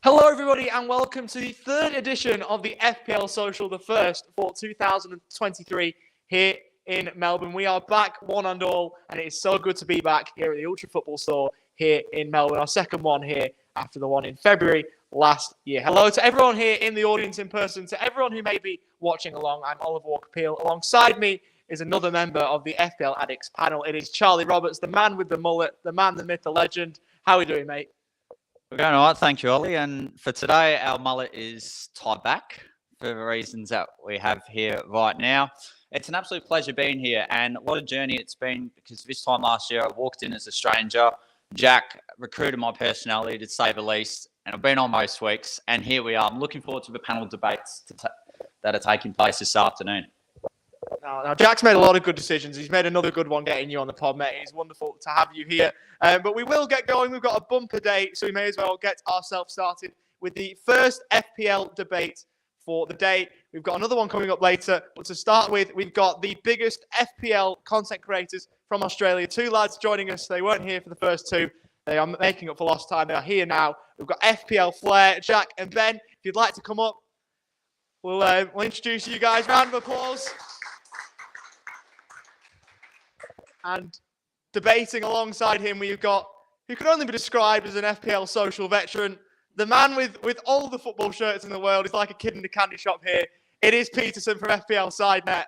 Hello everybody and welcome to the third edition of the FPL Social, the first for 2023 here in Melbourne. We are back one and all and it is so good to be back here at the Ultra Football Store here in Melbourne. Our second one here after the one in February last year. Hello to everyone here in the audience in person, to everyone who may be watching along. I'm Oliver Walker-Peel. Alongside me is another member of the FPL Addicts panel. It is Charlie Roberts, the man with the mullet, the man, the myth, the legend. How are we doing, mate? We're going all right, thank you, Ollie. And for today, our mullet is tied back for the reasons that we have here right now. It's an absolute pleasure being here, and what a journey it's been, because this time last year I walked in as a stranger. Jack recruited my personality, to say the least, and I've been on most weeks, and here we are. I'm looking forward to the panel debates that are taking place this afternoon. Now, Jack's made a lot of good decisions. He's made another good one getting you on the pod, mate. It's wonderful to have you here. But we will get going. We've got a bumper date, so we may as well get ourselves started with the first FPL debate for the day. We've got another one coming up later. But to start with, we've got the biggest FPL content creators from Australia. Two lads joining us. They weren't here for the first two. They are making up for lost time. They are here now. We've got FPL Flair, Jack and Ben. If you'd like to come up, we'll introduce you guys. Round of applause. And debating alongside him, we've got, who can only be described as an FPL social veteran, the man with all the football shirts in the world. He's like a kid in a candy shop here. It is Peterson from FPL SideNet.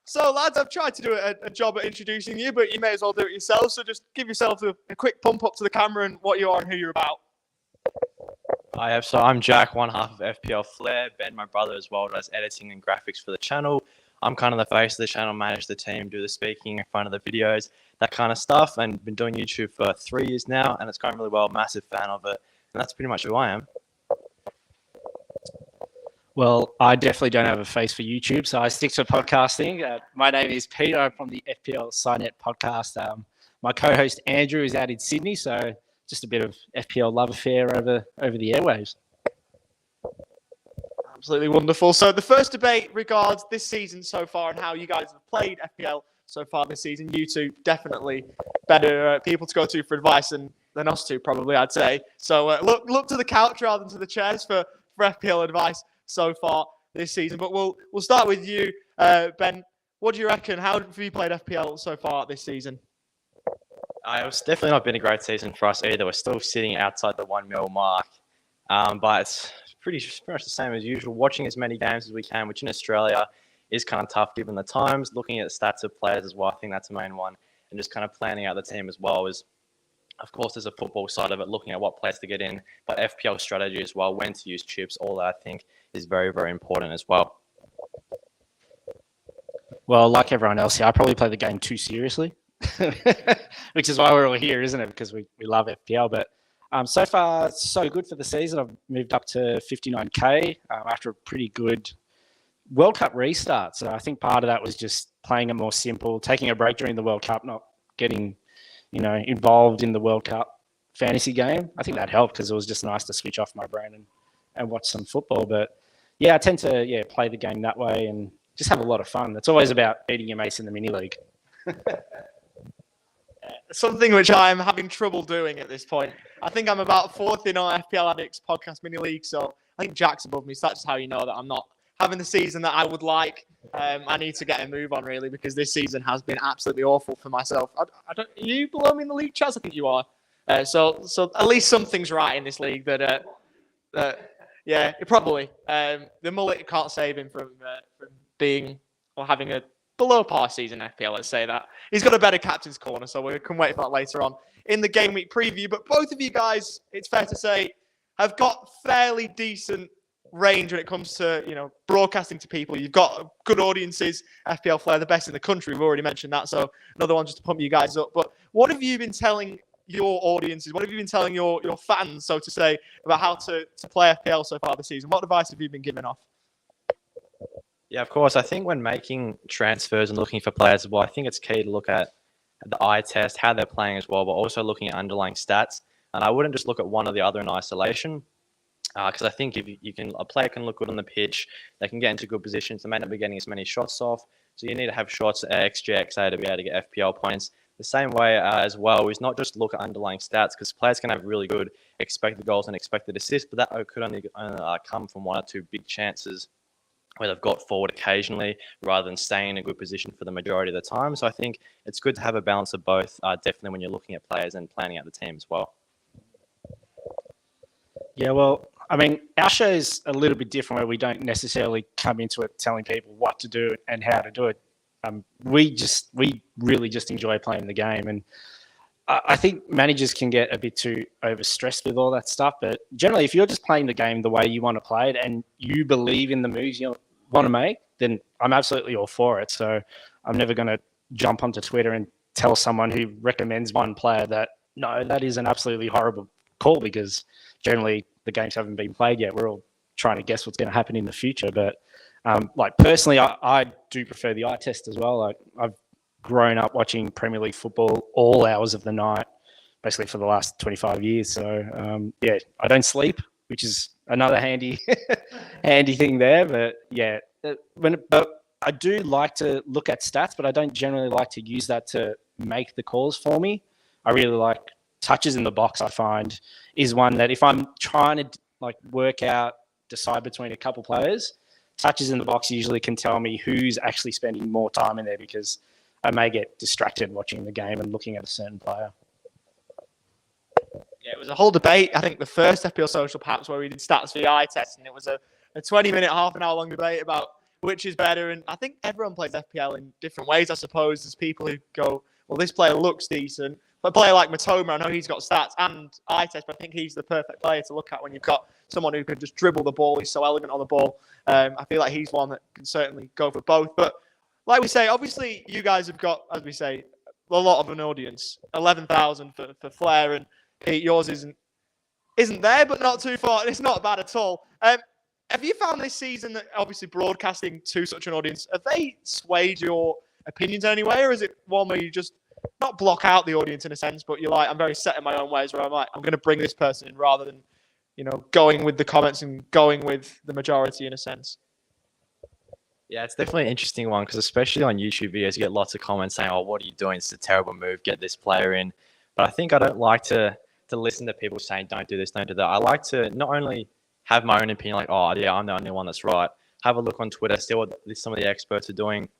So, lads, I've tried to do a job at introducing you, but you may as well do it yourself. So just give yourself a quick pump up to the camera and what you are and who you're about. So I'm Jack, one half of FPL Flair. Ben, my brother, as well, does editing and graphics for the channel. I'm kind of the face of the channel, manage the team, do the speaking in front of the videos, that kind of stuff, and been doing YouTube for 3 years now, and it's going really well. Massive fan of it, and that's pretty much who I am. Well, I definitely don't have a face for YouTube, so I stick to podcasting. My name is Peter. I'm from the FPL SideNet podcast. My co-host Andrew is out in Sydney, so just a bit of FPL love affair over the airwaves. Absolutely wonderful. So the first debate regards this season so far and how you guys have played FPL so far this season. You two definitely better people to go to for advice than us two, probably, I'd say. So look to the couch rather than to the chairs for FPL advice so far this season. But we'll start with you, Ben. What do you reckon? How have you played FPL so far this season? It's definitely not been a great season for us either. We're still sitting outside the 1 mil mark, but it's pretty much the same as usual. Watching as many games as we can, which in Australia is kind of tough given the times. Looking at the stats of players as well, I think that's the main one, and just kind of planning out the team as well. Is, of course, there's a football side of it, looking at what players to get in, but FPL strategy as well, when to use chips, all that I think is very, very important as well. Well, like everyone else here, I probably play the game too seriously, which is why we're all here, isn't it? Because we love FPL. But so far, so good for the season. I've moved up to 59k after a pretty good World Cup restart. So I think part of that was just playing it more simple, taking a break during the World Cup, not getting, involved in the World Cup fantasy game. I think that helped because it was just nice to switch off my brain and watch some football. But yeah, I tend to play the game that way and just have a lot of fun. It's always about beating your mates in the mini league. Something which I'm having trouble doing at this point. I think I'm about fourth in our FPL Addicts podcast mini league, so I think Jack's above me. So that's how you know that I'm not having the season that I would like. I need to get a move on, really, because this season has been absolutely awful for myself. Are you below me in the league, Chaz? I think you are. So at least something's right in this league. Yeah, probably. The mullet can't save him from being or having a below par season FPL, let's say that. He's got a better captain's corner, so we can wait for that later on in the game week preview. But both of you guys, it's fair to say, have got fairly decent range when it comes to, broadcasting to people. You've got good audiences. FPL Flair, the best in the country. We've already mentioned that, so another one just to pump you guys up. But what have you been telling your audiences? What have you been telling your fans, so to say, about how to play FPL so far this season? What advice have you been giving off? Yeah, of course. I think when making transfers and looking for players as well, I think it's key to look at the eye test, how they're playing as well, but also looking at underlying stats. And I wouldn't just look at one or the other in isolation, because I think if a player can look good on the pitch, they can get into good positions. They may not be getting as many shots off, so you need to have shots at XG, XA to be able to get FPL points. the same way as well is not just look at underlying stats, because players can have really good expected goals and expected assists, but that could only come from one or two big chances where they've got forward occasionally rather than staying in a good position for the majority of the time. So I think it's good to have a balance of both, definitely when you're looking at players and planning out the team as well. Yeah, well, I mean, our show is a little bit different where we don't necessarily come into it telling people what to do and how to do it. We really just enjoy playing the game. And I think managers can get a bit too overstressed with all that stuff. But generally, if you're just playing the game the way you want to play it and you believe in the moves you want to make, then I'm absolutely all for it. So I'm never going to jump onto Twitter and tell someone who recommends one player that, no, that is an absolutely horrible call, because generally the games haven't been played yet. We're all trying to guess what's going to happen in the future. But like personally, I do prefer the eye test as well. Like I've grown up watching Premier League football all hours of the night, basically for the last 25 years. So yeah, I don't sleep, which is another handy thing there. But yeah, but I do like to look at stats, but I don't generally like to use that to make the calls for me. I really like touches in the box. I find is one that if I'm trying to like work out, decide between a couple players, touches in the box usually can tell me who's actually spending more time in there, because I may get distracted watching the game and looking at a certain player. Yeah, it was a whole debate. I think the first FPL Social perhaps where we did stats for the eye test, and it was a 20-minute, half an hour long debate about which is better. And I think everyone plays FPL in different ways. I suppose there's people who go, well, this player looks decent. But a player like Matoma, I know he's got stats and eye test, but I think he's the perfect player to look at when you've got someone who can just dribble the ball. He's so elegant on the ball. I feel like he's one that can certainly go for both. But like we say, obviously you guys have got, as we say, a lot of an audience. 11,000 for Flair, and Pete, yours isn't there, but not too far. It's not bad at all. Have you found this season that obviously broadcasting to such an audience, have they swayed your opinions in any way, or is it one where you just not block out the audience in a sense, but you're like, I'm very set in my own ways where I'm like, I'm going to bring this person in rather than, going with the comments and going with the majority in a sense? Yeah, it's definitely an interesting one, because especially on YouTube videos, you get lots of comments saying, oh, what are you doing? It's a terrible move. Get this player in. But I think I don't like to listen to people saying, don't do this, don't do that. I like to not only have my own opinion, like, oh, yeah, I'm the only one that's right. Have a look on Twitter, see what some of the experts are doing.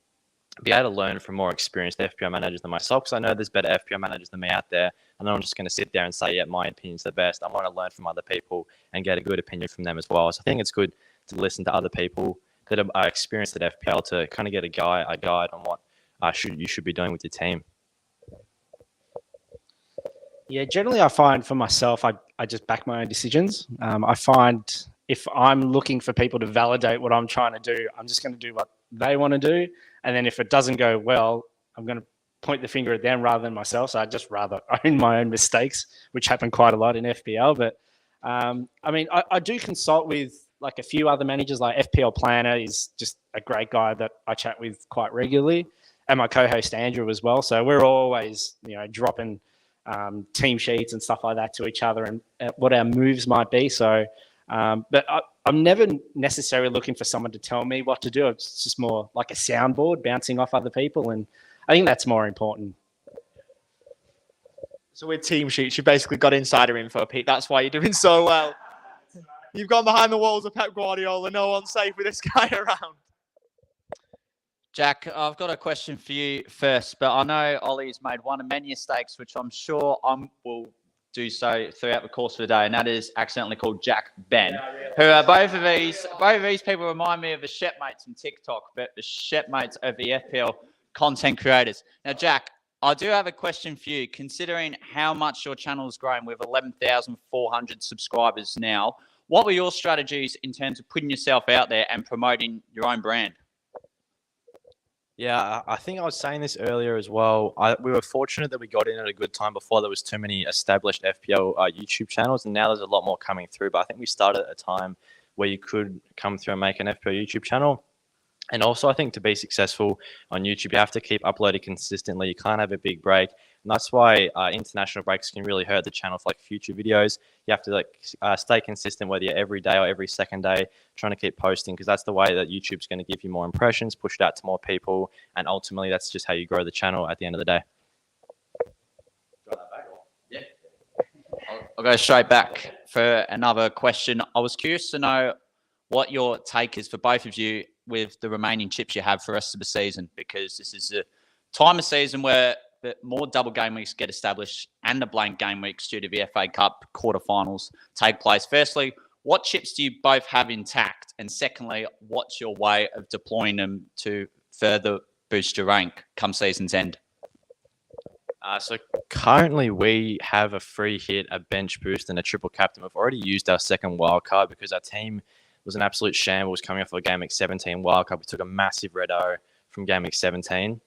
Be able to learn from more experienced FPL managers than myself, because I know there's better FPL managers than me out there. And I'm just going to sit there and say, yeah, my opinion's the best. I want to learn from other people and get a good opinion from them as well. So I think it's good to listen to other people that are experienced at FPL to kind of get a guide on what you should be doing with your team. Yeah, generally I find for myself, I just back my own decisions. I find if I'm looking for people to validate what I'm trying to do, I'm just going to do what they want to do. And then if it doesn't go well, I'm going to point the finger at them rather than myself. So I'd just rather own my own mistakes, which happen quite a lot in FPL. But I mean, I do consult with like a few other managers. Like FPL Planner is just a great guy that I chat with quite regularly, and my co-host Andrew as well. So we're always, dropping team sheets and stuff like that to each other and what our moves might be. So, but I'm never necessarily looking for someone to tell me what to do. It's just more like a soundboard bouncing off other people. And I think that's more important. So with team sheets, you basically got insider info, Pete. That's why you're doing so well. You've gone behind the walls of Pep Guardiola. No one's safe with this guy around. Jack, I've got a question for you first, but I know Ollie's made one of many mistakes, which I'm sure I will do so throughout the course of the day, and that is accidentally called Jack Ben, who are both of these people remind me of the Shepmates from TikTok, but the Shepmates of the FPL content creators. Now, Jack, I do have a question for you. Considering how much your channel's grown with 11,400 subscribers now, what were your strategies in terms of putting yourself out there and promoting your own brand? Yeah, I think I was saying this earlier as well. We were fortunate that we got in at a good time before there was too many established FPL YouTube channels, and now there's a lot more coming through. But I think we started at a time where you could come through and make an FPL YouTube channel. And also, I think to be successful on YouTube, you have to keep uploading consistently. You can't have a big break. And that's why international breaks can really hurt the channel for like future videos. You have to stay consistent, whether you're every day or every second day, trying to keep posting, because that's the way that YouTube's going to give you more impressions, push it out to more people. And ultimately, that's just how you grow the channel at the end of the day. I'll go straight back for another question. I was curious to know what your take is for both of you with the remaining chips you have for the rest of the season, because this is a time of season where more double game weeks get established and the blank game weeks due to the FA Cup quarterfinals take place. Firstly, what chips do you both have intact? And secondly, what's your way of deploying them to further boost your rank come season's end? So currently we have a free hit, a bench boost, and a triple captain. We've already used our second wildcard because our team was an absolute shambles coming off of a game week 17 wildcard. We took a massive red O from game week 17.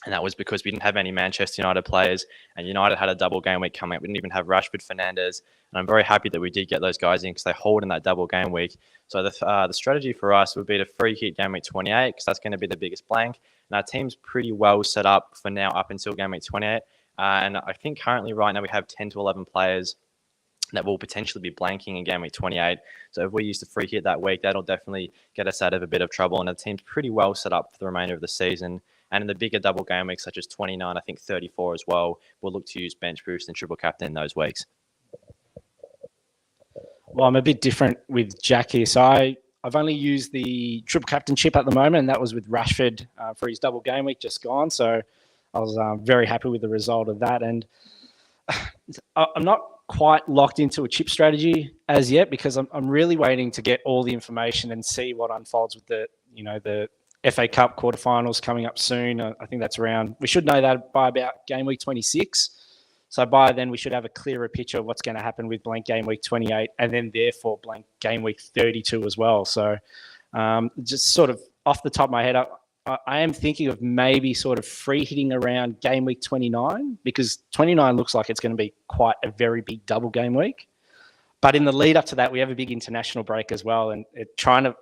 And that was because we didn't have any Manchester United players, and United had a double game week coming up. We didn't even have Rashford, Fernandes, and I'm very happy that we did get those guys in because they hold in that double game week. So the strategy for us would be to free hit game week 28 because that's going to be the biggest blank. And our team's pretty well set up for now up until game week 28. And I think currently right now we have 10 to 11 players that will potentially be blanking in game week 28. So if we use the free hit that week, that'll definitely get us out of a bit of trouble. And the team's pretty well set up for the remainder of the season. And in the bigger double game weeks, such as 29, I think 34 as well, we'll look to use bench boost and triple captain in those weeks. Well, I'm a bit different with Jack here. So I've only used the triple captain chip at the moment, and that was with Rashford for his double game week just gone. So I was very happy with the result of that. And I'm not quite locked into a chip strategy as yet because I'm really waiting to get all the information and see what unfolds with the FA Cup quarterfinals coming up soon. I think that's around. We should know that by about game week 26. So by then we should have a clearer picture of what's going to happen with blank game week 28 and then therefore blank game week 32 as well. So just sort of off the top of my head, I am thinking of maybe sort of free hitting around game week 29 because 29 looks like it's going to be quite a very big double game week. But in the lead up to that, we have a big international break as well. And trying to,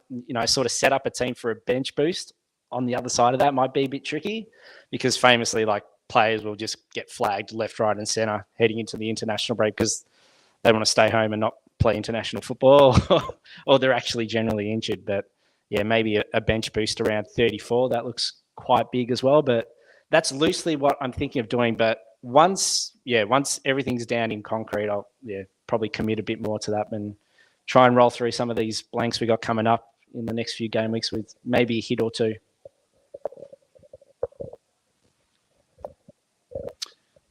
sort of set up a team for a bench boost on the other side of that might be a bit tricky because famously, like, players will just get flagged left, right, and centre heading into the international break because they want to stay home and not play international football or they're actually generally injured. But yeah, maybe a bench boost around 34. That looks quite big as well. But that's loosely what I'm thinking of doing. But once everything's down in concrete, I'll probably commit a bit more to that and try and roll through some of these blanks we got coming up in the next few game weeks with maybe a hit or two.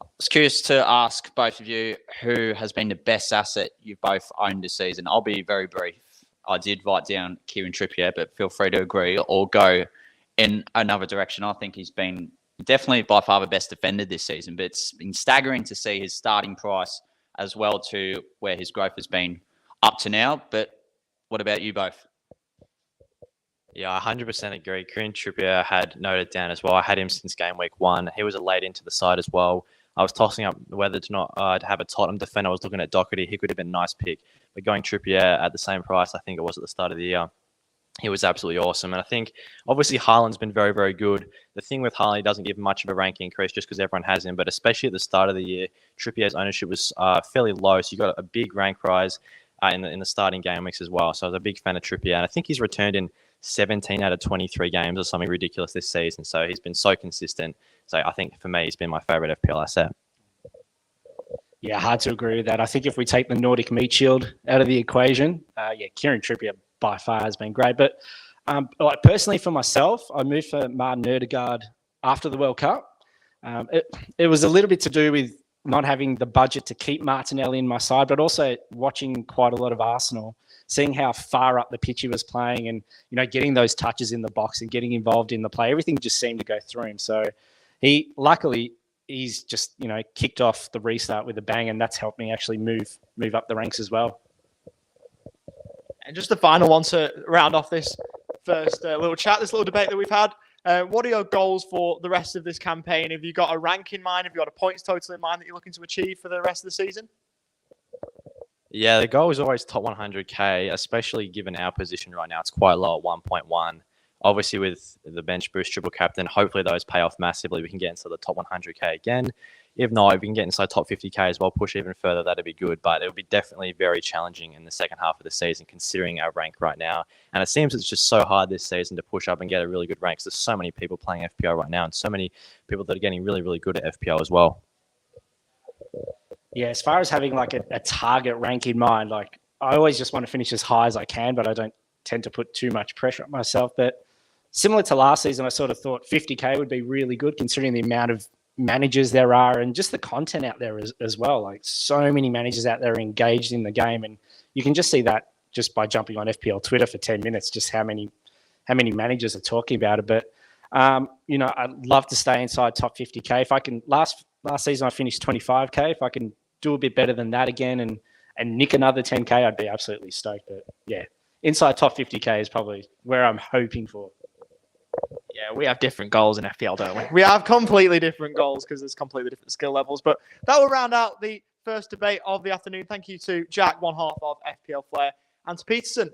I was curious to ask both of you who has been the best asset you've both owned this season. I'll be very brief. I did write down Kieran Trippier, but feel free to agree or go in another direction. I think he's been definitely by far the best defender this season, but it's been staggering to see his starting price as well to where his growth has been up to now. But what about you both? Yeah, I 100% agree. Kieran Trippier had noted down as well. I had him since game week 1. He was a late into the side as well. I was tossing up whether to not to have a Tottenham defender. I was looking at Doherty. He could have been a nice pick. But going Trippier at the same price, I think it was at the start of the year, he was absolutely awesome. And I think, obviously, Haaland's been very, very good. The thing with Haaland, he doesn't give much of a rank increase just because everyone has him. But especially at the start of the year, Trippier's ownership was fairly low. So you got a big rank rise in the starting game weeks as well. So I was a big fan of Trippier. And I think he's returned in 17 out of 23 games or something ridiculous this season. So he's been so consistent. So I think for me, he's been my favourite FPL asset. Yeah, hard to agree with that. I think if we take the Nordic meat shield out of the equation, Kieran Trippier by far has been great. But like personally for myself, I moved for Martin Odegaard after the World Cup. It was a little bit to do with not having the budget to keep Martinelli in my side, but also watching quite a lot of Arsenal, seeing how far up the pitch he was playing and, getting those touches in the box and getting involved in the play. Everything just seemed to go through him. So he's just, kicked off the restart with a bang, and that's helped me actually move up the ranks as well. And just the final one to round off this first little chat, this little debate that we've had. What are your goals for the rest of this campaign? Have you got a rank in mind? Have you got a points total in mind that you're looking to achieve for the rest of the season? Yeah, the goal is always top 100k, especially given our position right now. It's quite low at 1.1. Obviously, with the bench boost, triple captain, hopefully those pay off massively. We can get into the top 100k again. If not, if we can get inside top 50k as well, push even further, that'd be good. But it would be definitely very challenging in the second half of the season, considering our rank right now. And it seems it's just so hard this season to push up and get a really good rank. There's so many people playing FPL right now and so many people that are getting really, really good at FPL as well. Yeah, as far as having like a target rank in mind, like I always just want to finish as high as I can, but I don't tend to put too much pressure on myself. But similar to last season, I sort of thought 50k would be really good considering the amount of managers there are and just the content out there as well. Like so many managers out there engaged in the game, and you can just see that just by jumping on FPL Twitter for 10 minutes, just how many managers are talking about it. But I'd love to stay inside top 50k. If I can, last season I finished 25k. If I can do a bit better than that again and nick another 10k, I'd be absolutely stoked. But yeah, inside top 50k is probably where I'm hoping for. Yeah, we have different goals in FPL, don't we? We have completely different goals because there's completely different skill levels. But that will round out the first debate of the afternoon. Thank you to Jack, one half of FPL Flair, and to Peterson.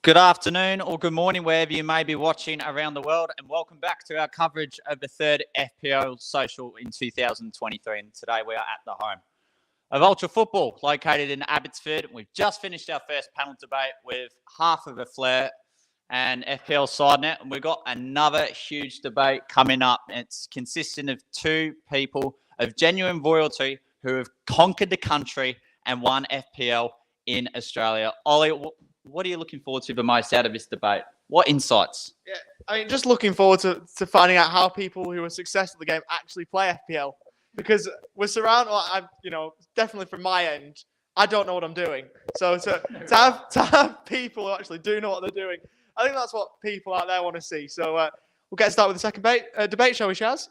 Good afternoon or good morning, wherever you may be watching around the world, and welcome back to our coverage of the third FPL Social in 2023. And today we are at the home of Ultra Football, located in Abbotsford. We've just finished our first panel debate with half of a flair and FPL SideNet, and we've got another huge debate coming up. It's consisting of two people of genuine royalty who have conquered the country and won FPL in Australia. Ollie, what are you looking forward to the most out of this debate? What insights? Yeah, I mean, just looking forward to finding out how people who are successful at the game actually play FPL, because we're surrounded. Definitely from my end, I don't know what I'm doing. So to have people who actually do know what they're doing, I think that's what people out there want to see. So we'll get started with the second debate, shall we, Shaz?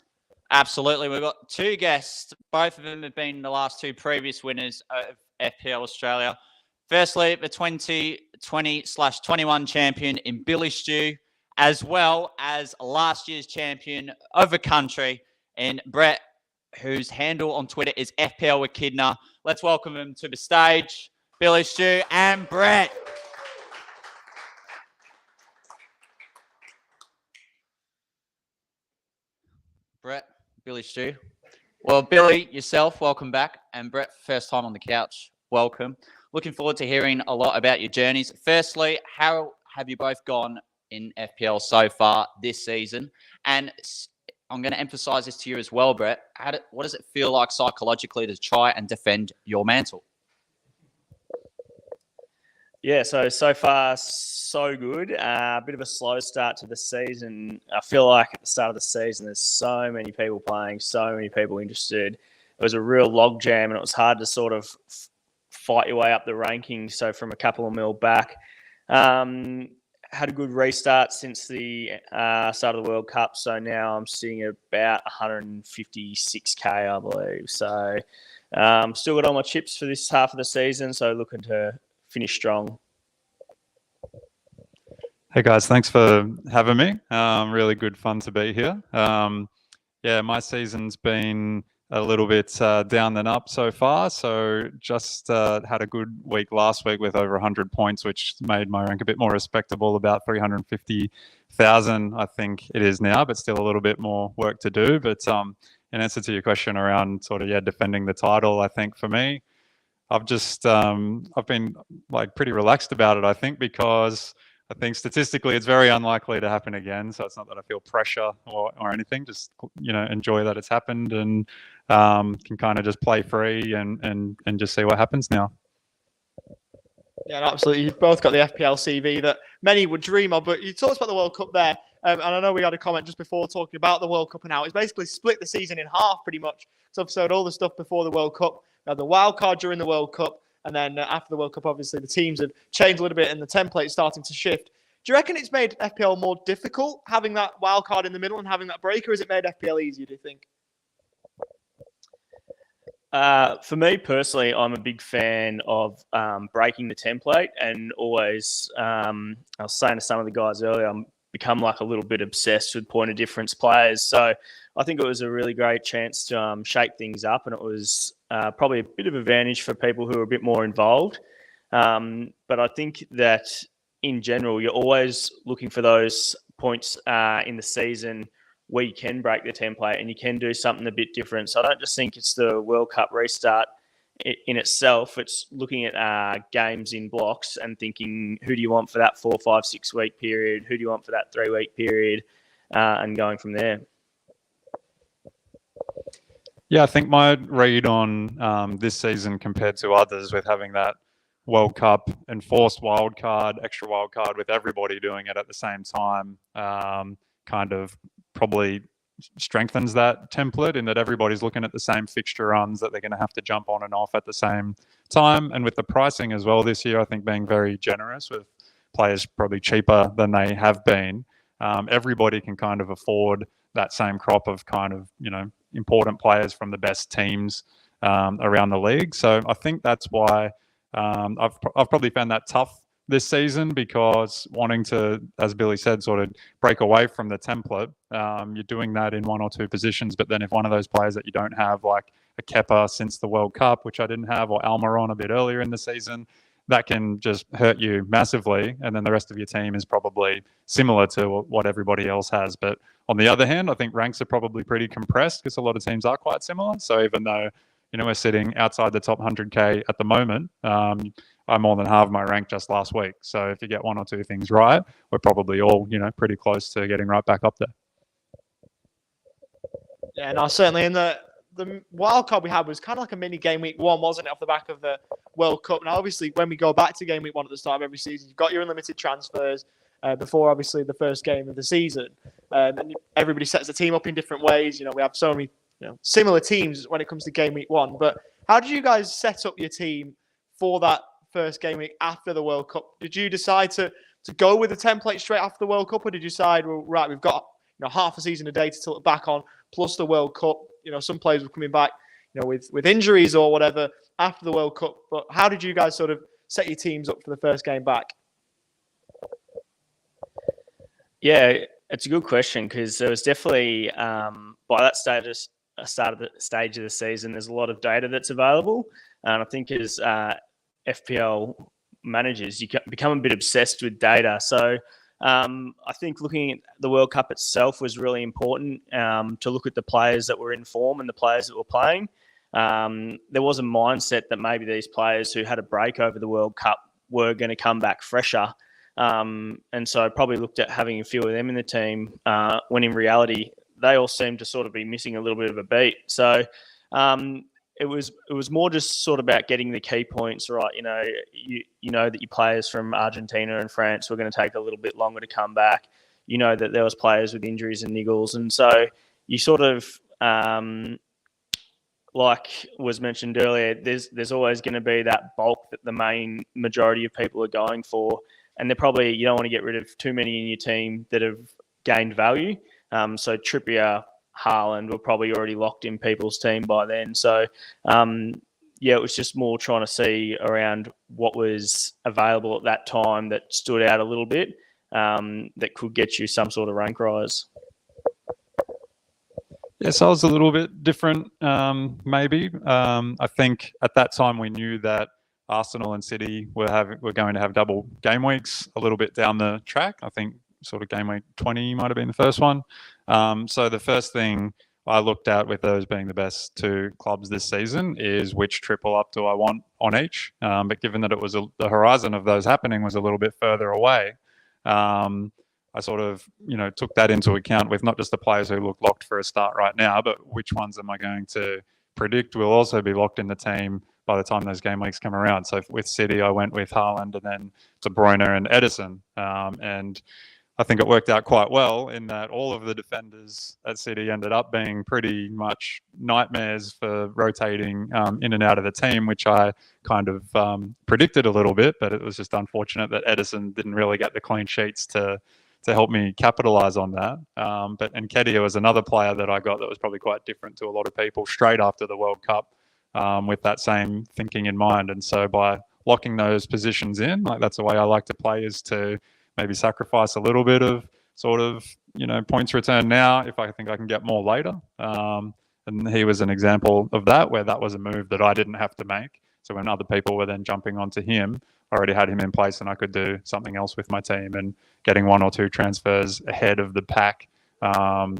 Absolutely. We've got two guests. Both of them have been the last two previous winners of FPL Australia. Firstly, the 2020/21 champion in Billy Stew, as well as last year's champion of the country in Brett, whose handle on Twitter is FPL Echidna. Let's welcome them to the stage, Billy Stew and Brett. Brett, Billy Stew. Well, Billy, yourself, welcome back. And Brett, first time on the couch, welcome. Looking forward to hearing a lot about your journeys. Firstly, how have you both gone in FPL so far this season? And I'm going to emphasize this to you as well, Brett. What does it feel like psychologically to try and defend your mantle? Yeah, so far, so good. A bit of a slow start to the season. I feel like at the start of the season, there's so many people playing, so many people interested. It was a real logjam, and it was hard to sort of fight your way up the rankings. So from a couple of mil back, had a good restart since the start of the World Cup. So now I'm sitting at about 156k, I believe. So still got all my chips for this half of the season. So looking to finish strong. Hey guys, thanks for having me. Really good fun to be here. Yeah, my season's been a little bit down and up so far. So just had a good week last week with over 100 points, which made my rank a bit more respectable, about 350,000, I think it is now, but still a little bit more work to do. But in answer to your question around sort of, defending the title, I think for me, I've just, I've been like pretty relaxed about it, I think, because I think statistically it's very unlikely to happen again. So it's not that I feel pressure or anything, just, enjoy that it's happened and can kind of just play free and just see what happens now. Yeah, no, absolutely. You've both got the FPL CV that many would dream of, but you talked about the World Cup there. And I know we had a comment just before talking about the World Cup and how it's basically split the season in half pretty much. So I've showed all the stuff before the World Cup, now the wild card during the World Cup, and then after the World Cup, obviously the teams have changed a little bit and the template's starting to shift. Do you reckon it's made FPL more difficult having that wild card in the middle and having that break, or has it made FPL easier, do you think? For me personally, I'm a big fan of breaking the template, and always, I was saying to some of the guys earlier, I'm become like a little bit obsessed with point of difference players. So I think it was a really great chance to shake things up, and it was probably a bit of advantage for people who are a bit more involved. But I think that in general, you're always looking for those points in the season where you can break the template and you can do something a bit different. So I don't just think it's the World Cup restart in itself. It's looking at games in blocks and thinking, who do you want for that 4, 5, 6 week period? Who do you want for that 3 week period? And going from there. Yeah, I think my read on this season compared to others with having that World Cup enforced wildcard, extra wildcard with everybody doing it at the same time, kind of probably strengthens that template in that everybody's looking at the same fixture runs that they're going to have to jump on and off at the same time. And with the pricing as well this year, I think being very generous with players probably cheaper than they have been, everybody can kind of afford that same crop of kind of, important players from the best teams around the league. So I think that's why I've probably found that tough this season, because wanting to, as Billy said, sort of break away from the template, you're doing that in 1 or 2 positions. But then if one of those players that you don't have, like a Kepa since the World Cup, which I didn't have, or Almiron a bit earlier in the season, that can just hurt you massively. And then the rest of your team is probably similar to what everybody else has. But on the other hand, I think ranks are probably pretty compressed because a lot of teams are quite similar. So even though, we're sitting outside the top 100K at the moment, I more than halved my rank just last week. So if you get one or two things right, we're probably all, pretty close to getting right back up there. Yeah, no, certainly. And the wild card we had was kind of like a mini game week 1, wasn't it, off the back of the World Cup? Now, obviously, when we go back to game week 1 at the start of every season, you've got your unlimited transfers before, obviously, the first game of the season. And everybody sets the team up in different ways. We have so many similar teams when it comes to game week 1. But how did you guys set up your team for that first game week after the World Cup? Did you decide to go with the template straight after the World Cup, or did you decide, well, right, we've got half a season of data to look back on, plus the World Cup? Some players were coming back, with injuries or whatever after the World Cup. But how did you guys sort of set your teams up for the first game back? Yeah, it's a good question, because there was definitely by that start of the stage of the season, there's a lot of data that's available, and I think as FPL managers, you become a bit obsessed with data. So I think looking at the World Cup itself was really important to look at the players that were in form and the players that were playing. There was a mindset that maybe these players who had a break over the World Cup were going to come back fresher. And so I probably looked at having a few of them in the team when in reality, they all seemed to sort of be missing a little bit of a beat. So it was more just sort of about getting the key points right. You know that your players from Argentina and France were going to take a little bit longer to come back. That there was players with injuries and niggles, and so you sort of like was mentioned earlier, there's always going to be that bulk that the main majority of people are going for, and they're probably, you don't want to get rid of too many in your team that have gained value. So Trippier, Haaland were probably already locked in people's team by then. So, it was just more trying to see around what was available at that time that stood out a little bit, that could get you some sort of rank rise. Yes, I was a little bit different, maybe. I think at that time we knew that Arsenal and City were going to have double game weeks a little bit down the track. I think sort of game week 20 might have been the first one. So the first thing I looked at with those being the best two clubs this season is which triple up do I want on each. But given that it was the horizon of those happening was a little bit further away, I sort of, took that into account with not just the players who look locked for a start right now, but which ones am I going to predict will also be locked in the team by the time those game weeks come around. So with City, I went with Haaland and then De Bruyne and Edison. And I think it worked out quite well in that all of the defenders at City ended up being pretty much nightmares for rotating in and out of the team, which I kind of predicted a little bit, but it was just unfortunate that Edison didn't really get the clean sheets to help me capitalize on that. But Echidna was another player that I got that was probably quite different to a lot of people straight after the World Cup with that same thinking in mind. And so by locking those positions in, like that's the way I like to play, is to maybe sacrifice a little bit of sort of, points return now if I think I can get more later. And he was an example of that, where that was a move that I didn't have to make. So when other people were then jumping onto him, I already had him in place and I could do something else with my team. And getting one or two transfers ahead of the pack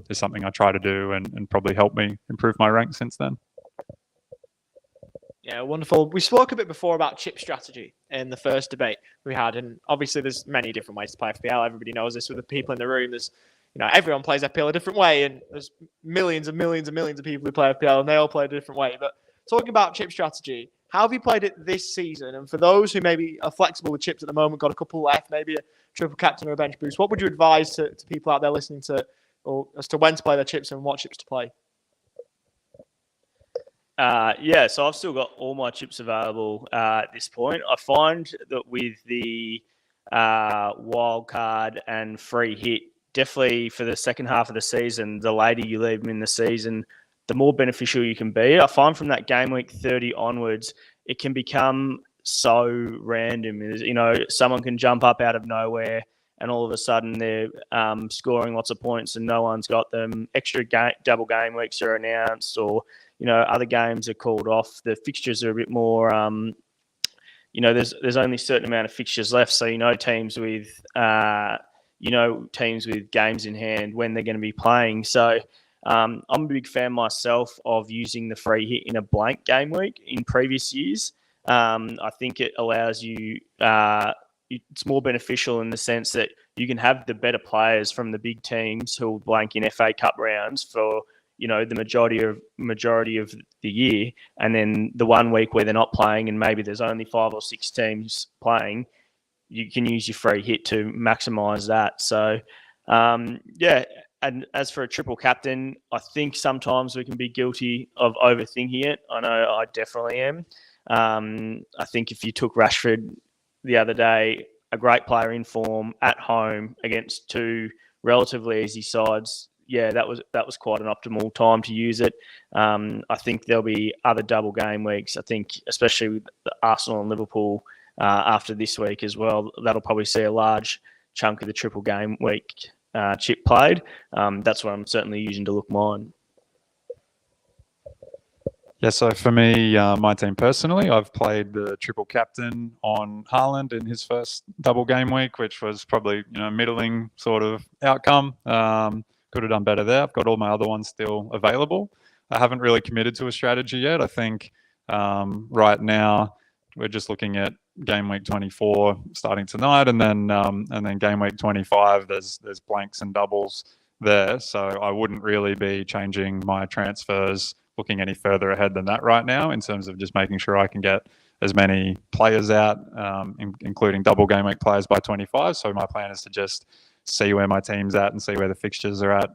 is something I try to do and probably helped me improve my rank since then. Yeah, wonderful. We spoke a bit before about chip strategy in the first debate we had, and obviously there's many different ways to play FPL. Everybody knows this with the people in the room. There's, everyone plays FPL a different way, and there's millions and millions and millions of people who play FPL, and they all play a different way. But talking about chip strategy, how have you played it this season? And for those who maybe are flexible with chips at the moment, got a couple left, maybe a triple captain or a bench boost, what would you advise to people out there listening to, or as to when to play their chips and what chips to play? So I've still got all my chips available at this point. I find that with the wild card and free hit, definitely for the second half of the season, the later you leave them in the season, the more beneficial you can be. I find from that game week 30 onwards, it can become so random. Someone can jump up out of nowhere and all of a sudden they're scoring lots of points and no one's got them. Extra double game weeks are announced, or other games are called off. The fixtures are a bit more there's only a certain amount of fixtures left, so teams with games in hand when they're going to be playing. So I'm a big fan myself of using the free hit in a blank game week in previous years. I think it allows you. It's more beneficial in the sense that you can have the better players from the big teams who will blank in FA Cup rounds for the majority of the year, and then the 1 week where they're not playing and maybe there's only 5 or 6 teams playing, you can use your free hit to maximise that. So and as for a triple captain, I think sometimes we can be guilty of overthinking it. I know I definitely am. I think if you took Rashford the other day, a great player in form at home against 2 relatively easy sides, that was quite an optimal time to use it. I think there'll be other double game weeks. I think especially with the Arsenal and Liverpool after this week as well, that'll probably see a large chunk of the triple game week chip played. That's what I'm certainly using to look mine. Yeah, so for me, my team personally, I've played the triple captain on Haaland in his first double game week, which was probably middling sort of outcome. Could have done better there. I've got all my other ones still available. I haven't really committed to a strategy yet. I think right now we're just looking at game week 24 starting tonight, and then game week 25. There's blanks and doubles there, so I wouldn't really be changing my transfers looking any further ahead than that right now in terms of just making sure I can get as many players out, including double game week players by 25. So my plan is to just see where my team's at and see where the fixtures are at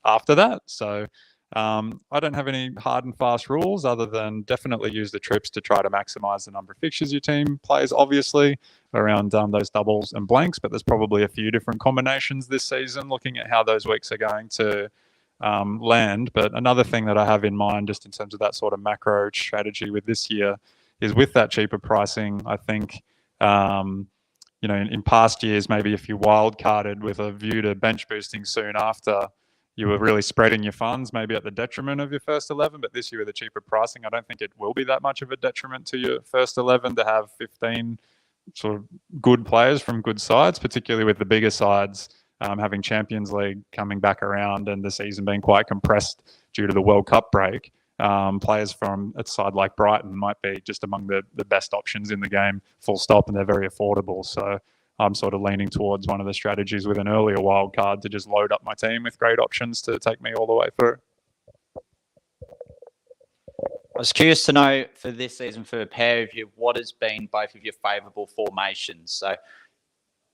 after that. So I don't have any hard and fast rules other than definitely use the trips to try to maximize the number of fixtures your team plays, obviously, around those doubles and blanks. But there's probably a few different combinations this season looking at how those weeks are going to land. But another thing that I have in mind just in terms of that sort of macro strategy with this year is with that cheaper pricing, I think, in past years, maybe if you wild carded with a view to bench boosting soon after, you were really spreading your funds, maybe at the detriment of your first 11. But this year with the cheaper pricing, I don't think it will be that much of a detriment to your first 11 to have 15 sort of good players from good sides, particularly with the bigger sides having Champions League coming back around and the season being quite compressed due to the World Cup break. Players from a side like Brighton might be just among the best options in the game, full stop, and they're very affordable. So I'm sort of leaning towards one of the strategies with an earlier wild card to just load up my team with great options to take me all the way through. I was curious to know for this season for a pair of you, what has been both of your favourable formations? So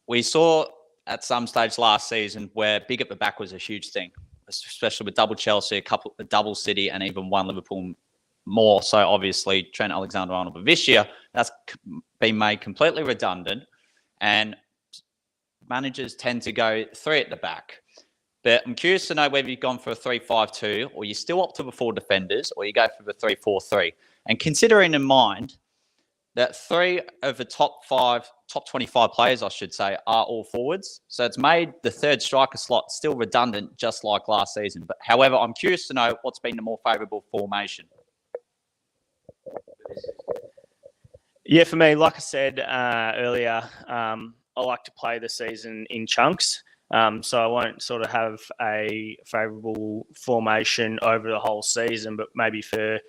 we saw at some stage last season where big at the back was a huge thing, especially with double Chelsea, a double City, and even one Liverpool more. So obviously Trent Alexander-Arnold. But this year, that's been made completely redundant, and managers tend to go 3 at the back. But I'm curious to know whether you've gone for a 3-5-2, or you still opt for the 4 defenders, or you go for the 3-4-3. And considering in mind that 3 of the top 25 players, I should say, are all forwards. So it's made the third striker slot still redundant, just like last season. But however, I'm curious to know what's been the more favourable formation. Yeah, for me, like I said earlier, I like to play the season in chunks. So I won't sort of have a favourable formation over the whole season, but maybe for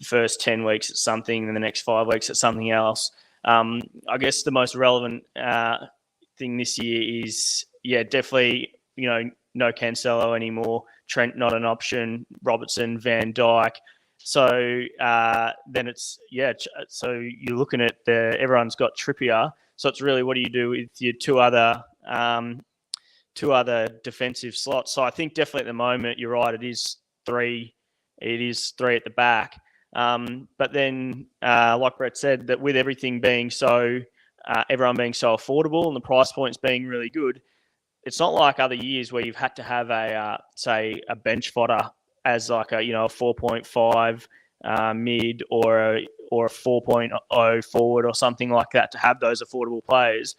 first 10 weeks at something and the next 5 weeks at something else. I guess the most relevant thing this year is, definitely, no Cancelo anymore. Trent, not an option. Robertson, Van Dijk. So then it's, so you're looking at everyone's got Trippier. So it's really, what do you do with your two other defensive slots? So I think definitely at the moment, you're right, it is 3 at the back. But then, like Brett said, that with everything being everyone being so affordable and the price points being really good, it's not like other years where you've had to have a bench fodder as like a 4.5 mid or a 4.0 forward or something like that to have those affordable players,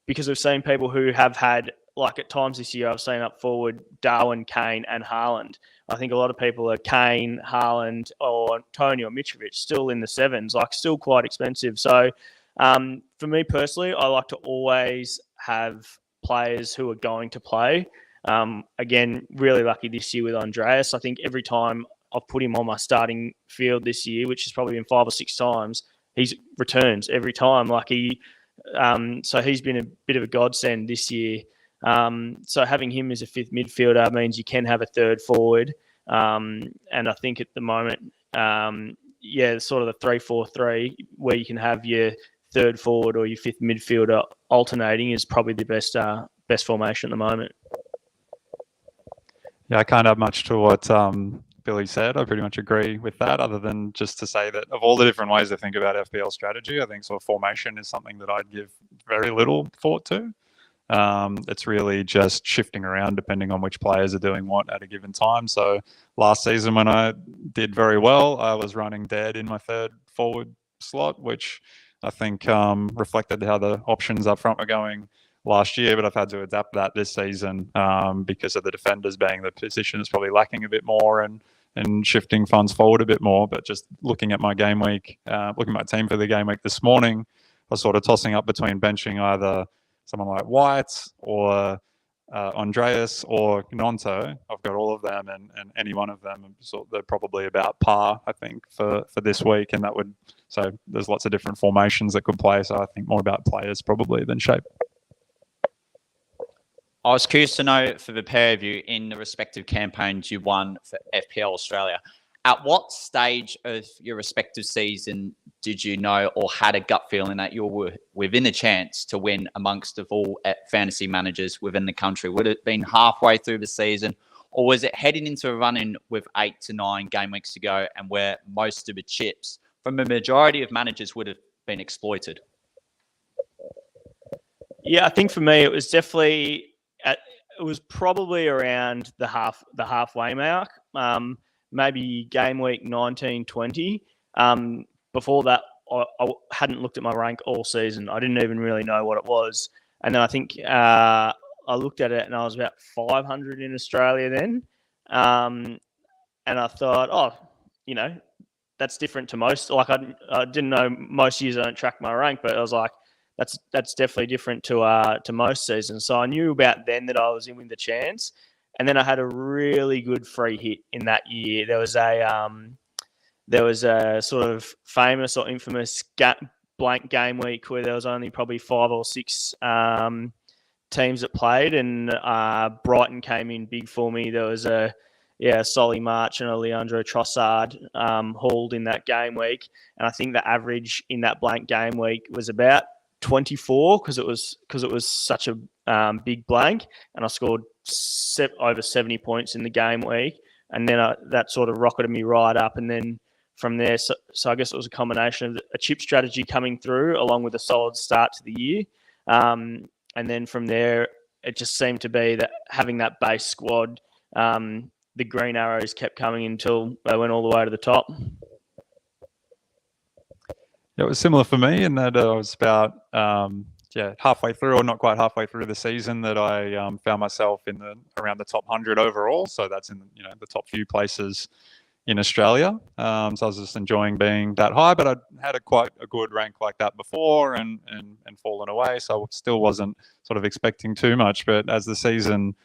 because we've seen people who have had, like at times this year, I've seen up forward Darwin, Kane and Haaland. I think a lot of people are Kane, Haaland or Tony or Mitrovic still in the 7s, like still quite expensive. So For me personally, I like to always have players who are going to play. Again, really lucky this year with Andreas. I think every time I've put him on my starting field this year, which has probably been 5 or 6 times, he returns every time. So he's been a bit of a godsend this year. So having him as a 5th midfielder means you can have a 3rd forward. And I think at the moment, sort of the 3-4-3 where you can have your 3rd forward or your 5th midfielder alternating is probably the best formation at the moment. Yeah, I can't add much to what Billy said. I pretty much agree with that, other than just to say that of all the different ways to think about FPL strategy, I think sort of formation is something that I'd give very little thought to. It's really just shifting around depending on which players are doing what at a given time. So last season when I did very well, I was running dead in my 3rd forward slot, which I think reflected how the options up front were going last year, but I've had to adapt that this season because of the defenders being the position is probably lacking a bit more and shifting funds forward a bit more. But just looking at my game week, looking at my team for the game week this morning, I was sort of tossing up between benching either someone like White or Andreas or Nonto. I've got all of them, and any one of them, they're probably about par, I think, for this week. And so there's lots of different formations that could play. So I think more about players probably than shape. I was curious to know, for the pair of you, in the respective campaigns you won for FPL Australia, at what stage of your respective season did you know or had a gut feeling that you were within a chance to win amongst of all fantasy managers within the country? Would it have been halfway through the season, or was it heading into a run-in with 8 to 9 game weeks to go and where most of the chips from a majority of managers would have been exploited? Yeah, I think for me, it was definitely... it was probably around the halfway mark, maybe game week 19, 20. Before that, I hadn't looked at my rank all season. I didn't even really know what it was. And then I think I looked at it and I was about 500 in Australia then. And I thought, that's different to most. Like I didn't know most years I don't track my rank, but I was like, that's definitely different to most seasons. So I knew about then that I was in with the chance, and then I had a really good free hit in that year. There was a sort of famous or infamous blank game week where there was only probably 5 or 6 teams that played, and Brighton came in big for me. There was a Solly March and a Leandro Trossard hauled in that game week, and I think the average in that blank game week was about 24 because it was such a big blank, and I scored over 70 points in the game week, and then that sort of rocketed me right up, and then from there, so I guess it was a combination of a chip strategy coming through along with a solid start to the year, and then from there it just seemed to be that having that base squad, the green arrows kept coming until they went all the way to the top. It was similar for me in that I was about halfway through, or not quite halfway through the season, that I found myself around the top 100 overall. So that's in the top few places in Australia. So I was just enjoying being that high, but I'd had quite a good rank like that before and fallen away. So I still wasn't sort of expecting too much. But as the season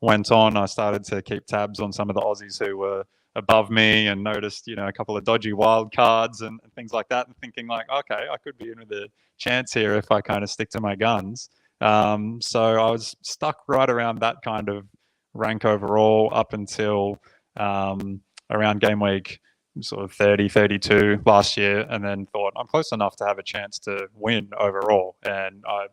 went on, I started to keep tabs on some of the Aussies who were above me and noticed, a couple of dodgy wild cards and things like that, and thinking like, okay, I could be in with a chance here if I kind of stick to my guns. So I was stuck right around that kind of rank overall up until around game week sort of 30, 32 last year, and then thought I'm close enough to have a chance to win overall. And I,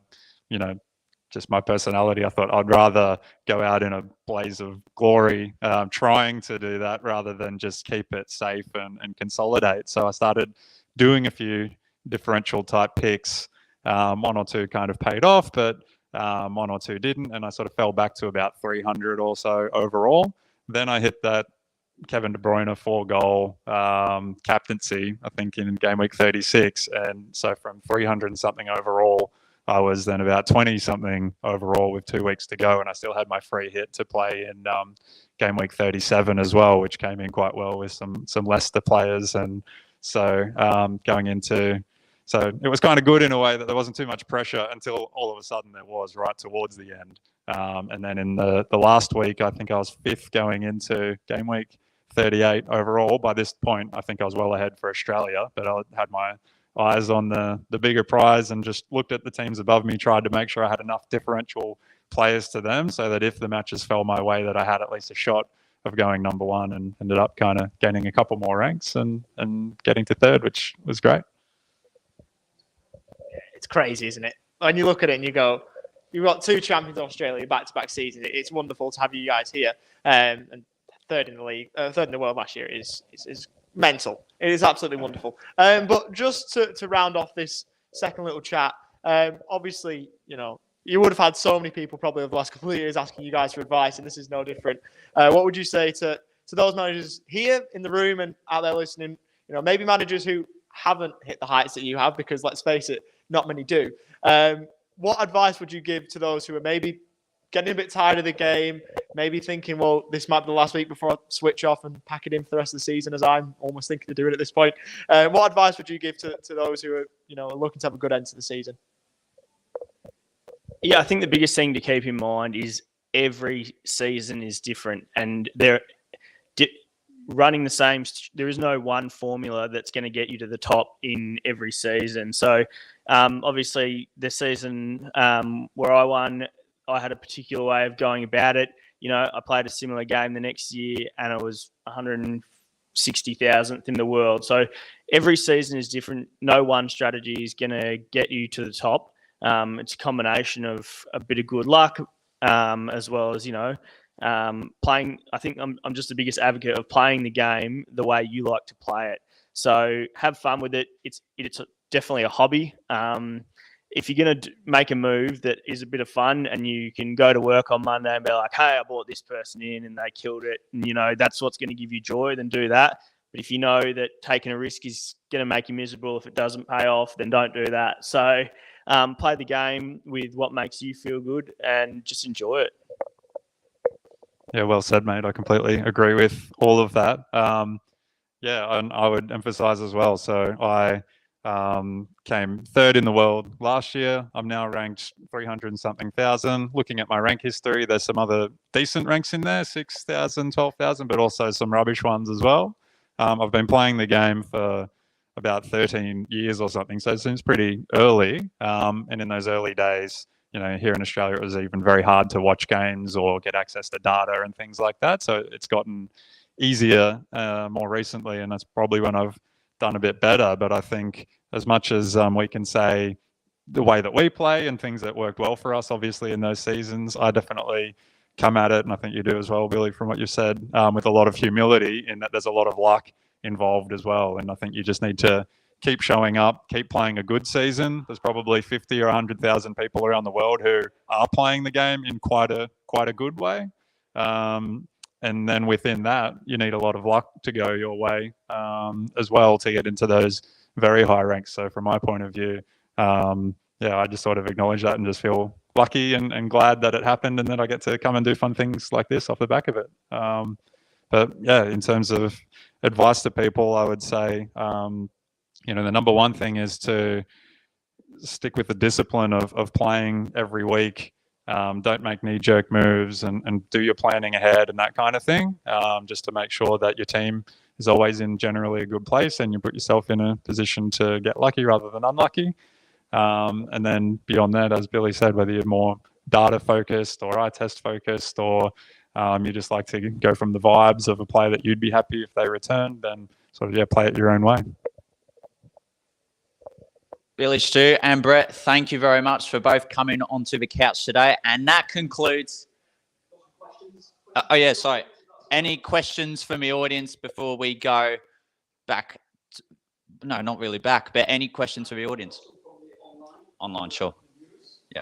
just my personality, I thought I'd rather go out in a blaze of glory trying to do that rather than just keep it safe and consolidate. So I started doing a few differential type picks. 1 or 2 kind of paid off, but 1 or 2 didn't. And I sort of fell back to about 300 or so overall. Then I hit that Kevin De Bruyne 4-goal captaincy, I think in game week 36. And so from 300 and something overall, I was then about 20 something overall with 2 weeks to go, and I still had my free hit to play in game week 37 as well, which came in quite well with some Leicester players. And so going into So it was kind of good in a way that there wasn't too much pressure until all of a sudden there was right towards the end. And then in the last week, I think I was 5th going into game week 38 overall. By this point, I think I was well ahead for Australia, but I had my eyes on the bigger prize and just looked at the teams above me, tried to make sure I had enough differential players to them so that if the matches fell my way, that I had at least a shot of going number 1, and ended up kind of gaining a couple more ranks and getting to 3rd, which was great. It's crazy, isn't it? When you look at it and you go, you've got 2 champions of Australia back-to-back seasons. It's wonderful to have you guys here. And 3rd in the league, 3rd in the world last year is mental. It is absolutely wonderful. But just to round off this second little chat, obviously, you would have had so many people probably over the last couple of years asking you guys for advice, and this is no different. What would you say to those managers here in the room and out there listening? Maybe managers who haven't hit the heights that you have, because let's face it, not many do. What advice would you give to those who are maybe getting a bit tired of the game, maybe thinking, well, this might be the last week before I switch off and pack it in for the rest of the season, as I'm almost thinking of doing at this point? What advice would you give to those who are, looking to have a good end to the season? Yeah, I think the biggest thing to keep in mind is every season is different, and they're running the same. There is no one formula that's going to get you to the top in every season. So obviously the season where I won, I had a particular way of going about it. I played a similar game the next year and I was 160,000th in the world. So every season is different. No one strategy is going to get you to the top. It's a combination of a bit of good luck as well as, playing. I think I'm just the biggest advocate of playing the game the way you like to play it. So have fun with it. It's definitely a hobby. If you're going to make a move that is a bit of fun and you can go to work on Monday and be like, hey, I brought this person in and they killed it, and that's what's going to give you joy, then do that. But if you know that taking a risk is going to make you miserable if it doesn't pay off, then don't do that. So play the game with what makes you feel good and just enjoy it. Yeah, well said, mate. I completely agree with all of that. Yeah, and I would emphasize as well. So I came 3rd in the world last year. I'm now ranked 300 and something thousand. Looking at my rank history, there's some other decent ranks in there, 6,000, 12,000, but also some rubbish ones as well. I've been playing the game for about 13 years or something, so it seems pretty early. And in those early days, here in Australia, it was even very hard to watch games or get access to data and things like that. So it's gotten easier more recently, and that's probably when I've done a bit better. But I think as much as we can say the way that we play and things that worked well for us, obviously in those seasons, I definitely come at it, and I think you do as well, Billy, from what you said, with a lot of humility, in that there's a lot of luck involved as well. And I think you just need to keep showing up, keep playing a good season. There's probably 50 or 100,000 people around the world who are playing the game in quite a good way. And then within that, you need a lot of luck to go your way as well to get into those very high ranks. So from my point of view, I just sort of acknowledge that and just feel lucky and glad that it happened and that I get to come and do fun things like this off the back of it. But yeah, in terms of advice to people, I would say, the number one thing is to stick with the discipline of playing every week. Don't make knee-jerk moves and do your planning ahead and that kind of thing, just to make sure that your team is always in generally a good place and you put yourself in a position to get lucky rather than unlucky. And then beyond that, as Billy said, whether you're more data-focused or eye test-focused, or you just like to go from the vibes of a player that you'd be happy if they returned, then play it your own way. Billy, Stu, and Brett, thank you very much for both coming onto the couch today. And that concludes. Any questions from the audience before we go back? No, not really back, but any questions from the audience? Online, sure. Yeah.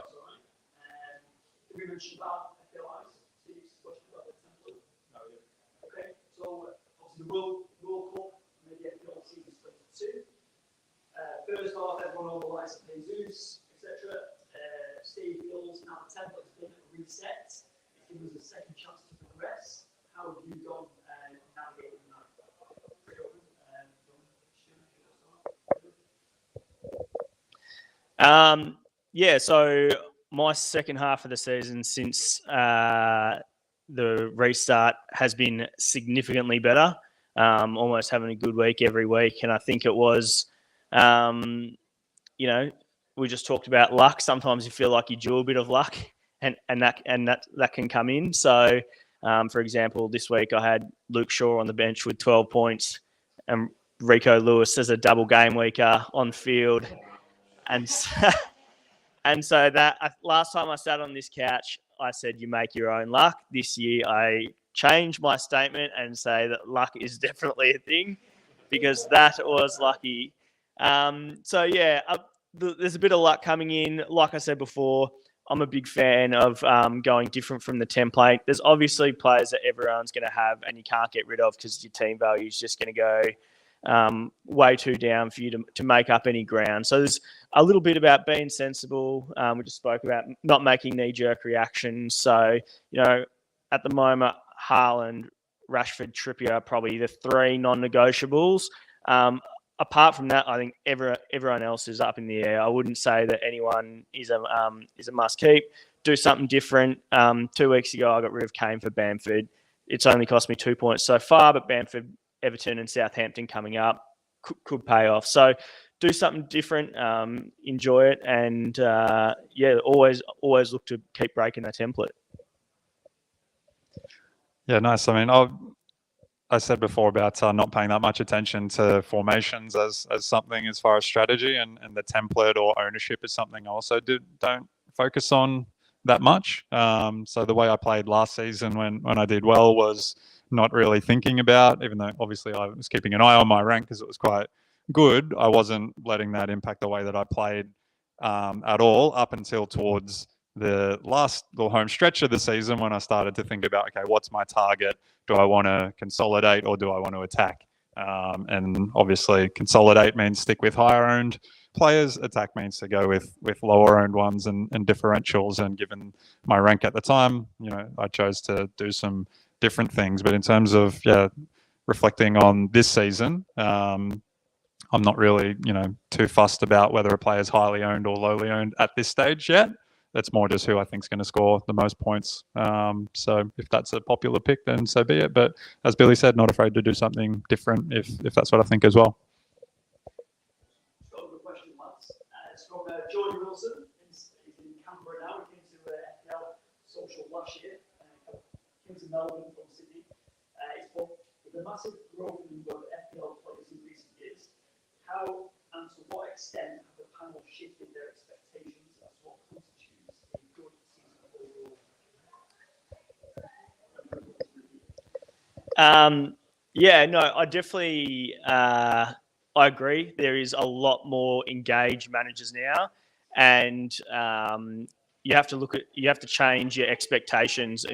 First off, everyone on the likes of Jesus, etc. Steve Hills, now the template's been reset. It gives us a second chance to progress. How have you gone navigating that? Yeah, so my second half of the season since the restart has been significantly better. Almost having a good week every week, and I think it was, we just talked about luck. Sometimes you feel like you do a bit of luck, and that can come in. So, for example, this week I had Luke Shaw on the bench with 12 points, and Rico Lewis as a double game weeker on field, and. And so that last time I sat on this couch, I said, you make your own luck. This year, I changed my statement and say that luck is definitely a thing because that was lucky. There's a bit of luck coming in. Like I said before, I'm a big fan of going different from the template. There's obviously players that everyone's going to have and you can't get rid of because your team value is just going to go way too down for you to make up any ground. So there's a little bit about being sensible. We just spoke about not making knee-jerk reactions. So, at the moment, Haaland, Rashford, Trippier are probably the three non-negotiables. Apart from that, I think everyone else is up in the air. I wouldn't say that anyone is a must-keep. Do something different. 2 weeks ago, I got rid of Kane for Bamford. It's only cost me 2 points so far, but Bamford, Everton and Southampton coming up could pay off. So do something different, enjoy it, and always look to keep breaking that template. Yeah, nice. I mean, I said before about not paying that much attention to formations as something as far as strategy, and the template or ownership is something I also don't focus on that much. So the way I played last season when I did well was not really thinking about, even though obviously I was keeping an eye on my rank because it was quite good, I wasn't letting that impact the way that I played at all up until towards the home stretch of the season when I started to think about, okay, what's my target? Do I want to consolidate or do I want to attack? And obviously consolidate means stick with higher owned players. Attack means to go with lower owned ones and differentials. And given my rank at the time, I chose to do some different things. But in terms of reflecting on this season, I'm not really too fussed about whether a player is highly owned or lowly owned at this stage yet. That's more just who I think is going to score the most points. So if that's a popular pick, then so be it. But as Billy said, not afraid to do something different if that's what I think as well. Got a good question once. It's from Jordan Wilson. He's in Canberra now. He came to FPL Social last year. Came to Melbourne from Sydney. It's put, with the massive growth in the number of FPL players in recent years, how and to what extent have the panel shifted their expectations as what constitutes a good season overall? I definitely I agree. There is a lot more engaged managers now, and you have to change your expectations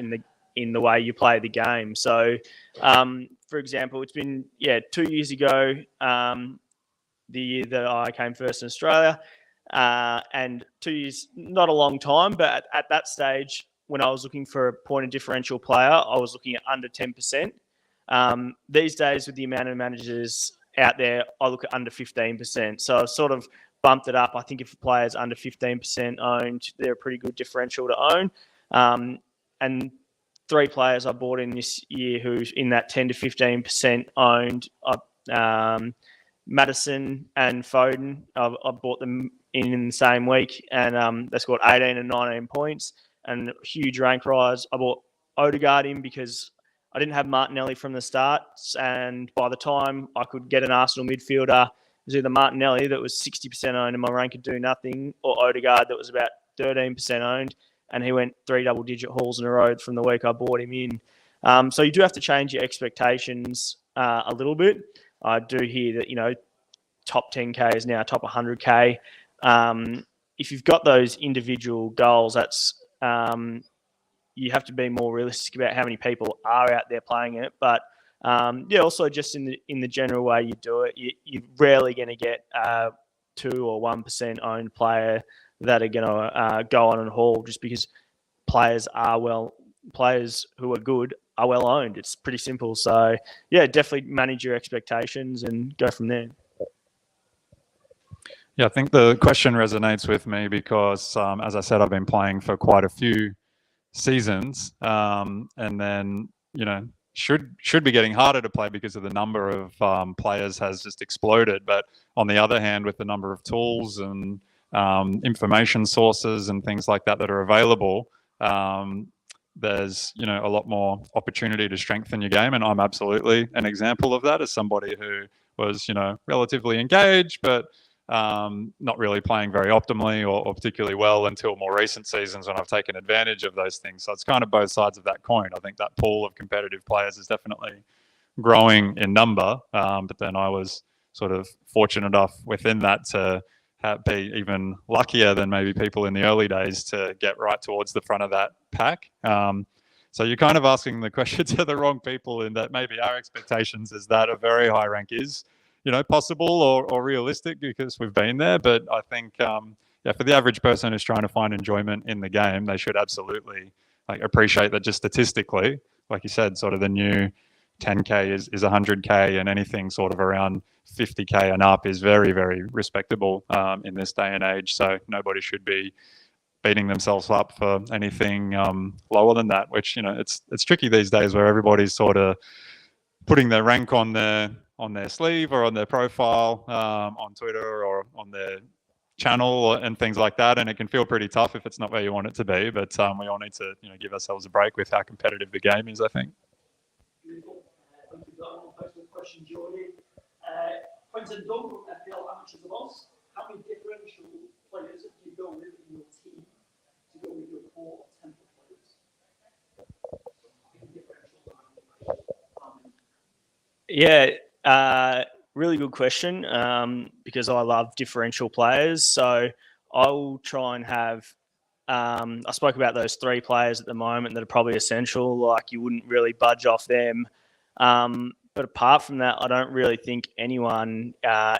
in the way you play the game. So, for example, it's been 2 years ago, the year that I came first in Australia, and 2 years, not a long time, but at that stage, when I was looking for a point of differential player, I was looking at under 10%. These days, with the amount of managers out there, I look at under 15%. So I've sort of bumped it up. I think if a player's under 15% owned, they're a pretty good differential to own. And 3 players I bought in this year who's in that 10 to 15% owned, Madison and Foden. I bought them in the same week, and they scored 18 and 19 points and huge rank rise. I bought Odegaard in because I didn't have Martinelli from the start, and by the time I could get an Arsenal midfielder, it was either Martinelli that was 60% owned and my rank could do nothing, or Odegaard that was about 13% owned, and he went 3 double-digit hauls in a row from the week I bought him in. So you do have to change your expectations a little bit. I do hear that, top 10K is now top 100K. If you've got those individual goals, that's you have to be more realistic about how many people are out there playing it. But also just in the general way you do it, you're rarely going to get 2 or 1% owned player that are going to go on and haul, just because players who are good are well owned. It's pretty simple. So definitely manage your expectations and go from there. Yeah, I think the question resonates with me because, as I said, I've been playing for quite a few seasons, and then should be getting harder to play because of the number of players has just exploded. But on the other hand, with the number of tools and information sources and things like that that are available, there's a lot more opportunity to strengthen your game, and I'm absolutely an example of that as somebody who was relatively engaged, but not really playing very optimally or particularly well until more recent seasons when I've taken advantage of those things. So it's kind of both sides of that coin. I think that pool of competitive players is definitely growing in number, but then I was sort of fortunate enough within that to be even luckier than maybe people in the early days to get right towards the front of that pack. So you're kind of asking the question to the wrong people, in that maybe our expectations is that a very high rank is possible or realistic because we've been there. But I think, for the average person who's trying to find enjoyment in the game, they should absolutely appreciate that just statistically, like you said, sort of the new 10K is 100K, and anything sort of around 50K and up is very, very respectable in this day and age. So nobody should be beating themselves up for anything lower than that, which, it's tricky these days where everybody's sort of putting their rank on their sleeve or on their profile on Twitter or on their channel and things like that, and it can feel pretty tough if it's not where you want it to be. But we all need to give ourselves a break with how competitive the game is, I think. Beautiful. Thank you for that one. Personal question, Jordy. Quentin Dunn from FPL Amateurs of Oz. How many differential players do you go with in your team to go with your 4 or 10 players? Yeah, really good question, because I love differential players. So I'll try and have, I spoke about those 3 players at the moment that are probably essential, like you wouldn't really budge off them. But apart from that, I don't really think anyone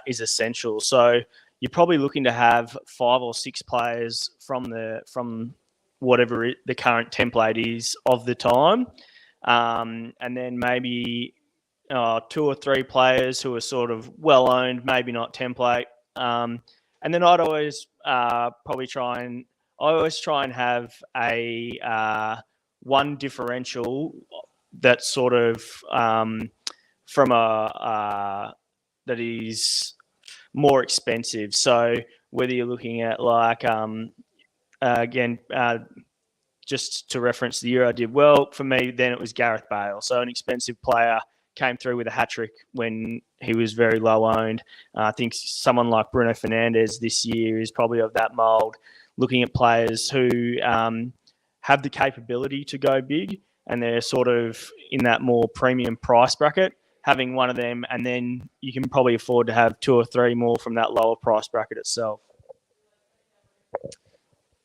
is essential. So you're probably looking to have 5 or 6 players from whatever the current template is of the time, and then maybe 2 or 3 players who are sort of well owned, maybe not template. And then I'd always try and have a one differential that's sort of from that is more expensive. So whether you're looking at just to reference the year I did well, for me then it was Gareth Bale. So an expensive player came through with a hat-trick when he was very low owned. I think someone like Bruno Fernandes this year is probably of that mould, looking at players who have the capability to go big and they're sort of in that more premium price bracket. Having one of them, and then you can probably afford to have 2 or 3 more from that lower price bracket itself.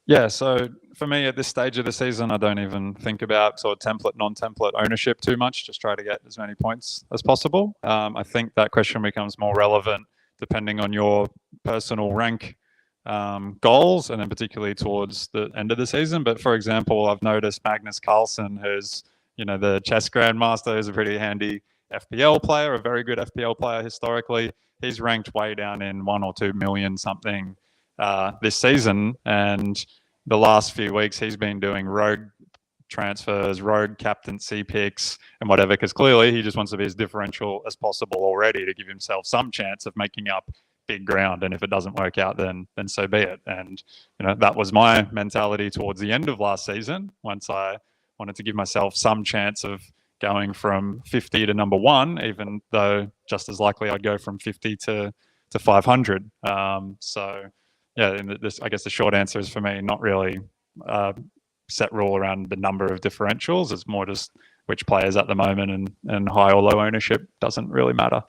Yeah, so for me at this stage of the season, I don't even think about sort of template, non-template ownership too much. Just try to get as many points as possible. I think that question becomes more relevant depending on your personal rank goals, and then particularly towards the end of the season. But for example, I've noticed Magnus Carlsen, who's the chess grandmaster, who's a pretty handy FPL player, a very good FPL player historically. He's ranked way down in 1 or 2 million something this season, and the last few weeks he's been doing rogue transfers, rogue captaincy picks and whatever, because clearly he just wants to be as differential as possible already to give himself some chance of making up big ground. And if it doesn't work out, then so be it. And that was my mentality towards the end of last season, once I wanted to give myself some chance of going from 50 to number 1, even though just as likely I'd go from 50 to 500. So yeah, I guess the short answer is, for me, not really set rule around the number of differentials. It's more just which players at the moment, and high or low ownership doesn't really matter.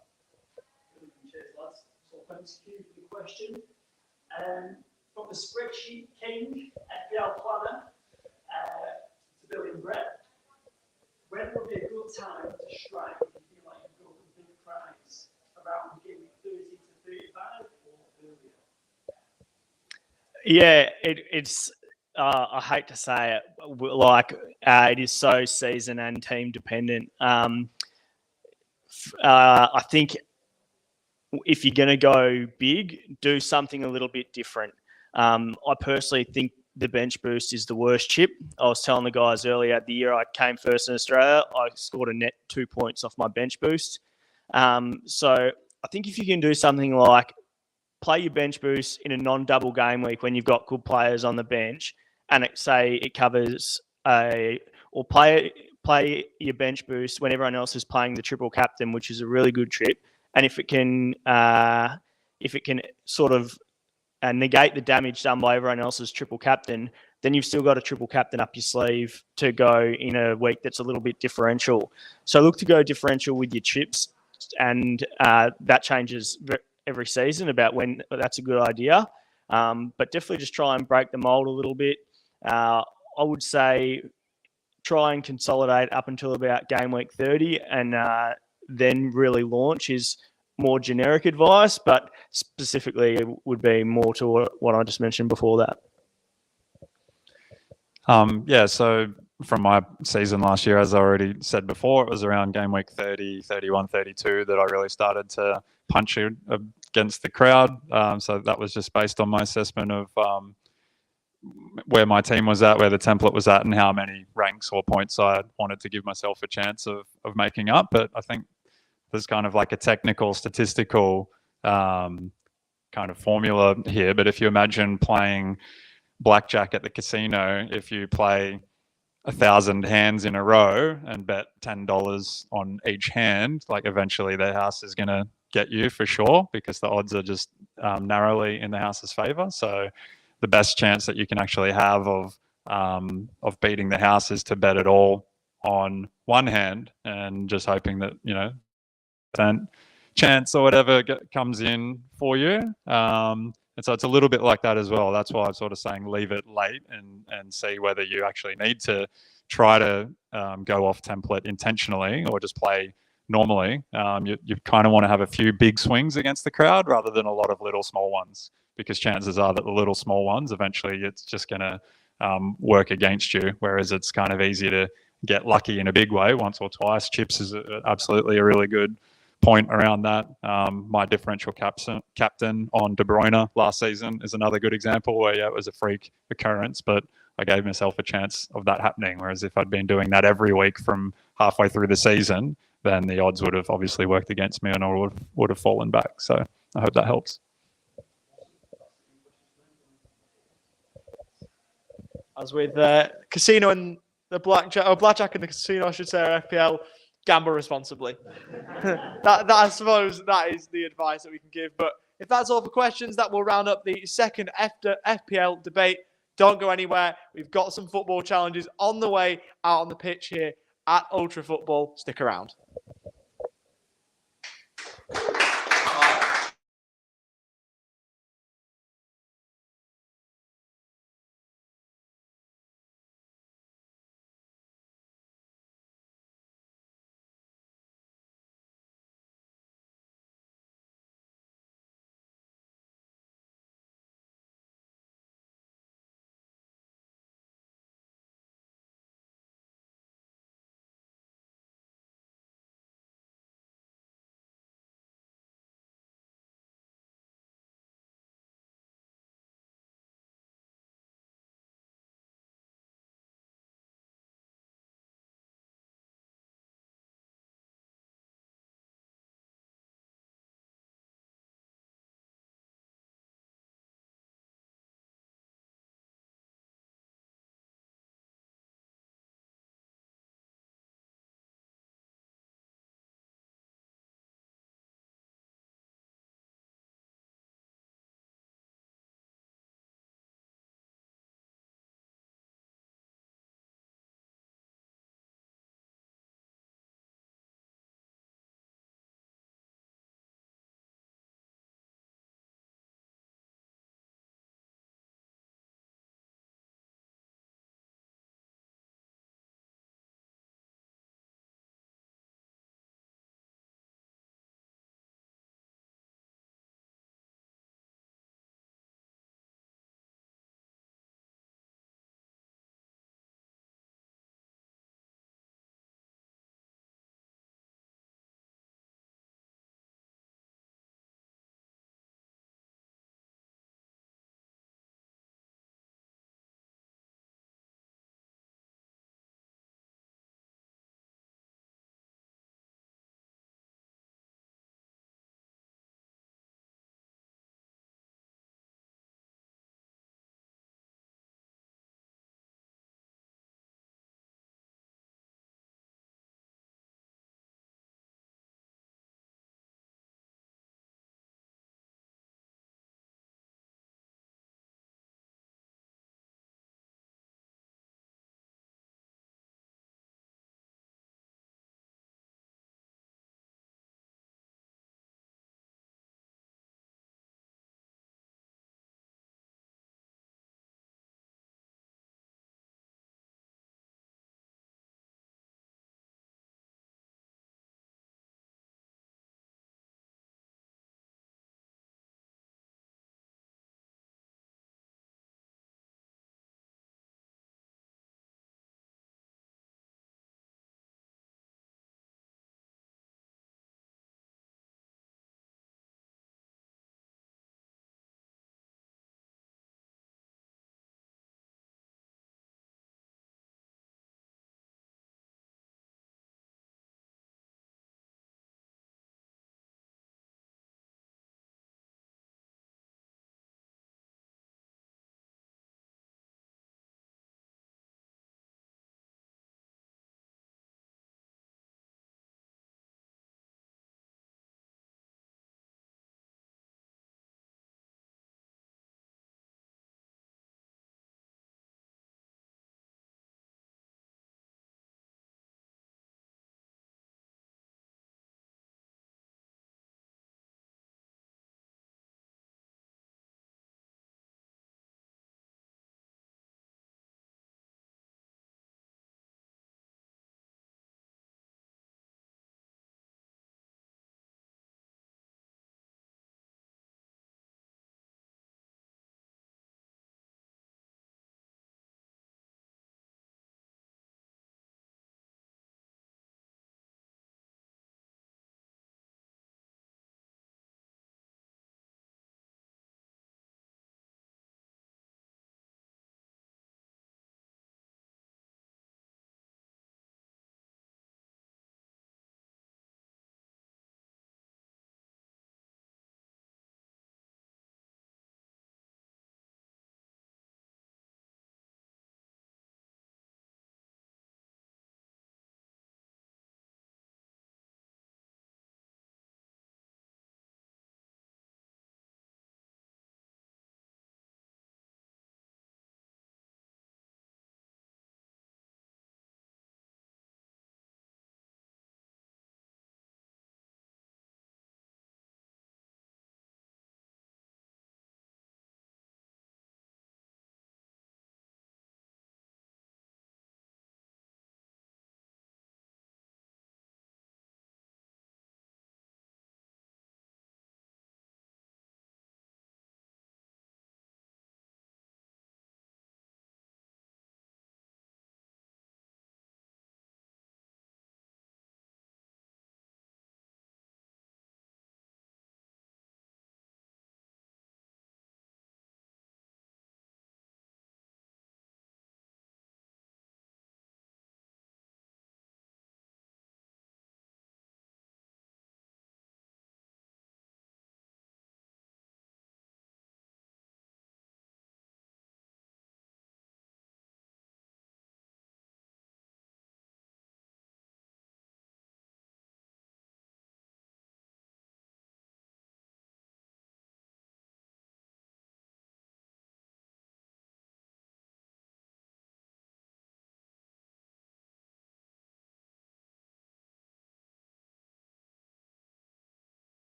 Cheers, lads. So thanks for the question. From the spreadsheet king, FPL planner, to Billy and Brett, when would be a good time to strike if you feel like you've got a big prize around game 30 to 35 or earlier? Yeah, it's. I hate to say it, it is so season and team dependent. I think if you're going to go big, do something a little bit different. I personally think the bench boost is the worst chip. I was telling the guys earlier, the year I came first in Australia, I scored a net 2 points off my bench boost. So I think if you can do something like play your bench boost in a non-double game week when you've got good players on the bench, and it covers or play your bench boost when everyone else is playing the triple captain, which is a really good trip. And if it can sort of negate the damage done by everyone else's triple captain, then you've still got a triple captain up your sleeve to go in a week that's a little bit differential. So look to go differential with your chips, and that changes every season about when that's a good idea. But definitely just try and break the mold a little bit. I would say try and consolidate up until about game week 30, and then really launch is more generic advice, but specifically it would be more to what I just mentioned before that. So from my season last year, as I already said before, it was around game week 30, 31, 32 that I really started to punch it against the crowd. So that was just based on my assessment of where my team was at, where the template was at, and how many ranks or points I wanted to give myself a chance of making up. But I think there's kind of like a technical, statistical kind of formula here. But if you imagine playing blackjack at the casino, if you play 1,000 hands in a row and bet $10 on each hand, like eventually the house is going to get you for sure, because the odds are just narrowly in the house's favor. So the best chance that you can actually have of beating the house is to bet it all on one hand and just hoping that, chance or whatever comes in for you. And so it's a little bit like that as well. That's why I'm sort of saying leave it late and see whether you actually need to try to go off template intentionally or just play normally. You kind of want to have a few big swings against the crowd rather than a lot of little small ones, because chances are that the little small ones, eventually it's just going to work against you, whereas it's kind of easy to get lucky in a big way once or twice. Chips is absolutely a really good point around that. My differential captain on De Bruyne last season is another good example where, it was a freak occurrence, but I gave myself a chance of that happening. Whereas if I'd been doing that every week from halfway through the season, then the odds would have obviously worked against me and I would have fallen back. So I hope that helps. As with casino and the blackjack and the casino, I should say, or FPL, gamble responsibly. that I suppose that is the advice that we can give. But if that's all for questions, that will round up the second FPL debate. Don't go anywhere. We've got some football challenges on the way out on the pitch here at Ultra Football. Stick around.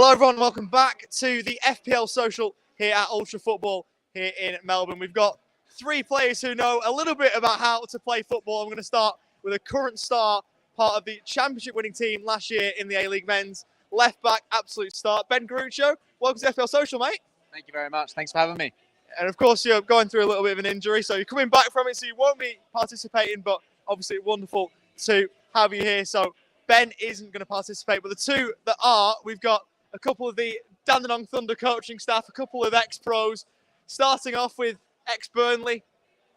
Hello everyone, welcome back to the FPL Social here at Ultra Football here in Melbourne. We've got three players who know a little bit about how to play football. I'm going to start with a current star, part of the championship winning team last year in the A-League men's. Left back, absolute start. Ben Garuccio, welcome to FPL Social, mate. Thank you very much. Thanks for having me. And of course, you're going through a little bit of an injury, so you're coming back from it, so you won't be participating, but obviously wonderful to have you here. So Ben isn't going to participate, but the two that are, we've got a couple of the Dandenong Thunder coaching staff, a couple of ex-pros, starting off with ex-Burnley,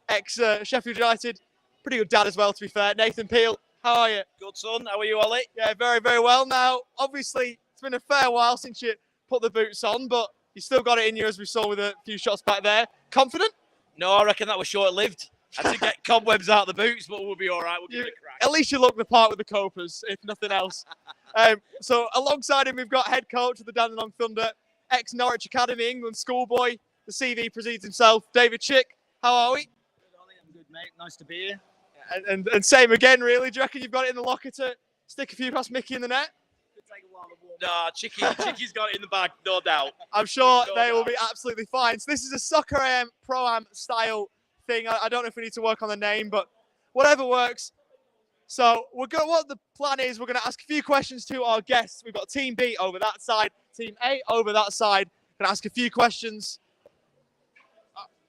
ex-Sheffield United, pretty good dad as well, to be fair. Nathan Peel, how are you? Good, son. How are you, Ollie? Yeah, very, very well. Now, obviously, it's been a fair while since you put the boots on, but you still got it in you, as we saw with a few shots back there. Confident? No, I reckon that was short-lived. I had to get cobwebs out of the boots, but we'll be all right. We'll give it a crack. At least you look the part with the copers, if nothing else. So alongside him, we've got head coach of the Dandenong Thunder, ex-Norwich Academy, England schoolboy. The CV precedes himself, David Chick. How are we? Good, Ollie. I'm good, mate. Nice to be here. And same again, really. Do you reckon you've got it in the locker to stick a few past Mickey in the net? Nah, Chicky's got it in the bag, no doubt. I'm sure they will be absolutely fine. So this is a soccer pro-am style thing. I don't know if we need to work on the name, but whatever works. So what the plan is, we're going to ask a few questions to our guests. We've got Team B over that side, Team A over that side. Going to ask a few questions.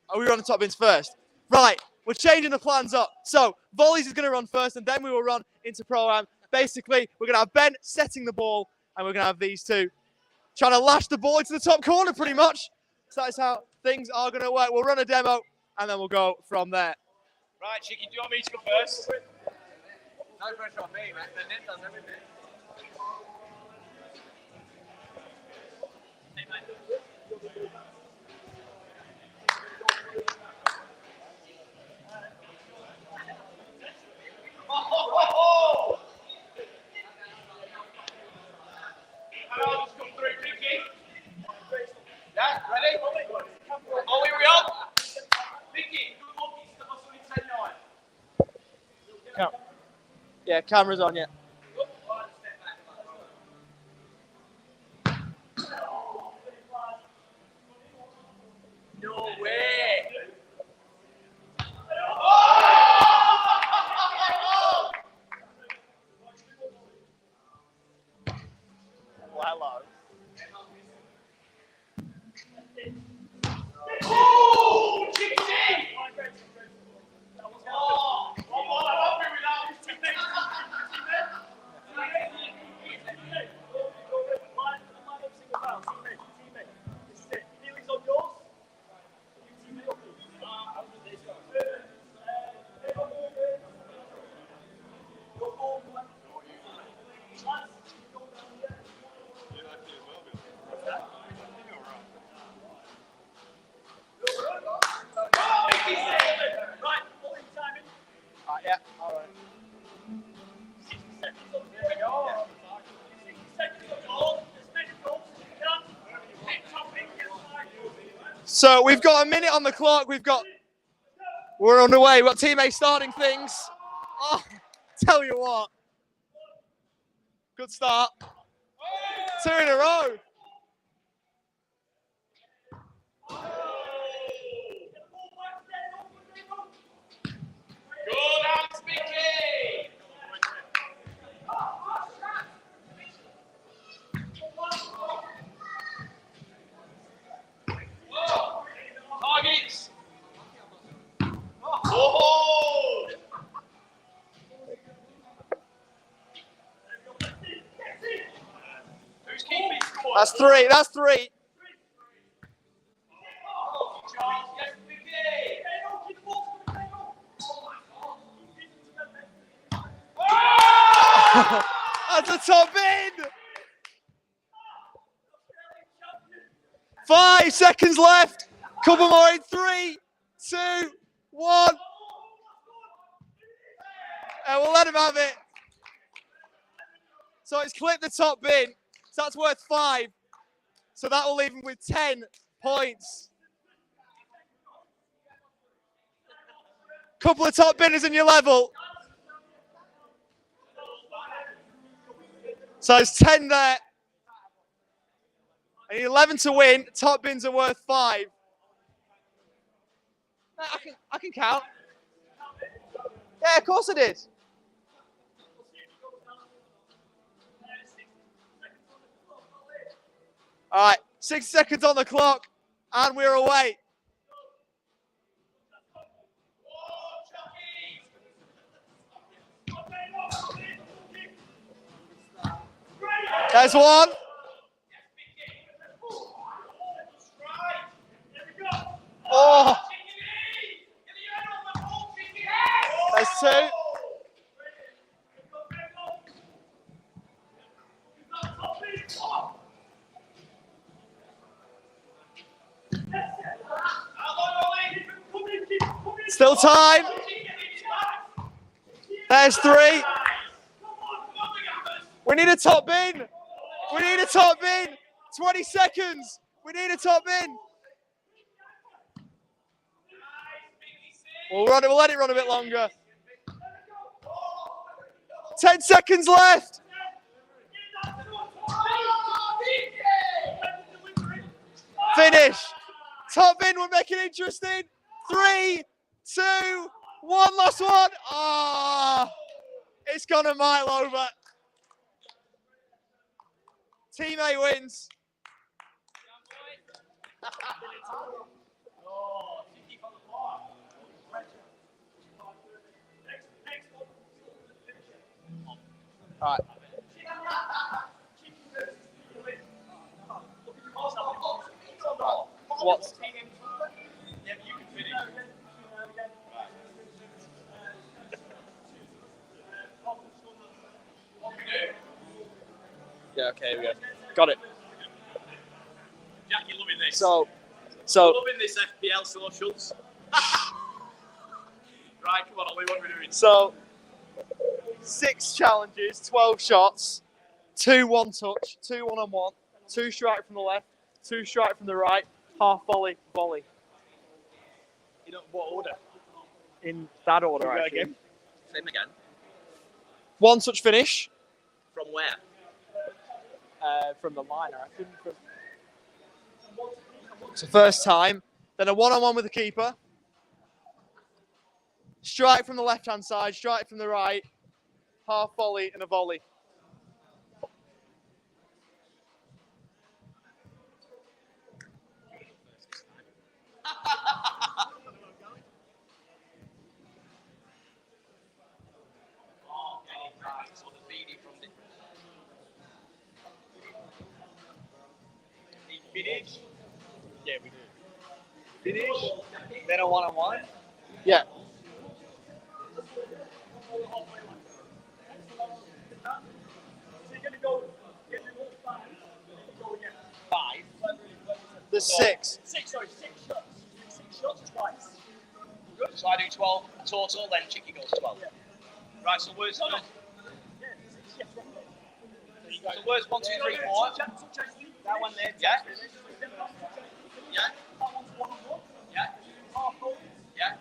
Are we on the top bins first? Right, we're changing the plans up. So Volleys is going to run first, and then we will run into pro-am. Basically, we're going to have Ben setting the ball, and we're going to have these two trying to lash the ball into the top corner, pretty much. So that's how things are going to work. We'll run a demo, and then we'll go from there. Right, Chicky, do you want me to go first? No pressure on me, mate. The net does everything. I'll just come through, Chicky. Yeah, ready? Ollie, we on? Vicky, good luck. It's the muscle in 10-9. Yeah, camera's on, yeah. No way. Hello. Oh, Chicky! Oh, I'm happy with that. Yeah, all right. So we've got a minute on the clock. We're on the way. We've got Team A starting things. Oh, tell you what. Good start. 2 in a row. Good hands, Vicky! Targets! Oh! Who's keeping score? That's three. That's three. Charles, yes, Vicky! That's a top in. 5 seconds left. Couple more in 3, 2, 1. And we'll let him have it. So it's clipped the top bin. So that's worth 5. So that will leave him with 10 points. Couple of top binners in your level. So it's 10 there. I need 11 to win. Top bins are worth 5. I can count. Yeah, of course I did. All right, 6 seconds on the clock, and we're away. There's one. Oh. There's 2. Still time. There's 3. We need a top bin. We need a top bin. 20 seconds. We need a top bin. We'll let it run a bit longer. 10 seconds left. Finish. Top bin, we'll make it interesting. 3, 2, 1, last one. Ah, it's gone a mile over. Team A wins. All right. What? Yeah, okay, here we go. Got it. Jack, you're loving this. So You're loving this FPL socials. Right, come on, Ollie, what are we doing? So 6 challenges, 12 shots, 2 one touch, 2 1-on-1, 2 strike from the left, 2 strike from the right, half volley, volley. You know, what order? In that order, actually. Same again. 1 touch finish. From where? From the line, I reckon. So first time, then a 1-on-1 with the keeper. Strike from the left-hand side, strike from the right, half volley and a volley. Finish. Yeah, we do. Finish. Then a 1-on-1. Yeah. There's 6. 6 shots. 6 shots twice. Good. So I do 12 total, then Chicky goes 12. Yeah. Right, so where's So where's 1, 2, 3, 4? That one there. Yeah. Yeah. Yeah. Yeah.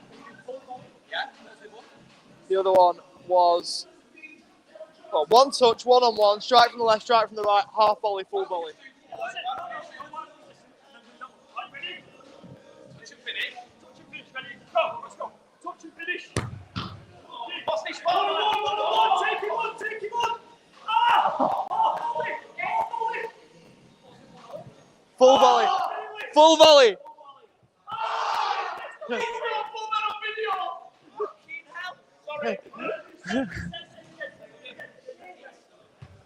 Yeah. The other one was, well, 1 touch, 1-on-1, strike from the left, strike from the right, half volley, full volley. Touch and finish. Ready? Go. Let's go. Touch and finish. What's this one? Take him on. Full volley. Full volley.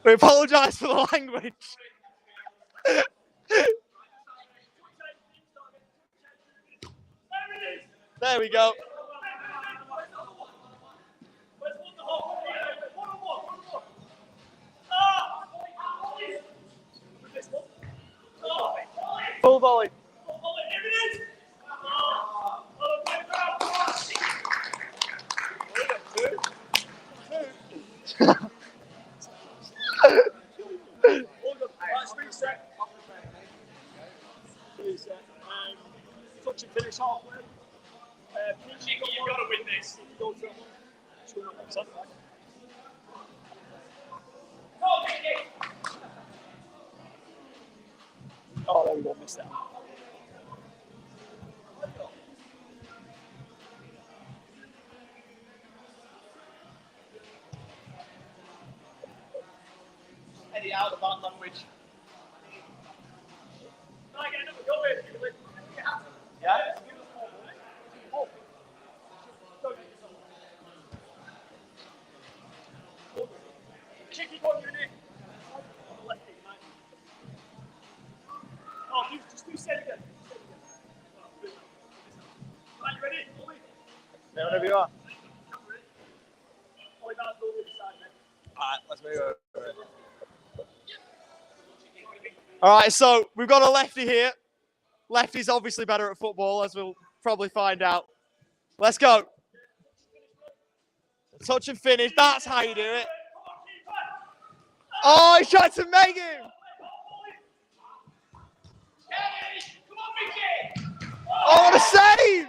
We apologise for the language. There we go. Full volley. Touch and finish halfway. Chicky, you've got to win this. Oh, missed that. Eddie out of bad language. Yeah? Cheeky one, Rudy. Oh, just do steady again. Right, you ready? Ollie? Yeah, whenever you are. Ollie, that's over the side, mate. Alright, let's move over. All right, so we've got a lefty here. Lefty's obviously better at football, as we'll probably find out. Let's go. Touch and finish. That's how you do it. Oh, he's trying to make him. Oh, what a save!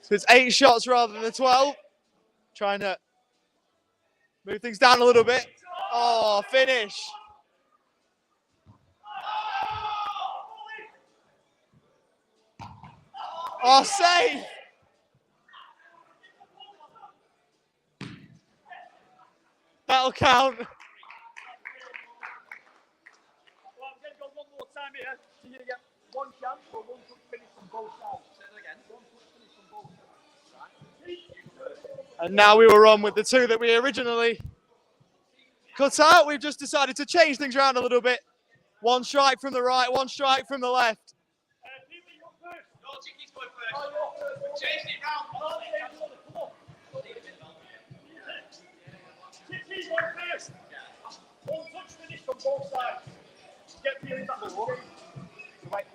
So it's 8 shots rather than the 12. Trying to move things down a little bit. Oh, finish. Oh, save. That'll count. Well, I'm going to go one more time here. So you're going to get one chance for one touch finish from both sides. Say that again. One touch finish from both sides. And now we will run with the 2 that we originally cut out. We've just decided to change things around a little bit. 1 strike from the right, 1 strike from the left. No, Chicky's going first. We changed it round. Chicky's going first. One touch finish from both sides. Get feeling back. Wait,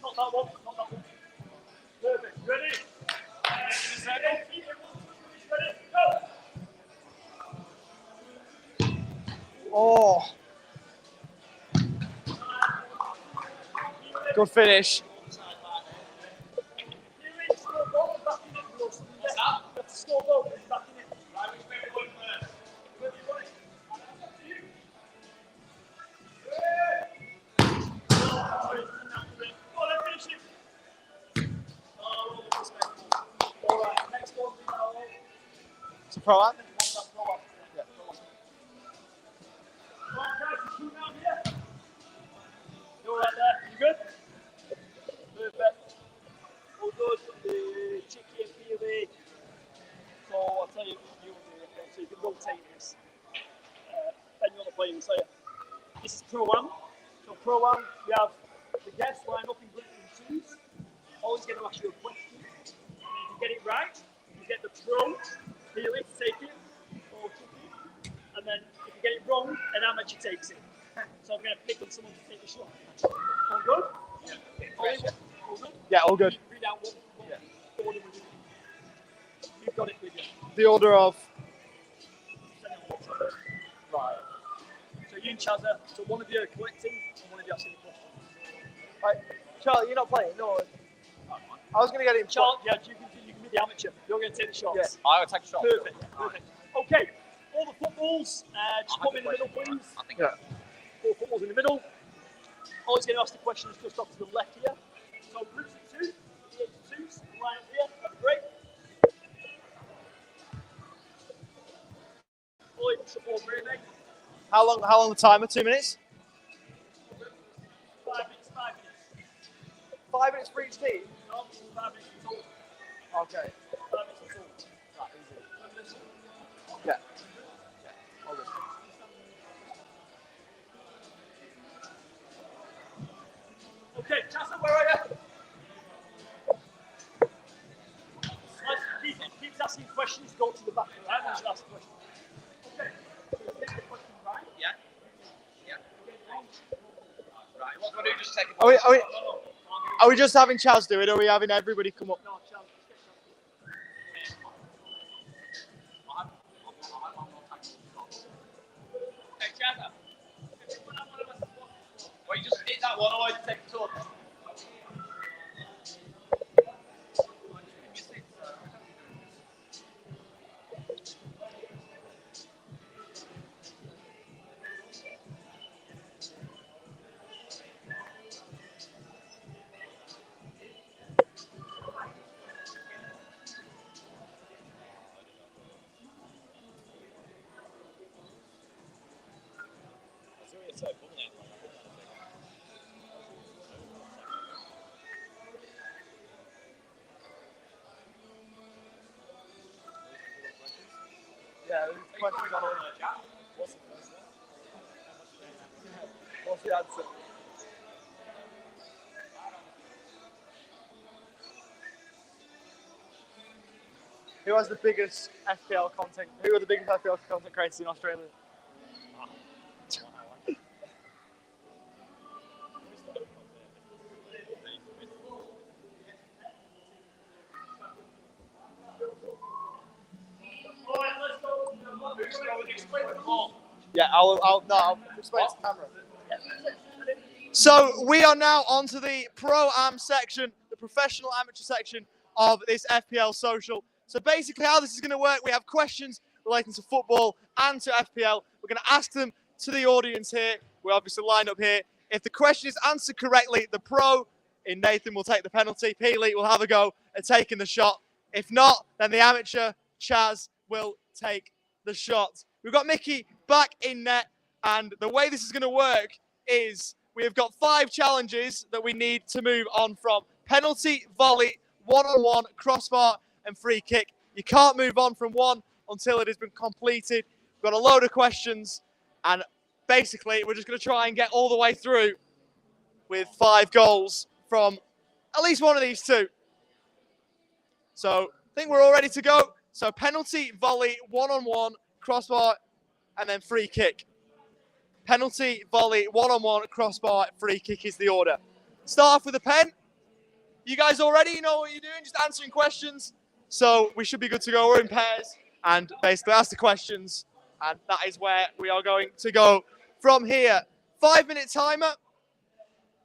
not that one, not that one. Perfect. Ready? Ready? Go! Oh. Good finish. It's a pro am? You all right there? You good? Perfect. All good. The Chicky and PLA. So I'll tell you what you want to do. So you can rotate this. Then you want to play in. So this is Pro-Am. So Pro-Am, we have the guests line up in groups and twos. Always going to ask you a question. And if you get it right, you get the pro PLA to take it. Or Chicky. And then if you get it wrong, an amateur takes it. So I'm going to pick on someone to take the shot. All good? Yeah. All good? Yeah, all good. Read out what order we're doing. You've got it with you. The order of... Right. So you and Chazza, so one of you are collecting and one of you asking the question. Right. Charlie, you're not playing? No. I was going to get him. Charlie, yeah, you can be the amateur. You're going to take the shots. Yeah. I will take a shot. Perfect. Perfect. Okay. All the footballs, just come in the middle, please. Yeah. All footballs in the middle. Always going to ask the questions just off to the left here. So groups of 2, the 8 to 2s, line up here. That'd be great. Fully support really. How long the timer? 2 minutes? 5 minutes, 5 minutes. 5 minutes for each team? No, 5 minutes in total. Okay. 5 minutes in total. Right, easy. Yeah. All good. Okay, Chassa, where are you? Keep asking questions, go to the back, right? And you ask questions. Okay, so get the question right. Yeah. Yeah. Right, what do I do? Just take it. Are we just having Chaz do it, or are we having everybody come up? No, Chaz, just get Chaz. Hey, Chazza. Well, you just hit that one, or you take the talk. Yeah, there's questions on it. What's the first one? What's the answer? Who has the biggest FPL content? Who are the biggest FPL content creators in Australia? Yeah, I'll explain to the camera. So we are now onto the Pro-Am section, the professional amateur section of this FPL Social. So basically how this is going to work, we have questions relating to football and to FPL. We're going to ask them to the audience here. We obviously line up here. If the question is answered correctly, the pro in Nathan will take the penalty. Peely will have a go at taking the shot. If not, then the amateur, Chaz, will take the shot. We've got Mickey back in net, and the way this is going to work is we have got 5 challenges that we need to move on from. Penalty, volley, one-on-one, crossbar, and free kick. You can't move on from one until it has been completed. We've got a load of questions, and basically we're just going to try and get all the way through with 5 goals from at least one of these 2. So I think we're all ready to go. So penalty, volley, one-on-one, crossbar, and then free kick. Penalty, volley, one-on-one, crossbar, free kick is the order. Start off with a pen. You guys all ready? You know what you're doing? Just answering questions. So we should be good to go. We're in pairs and basically ask the questions. And that is where we are going to go from here. 5-minute timer,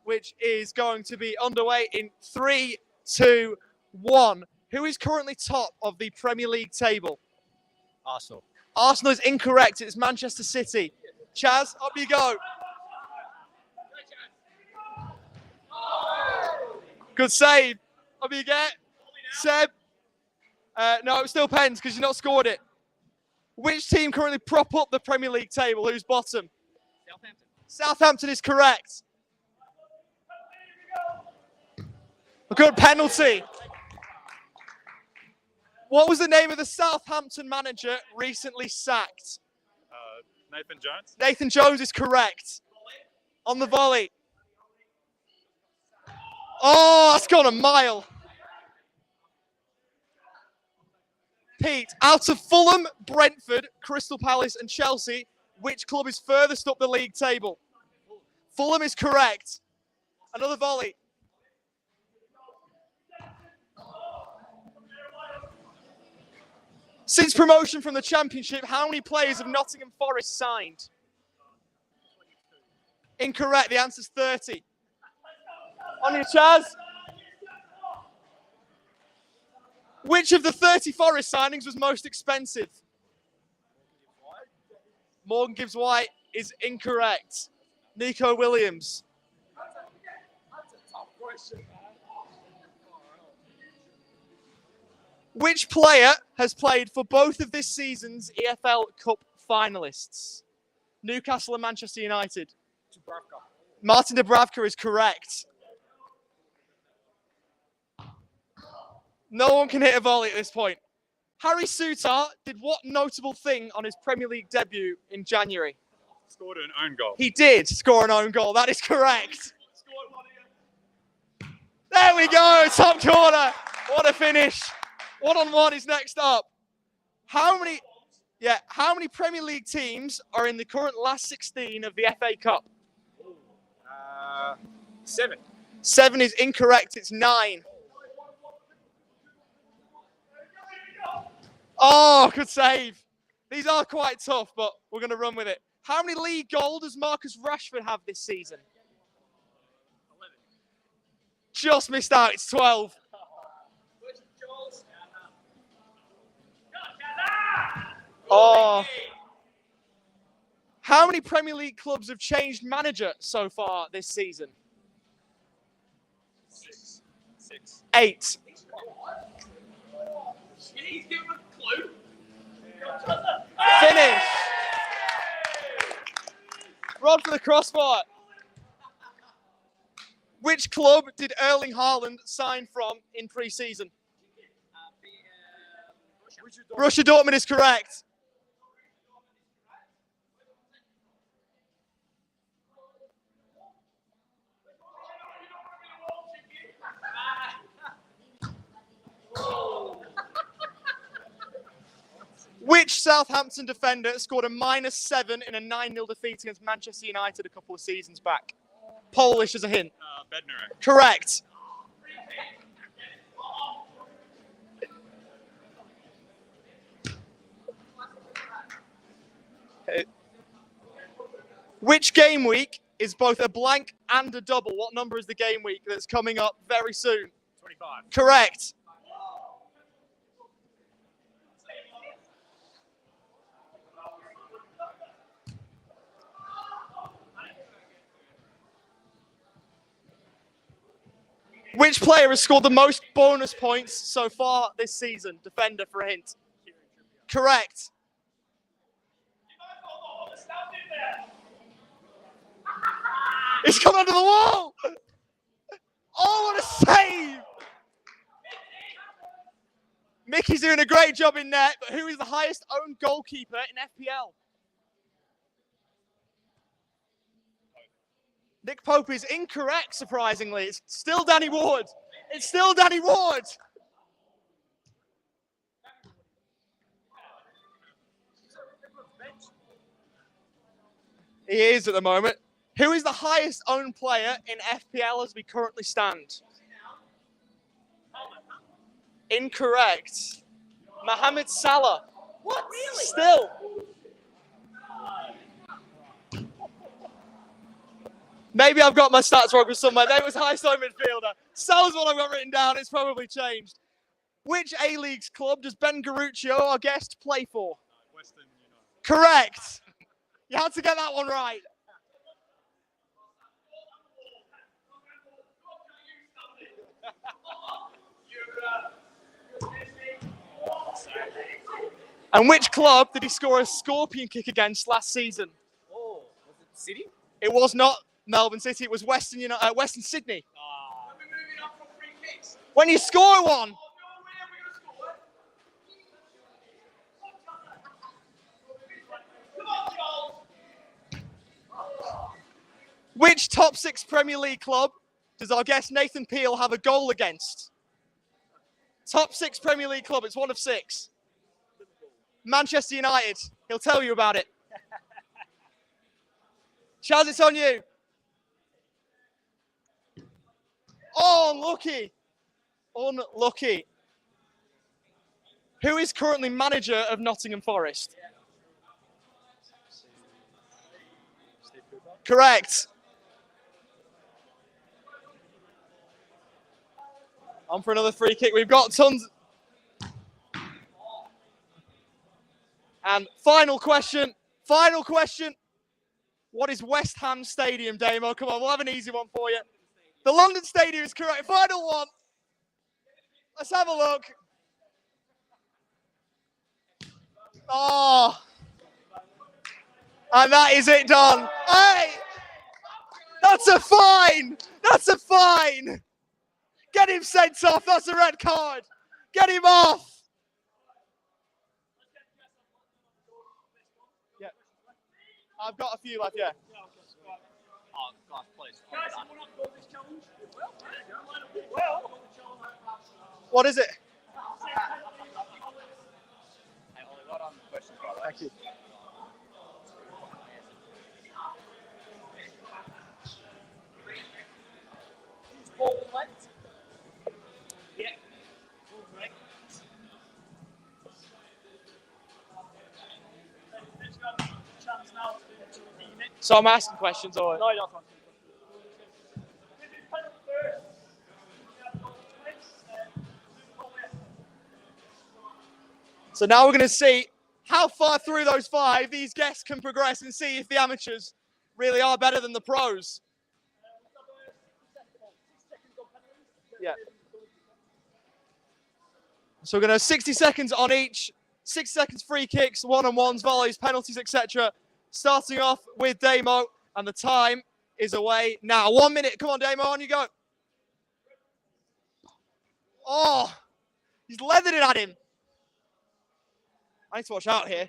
which is going to be underway in 3, 2, 1. Who is currently top of the Premier League table? Arsenal. Arsenal is incorrect. It's Manchester City. Chaz, up you go. Good save. Up you get. Seb. No, it's still pens because you've not scored it. Which team currently prop up the Premier League table? Who's bottom? Southampton. Southampton is correct. A good penalty. What was the name of the Southampton manager recently sacked? Nathan Jones. Nathan Jones is correct. On the volley. Oh, that's gone a mile. Pete, out of Fulham, Brentford, Crystal Palace and Chelsea, which club is furthest up the league table? Fulham is correct. Another volley. Since promotion from the Championship, how many players have Nottingham Forest signed? Incorrect. The answer's 30. On your Chaz. Which of the 30 Forest signings was most expensive? Morgan Gibbs White is incorrect. Nico Williams. That's a tough question, man. Which player has played for both of this season's EFL Cup finalists? Newcastle and Manchester United. Martin Dubravka is correct. No one can hit a volley at this point. Harry Souttar did what notable thing on his Premier League debut in January? Scored an own goal. He did score an own goal. That is correct. There we go. Top corner. What a finish. 1-on-1 is next up. How many Premier League teams are in the current last 16 of the FA Cup? 7. 7 is incorrect. It's 9. Oh, good save. These are quite tough, but we're going to run with it. How many league goals does Marcus Rashford have this season? 11. Just missed out. It's 12. Oh. How many Premier League clubs have changed manager so far this season? 6. 8. He's given a clue. Finish. Rod for the crossbar. Which club did Erling Haaland sign from in pre-season? Borussia Dortmund is correct. Which Southampton defender scored a -7 in a 9-0 defeat against Manchester United a couple of seasons back? Polish as a hint. Bednarek. Correct. Which game week is both a blank and a double? What number is the game week that's coming up very soon? 25. Correct. Which player has scored the most bonus points so far this season? Defender for a hint. Correct. He's come under the wall! Oh, what a save! Mickey's doing a great job in net, but who is the highest owned goalkeeper in FPL? Nick Pope is incorrect, surprisingly. It's still Danny Ward. It's still Danny Ward. He is at the moment. Who is the highest owned player in FPL as we currently stand? Incorrect. Mohamed Salah. What? Really? Still. Maybe I've got my stats wrong with somewhere. Maybe it was highest owned midfielder. Salah's what I've got written down. It's probably changed. Which A-League's club does Ben Garuccio, our guest, play for? Western United. Correct. You had to get that one right. And which club did he score a scorpion kick against last season? Oh, was it City? It was not Melbourne City. It was Western Sydney. When you score one. Which top 6 Premier League club does our guest Nathan Peel have a goal against? Top 6 Premier League club. It's one of 6. Manchester United. He'll tell you about it. Chaz, it's on you. Oh, unlucky. Unlucky. Who is currently manager of Nottingham Forest? Correct. On for another free kick. We've got tons. And final question. What is West Ham Stadium, Damo? Come on, we'll have an easy one for you. The London Stadium is correct. Final one. Let's have a look. Oh. And that is it done. Hey! That's a fine! That's a fine! Get him sent off. That's a red card. Get him off. Yeah. I've got a few left, yeah. Oh, guys, please. What is it? Thank you. So I'm asking questions, or No, you're not. so now we're going to see how far through those 5 these guests can progress and see if the amateurs really are better than the pros. Yeah. So we're going to have 60 seconds on each. 6 seconds free kicks, one-on-ones, volleys, penalties, etc. Starting off with Damo, and the time is away now. 1 minute. Come on, Damo, on you go. Oh, he's leathered it at him. I need to watch out here.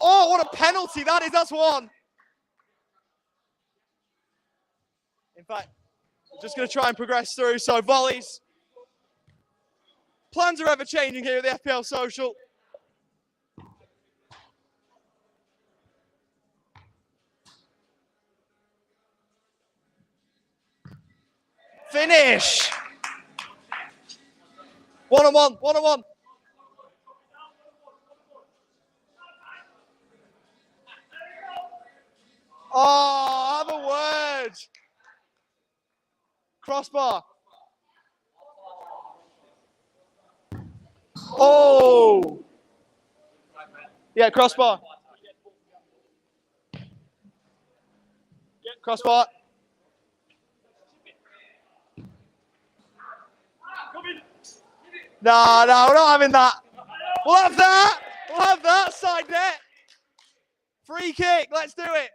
Oh, what a penalty that is. That's one. In fact, I'm just going to try and progress through. So, volleys. Plans are ever changing here at the FPL Social. finish. 1-on-1, 1-on-1. Oh, have a word. Crossbar. Oh. Yeah, crossbar. Crossbar. No, we're not having that. We'll have that. We'll have that. Side net. Free kick. Let's do it.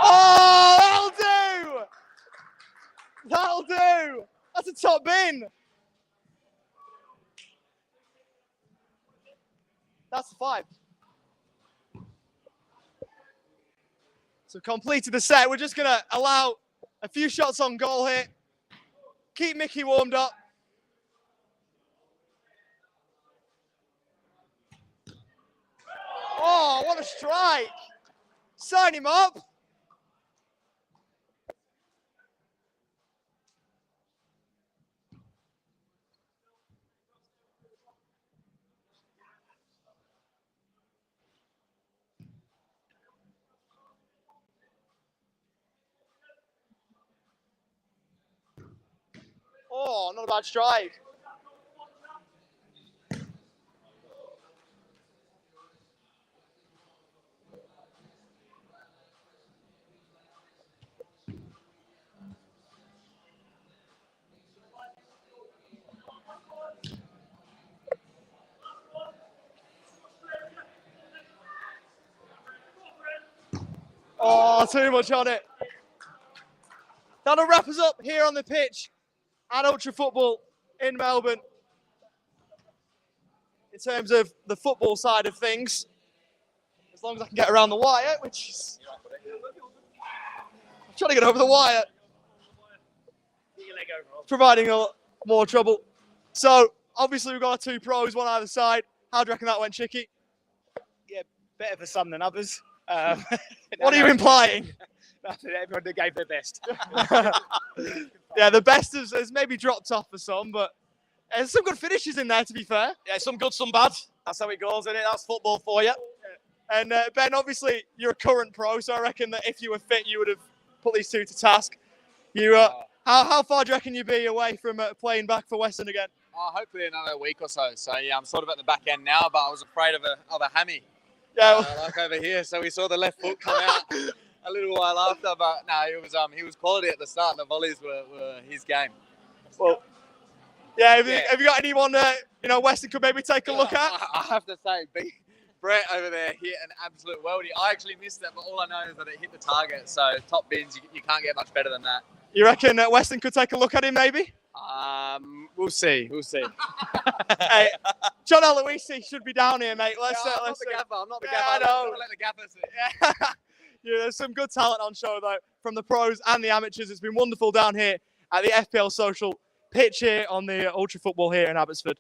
Oh, that'll do. That'll do. That's a top bin. That's a 5. So completed the set. We're just going to allow a few shots on goal here. Keep Mickey warmed up. Oh, what a strike. Sign him up. Oh, not a bad strike. Oh, too much on it. That'll wrap us up here on the pitch at Ultra Football in Melbourne. In terms of the football side of things, as long as I can get around the wire, which is... I'm trying to get over the wire. Providing a lot more trouble. So, obviously we've got our 2 pros, one either side. How do you reckon that went, Chicky? Yeah, better for some than others. What are you implying? Nothing, everyone gave their best. Yeah, the best has maybe dropped off for some, but there's some good finishes in there, to be fair. Yeah, some good, some bad. That's how it goes, isn't it? That's football for you. And Ben, obviously, you're a current pro, so I reckon that if you were fit, you would have put these 2 to task. How far do you reckon you'd be away from playing back for Western again? Hopefully another week or so. So yeah, I'm sort of at the back end now, but I was afraid of a hammy. Yeah, like over here. So we saw the left foot come out a little while after, but no, he was quality at the start, and the volleys were his game. Well, yeah. Have you got anyone Western could maybe take a look at? I have to say, Brett over there hit an absolute worldie. I actually missed that, but all I know is that it hit the target. So top bins, you can't get much better than that. You reckon Western could take a look at him, maybe? We'll see. Hey, John Aloisi should be down here, mate. Let's I'm not see. the gaffer. I'm not the Yeah, gaffer. I know. Don't let the gaffer sit. Yeah, there's some good talent on show, though, from the pros and the amateurs. It's been wonderful down here at the FPL Social pitch here on the Ultra Football here in Abbotsford.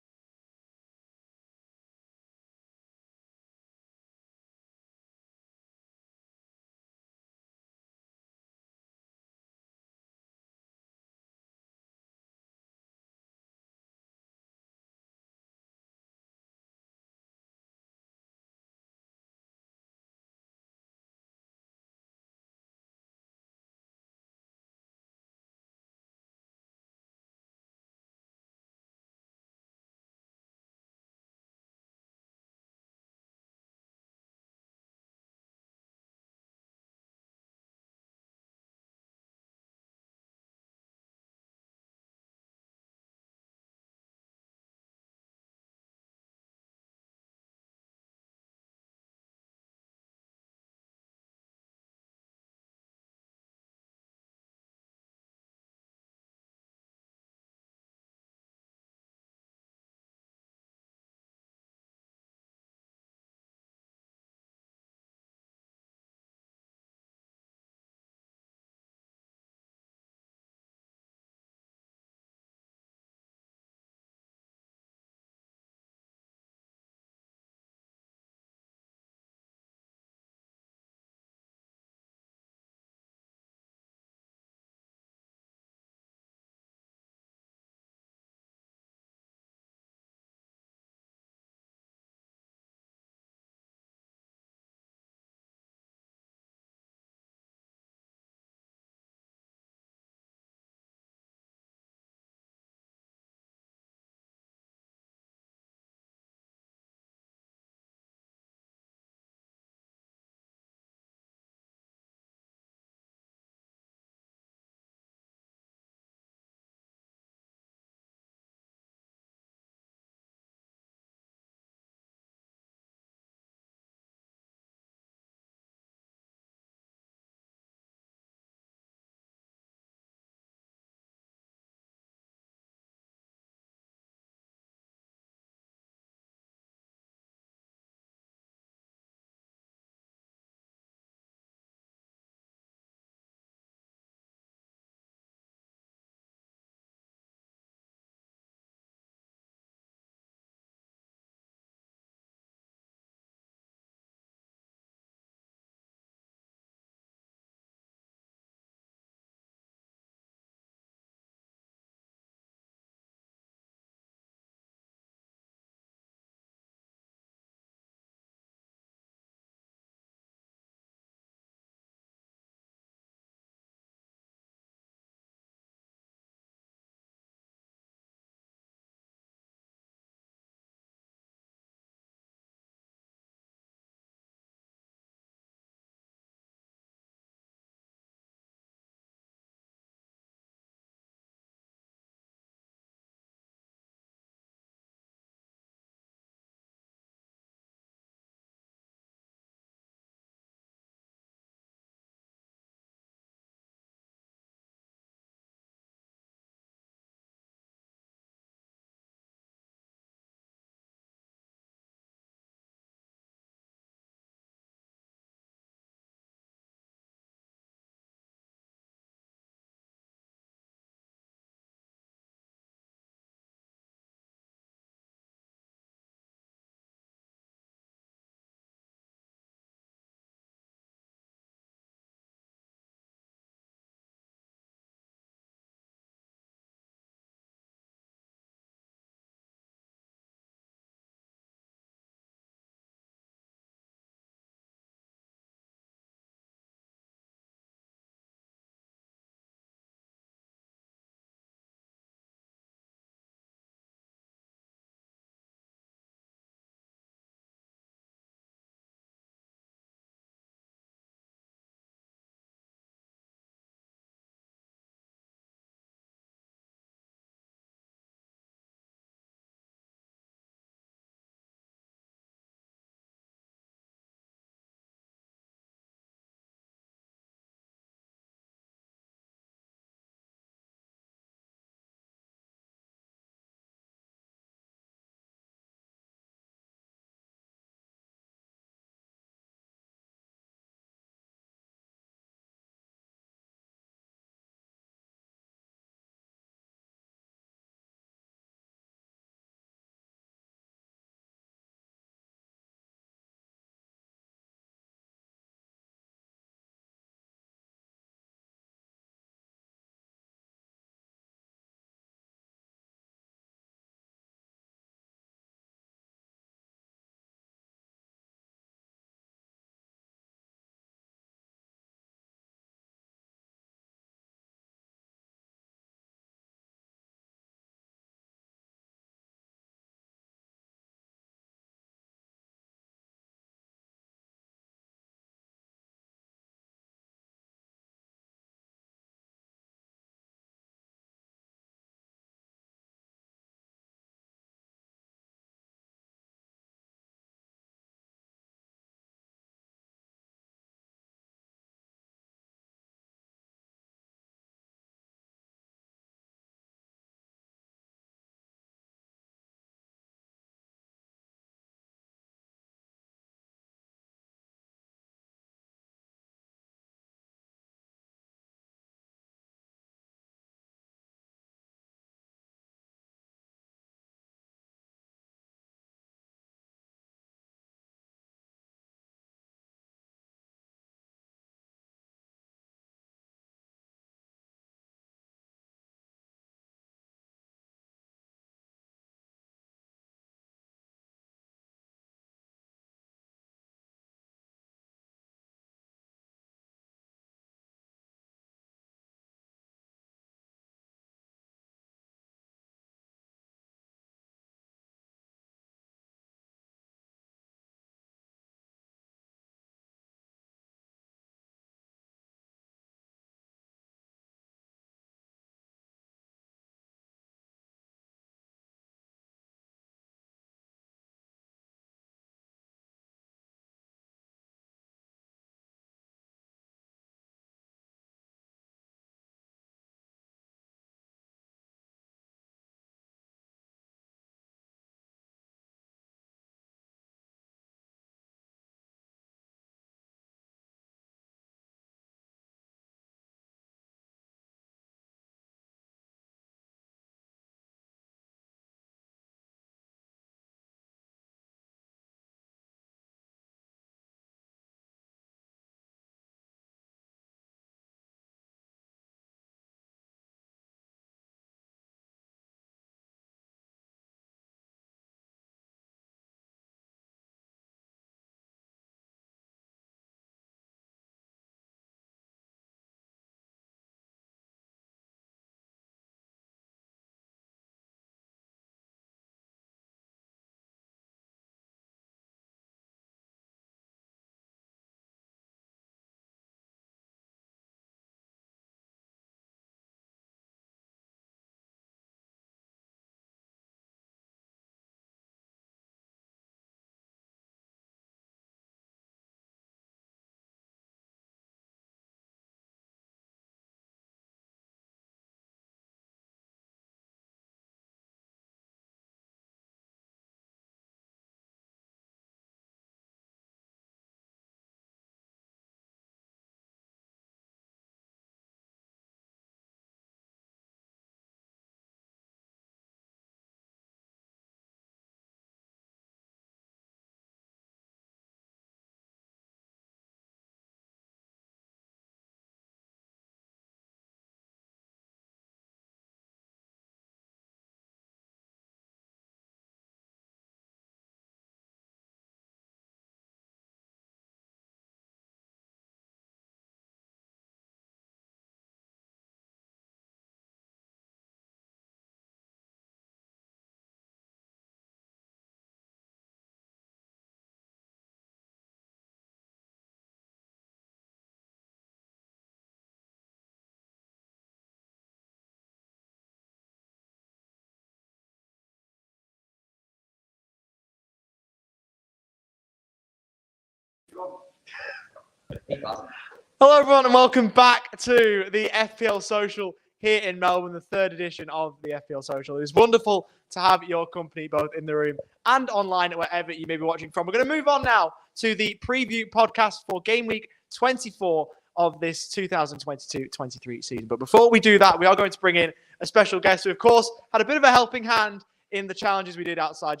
Hello, everyone, and welcome back to the FPL Social here in Melbourne, the third edition of the FPL Social. It is wonderful to have your company both in the room and online, wherever you may be watching from. We're going to move on now to the preview podcast for game week 24 of this 2022-23 season. But before we do that, we are going to bring in a special guest who, of course, had a bit of a helping hand in the challenges we did outside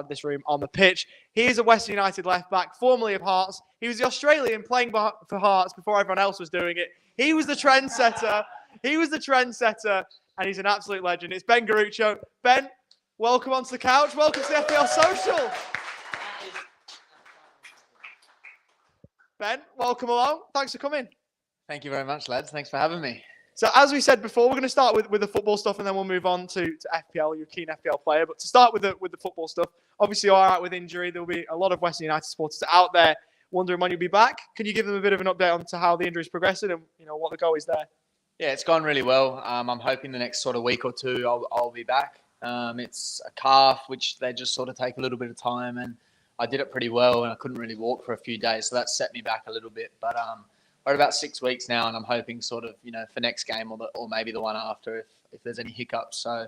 this room on the pitch. He is a Western United left back, formerly of Hearts. He was the Australian playing for Hearts before everyone else was doing it. He was the trendsetter. And he's an absolute legend. It's Ben Garuccio. Ben, welcome onto the couch. Welcome to the FPL Social. Ben, welcome along. Thanks for coming. Thank you very much, lads. Thanks for having me. So as we said before, we're going to start with the football stuff, and then we'll move on to FPL. You're a keen FPL player, but to start with the football stuff, obviously you're out with injury. There will be a lot of Western United supporters out there wondering when you'll be back. Can you give them a bit of an update on to how the injury is progressing and what the goal is there? Yeah, it's gone really well. I'm hoping the next sort of week or two I'll be back. It's a calf, which they just sort of take a little bit of time, and I did it pretty well, and I couldn't really walk for a few days, so that set me back a little bit. But we're about 6 weeks now, and I'm hoping sort of, for next game or maybe the one after if there's any hiccups. So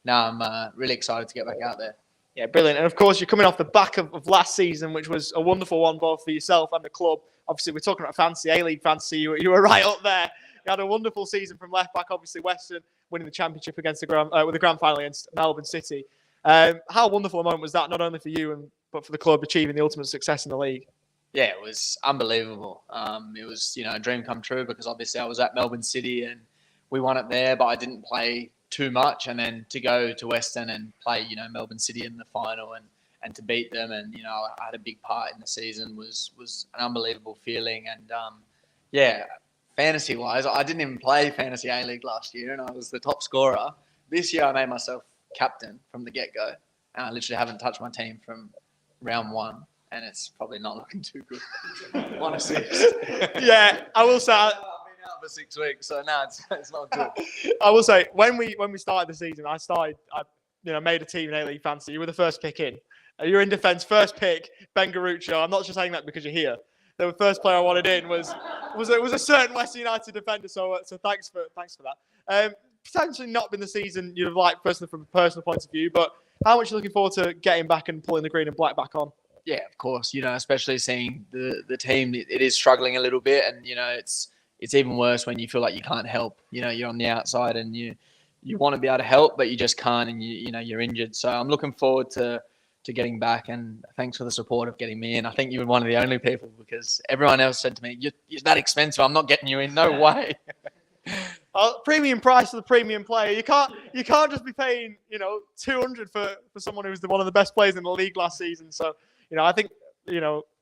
now I'm really excited to get back out there. Yeah, brilliant. And of course, you're coming off the back of last season, which was a wonderful one both for yourself and the club. Obviously, we're talking about fantasy, A-League fantasy. You were right up there. You had a wonderful season from left back, obviously Western winning the championship against with the grand final against Melbourne City. How wonderful a moment was that, not only for you but for the club achieving the ultimate success in the league? Yeah, it was unbelievable. It was, a dream come true because obviously I was at Melbourne City and we won it there, but I didn't play too much. And then to go to Western and play, Melbourne City in the final and to beat them, and I had a big part in the season was an unbelievable feeling. And fantasy wise, I didn't even play fantasy A-League last year, and I was the top scorer. This year I made myself captain from the get go, and I literally haven't touched my team from round one. And it's probably not looking too good. 1 assist. Yeah, I will say. I've been out for 6 weeks, so no, it's not good. I will say when we started the season, I made a team in A-League fantasy. You were the first pick in. You're in defence, first pick, Ben Garuccio. I'm not just saying that because you're here. The first player I wanted in was a certain Western United defender. So thanks for that. Potentially not been the season you'd have liked personally from a personal point of view, but how much are you looking forward to getting back and pulling the green and black back on? Yeah, of course. Especially seeing the team, it is struggling a little bit, and it's even worse when you feel like you can't help. You're on the outside and you want to be able to help, but you just can't, and you're injured. So I'm looking forward to getting back, and thanks for the support of getting me in. I think you were one of the only people because everyone else said to me, "You're that expensive. I'm not getting you in. No way." Premium price for the premium player. You can't just be paying 200 for someone who was one of the best players in the league last season. So. I think,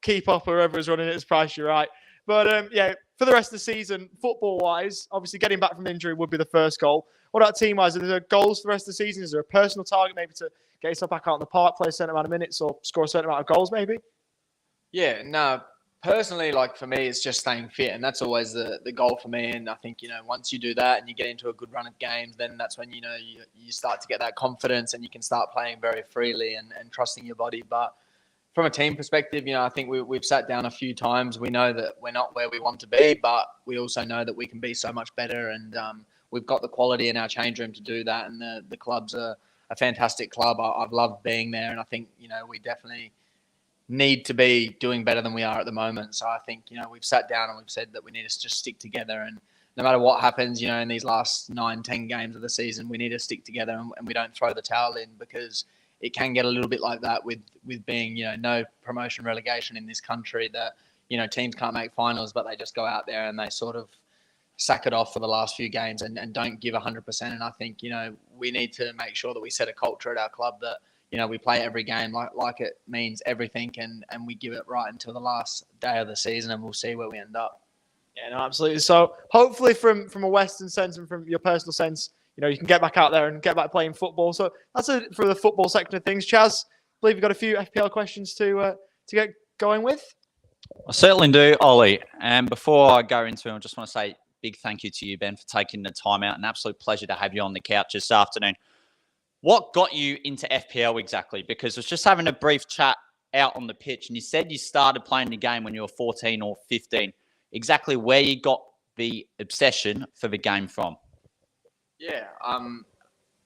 keep up whoever is running at this price, you're right. But, for the rest of the season, football-wise, obviously getting back from injury would be the first goal. What about team-wise? Are there goals for the rest of the season? Is there a personal target maybe to get yourself back out on the park, play a certain amount of minutes or score a certain amount of goals maybe? Yeah, no. Personally, for me, it's just staying fit, and that's always the goal for me. And I think, once you do that and you get into a good run of games, then that's when, you start to get that confidence and you can start playing very freely and trusting your body. But from a team perspective, I think we've sat down a few times. We know that we're not where we want to be, but we also know that we can be so much better. And we've got the quality in our change room to do that. And the club's a fantastic club. I've loved being there. And I think, we definitely need to be doing better than we are at the moment. So I think, we've sat down and we've said that we need to just stick together. And no matter what happens, in these last 9-10 games of the season, we need to stick together and we don't throw the towel in, because it can get a little bit like that with being, no promotion relegation in this country, that, teams can't make finals, but they just go out there and they sort of sack it off for the last few games and don't give 100%. And I think, we need to make sure that we set a culture at our club that, we play every game like it means everything, and we give it right until the last day of the season, and we'll see where we end up. Yeah, no, absolutely. So hopefully from a Western sense and from your personal sense, you can get back out there and get back playing football. So that's it for the football section of things. Chaz, I believe you've got a few FPL questions to get going with. I certainly do, Ollie. And before I go into it, I just want to say big thank you to you, Ben, for taking the time out. An absolute pleasure to have you on the couch this afternoon. What got you into FPL exactly? Because I was just having a brief chat out on the pitch, and you said you started playing the game when you were 14 or 15. Exactly where you got the obsession for the game from? Yeah,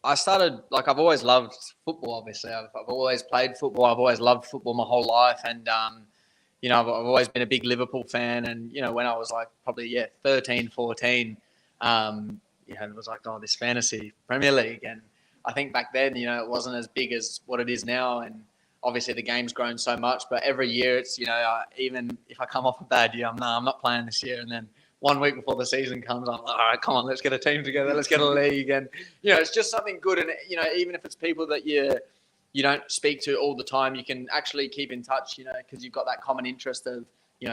I started, like, I've always loved football, obviously. I've always played football. I've always loved football my whole life. And, I've always been a big Liverpool fan. And, when I was like probably, 13, 14, it was like, this fantasy Premier League. And I think back then, it wasn't as big as what it is now. And obviously the game's grown so much. But every year it's, even if I come off a bad year, I'm not playing this year. And then 1 week before the season comes, I'm like, all right, come on, let's get a team together. Let's get a league. And, it's just something good. And, even if it's people that you don't speak to all the time, you can actually keep in touch, because you've got that common interest of,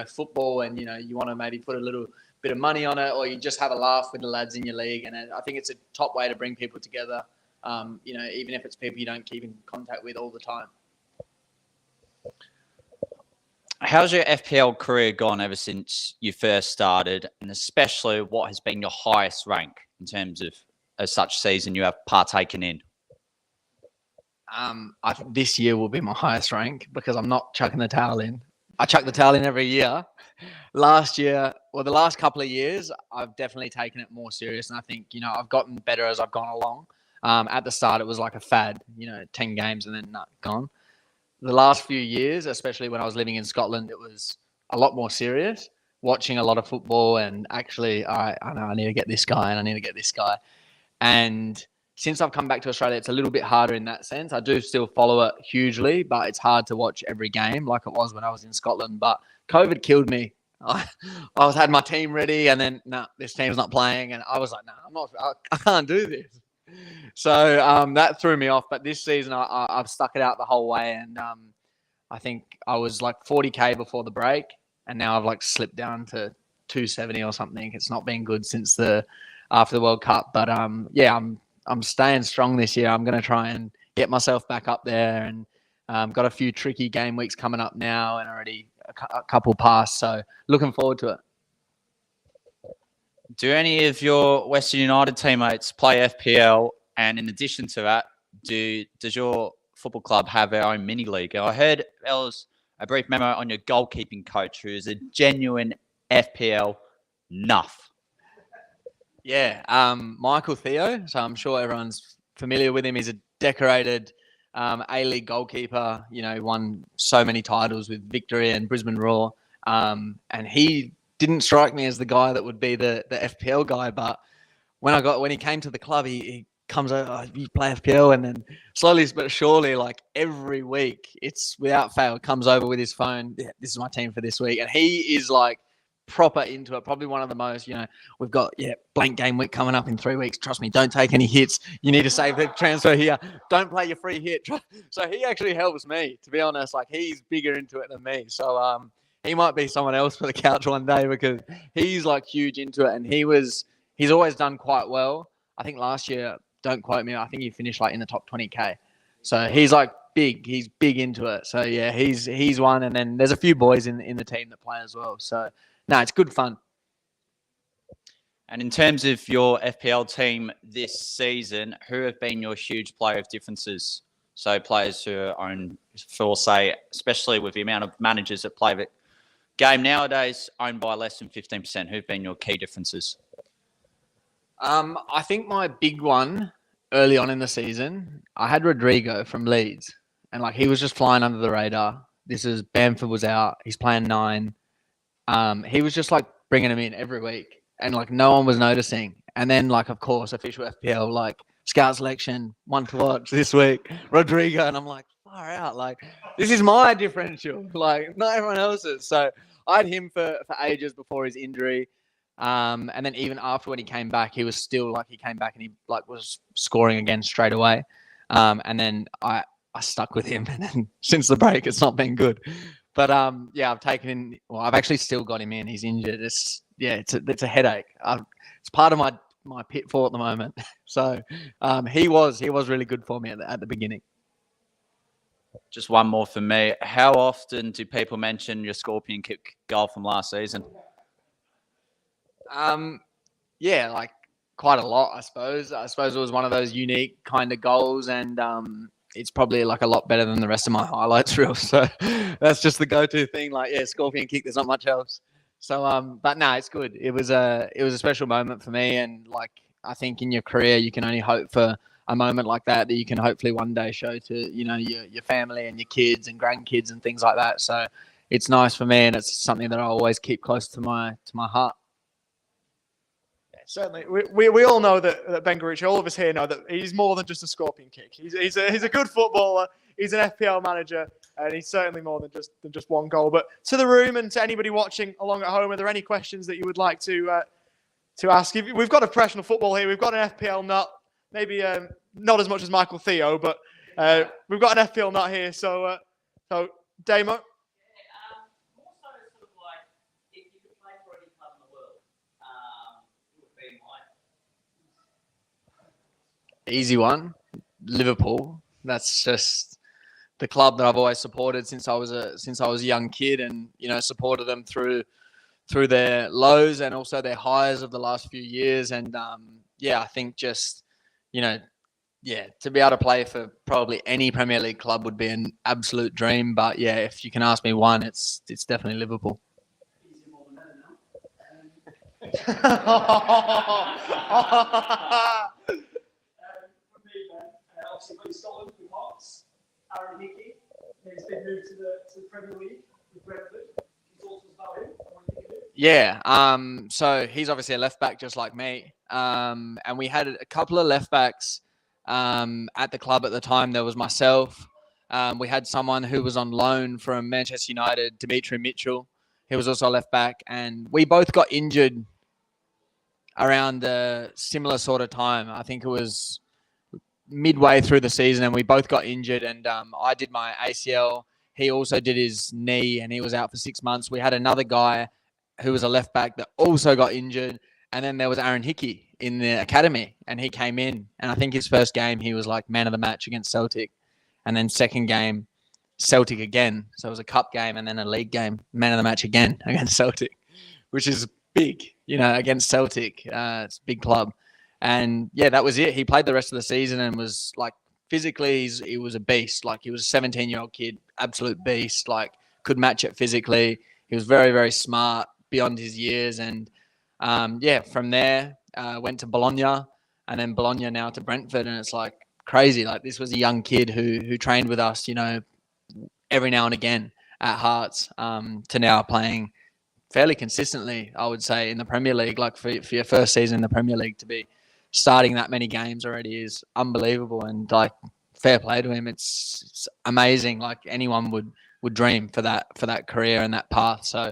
football and, you want to maybe put a little bit of money on it, or you just have a laugh with the lads in your league. And I think it's a top way to bring people together, even if it's people you don't keep in contact with all the time. How's your FPL career gone ever since you first started, and especially what has been your highest rank in terms of as such season you have partaken in? I think this year will be my highest rank because I'm not chucking the towel in. I chuck the towel in every year. Last year, the last couple of years, I've definitely taken it more serious, and I think I've gotten better as I've gone along. At the start, it was like a fad, 10 games and then gone. The last few years, especially when I was living in Scotland, it was a lot more serious, watching a lot of football and actually, I know I need to get this guy and I need to get this guy. And since I've come back to Australia, it's a little bit harder in that sense. I do still follow it hugely, but it's hard to watch every game like it was when I was in Scotland. But COVID killed me. I had my team ready and then, this team's not playing. And I was like, I can't do this. So that threw me off. But this season, I've stuck it out the whole way. And I think I was like 40K before the break. And now I've like slipped down to 270 or something. It's not been good since after the World Cup. But I'm staying strong this year. I'm going to try and get myself back up there. And got a few tricky game weeks coming up now and already a couple past. So looking forward to it. Do any of your Western United teammates play FPL? And in addition to that, does your football club have their own mini league? I heard there was a brief memo on your goalkeeping coach, who is a genuine FPL nuff. Yeah, Michael Theo. So I'm sure everyone's familiar with him. He's a decorated A-League goalkeeper. Won so many titles with Victoria and Brisbane Roar. And he didn't strike me as the guy that would be the FPL guy. But when he came to the club, he comes over, you play FPL, and then slowly but surely, like every week, it's without fail, comes over with his phone. Yeah, this is my team for this week, and he is like proper into it. Probably one of the most, we've got blank game week coming up in 3 weeks. Trust me, don't take any hits. You need to save the transfer here. Don't play your free hit. So he actually helps me, to be honest. Like he's bigger into it than me. So he might be someone else for the couch one day because he's like huge into it, and he's always done quite well. I think last year, don't quote me, I think he finished like in the top 20K. So he's like big. He's big into it. So yeah, he's one, and then there's a few boys in the team that play as well. So no, it's good fun. And in terms of your FPL team this season, who have been your huge player of differences? So players who own, for say, especially with the amount of managers that play the game nowadays, owned by less than 15%. Who've been your key differences? I think my big one early on in the season, I had Rodrigo from Leeds, and like he was just flying under the radar. Bamford was out. He's playing 9. He was just like bringing him in every week, and like no one was noticing. And then like, of course, official FPL, like scout selection, one to watch this week, Rodrigo. And I'm like, far out. Like, this is my differential, like not everyone else's. So I had him for ages before his injury. And then even after when he came back, he was still like, he came back and he like was scoring again straight away. And then I stuck with him. And then since the break, it's not been good. But I've taken in. Well, I've actually still got him in. He's injured. It's a headache. It's part of my pitfall at the moment. So he was really good for me at the beginning. Just one more for me. How often do people mention your Scorpion kick goal from last season? Like quite a lot, I suppose. I suppose it was one of those unique kind of goals, and it's probably like a lot better than the rest of my highlights reel. So that's just the go-to thing. Like, yeah, scorpion kick. There's not much else. So, but no, it's good. It was a special moment for me, and like I think in your career you can only hope for a moment like that you can hopefully one day show to your family and your kids and grandkids and things like that. So it's nice for me, and it's something that I always keep close to my heart. Certainly, we all know that Ben Garuccio, all of us here know that he's more than just a scorpion kick. He's a good footballer. He's an FPL manager, and he's certainly more than just one goal. But to the room and to anybody watching along at home, are there any questions that you would like to ask? We've got a professional football here. We've got an FPL nut, maybe not as much as Michael Theo, but we've got an FPL nut here. So Damo. Easy one, Liverpool. That's just the club that I've always supported since I was a young kid, and supported them through their lows and also their highs of the last few years. And I think just to be able to play for probably any Premier League club would be an absolute dream. But yeah, if you can ask me one, it's definitely Liverpool. Obviously, played Scotland with Hearts. Aaron Hickey, he's been moved to the Premier League with Brentford. Can you talk to us about him? What do you think of him? Yeah. So he's obviously a left back just like me. And we had a couple of left backs at the club at the time. There was myself. We had someone who was on loan from Manchester United, Dimitri Mitchell. He was also a left back, and we both got injured around a similar sort of time. I think it was midway through the season, and we both got injured, and I did my ACL. He also did his knee, and he was out for 6 months. We had another guy who was a left back that also got injured, and then there was Aaron Hickey in the academy, and he came in, and I think his first game he was like man of the match against Celtic, and then second game Celtic again. So it was a cup game and then a league game, man of the match again against Celtic, which is big, against Celtic. It's a big club. And yeah, that was it. He played the rest of the season and was like physically, he was a beast. Like he was a 17-year-old kid, absolute beast. Like could match it physically. He was very, very smart beyond his years. And from there went to Bologna, and then Bologna now to Brentford. And it's like crazy. Like this was a young kid who trained with us, every now and again at Hearts, to now playing fairly consistently, I would say, in the Premier League. Like for your first season in the Premier League to be starting that many games already is unbelievable, and like fair play to him. It's amazing. Like anyone would dream for that career and that path. So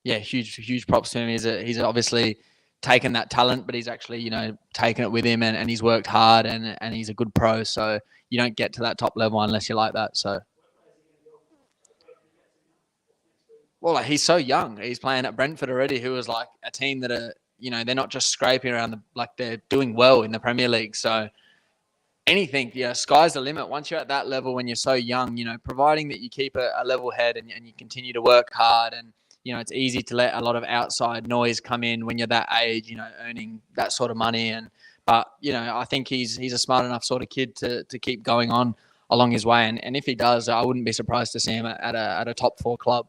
huge props to him. He's obviously taken that talent, but he's actually taken it with him, and he's worked hard, and he's a good pro. So you don't get to that top level unless you're like that. So like he's so young. He's playing at Brentford already, who is like a team that are they're not just scraping around they're doing well in the Premier League. So anything, sky's the limit. Once you're at that level, when you're so young, providing that you keep a level head and you continue to work hard, and it's easy to let a lot of outside noise come in when you're that age, earning that sort of money. But I think he's a smart enough sort of kid to keep going on along his way. And if he does, I wouldn't be surprised to see him at a top 4 club.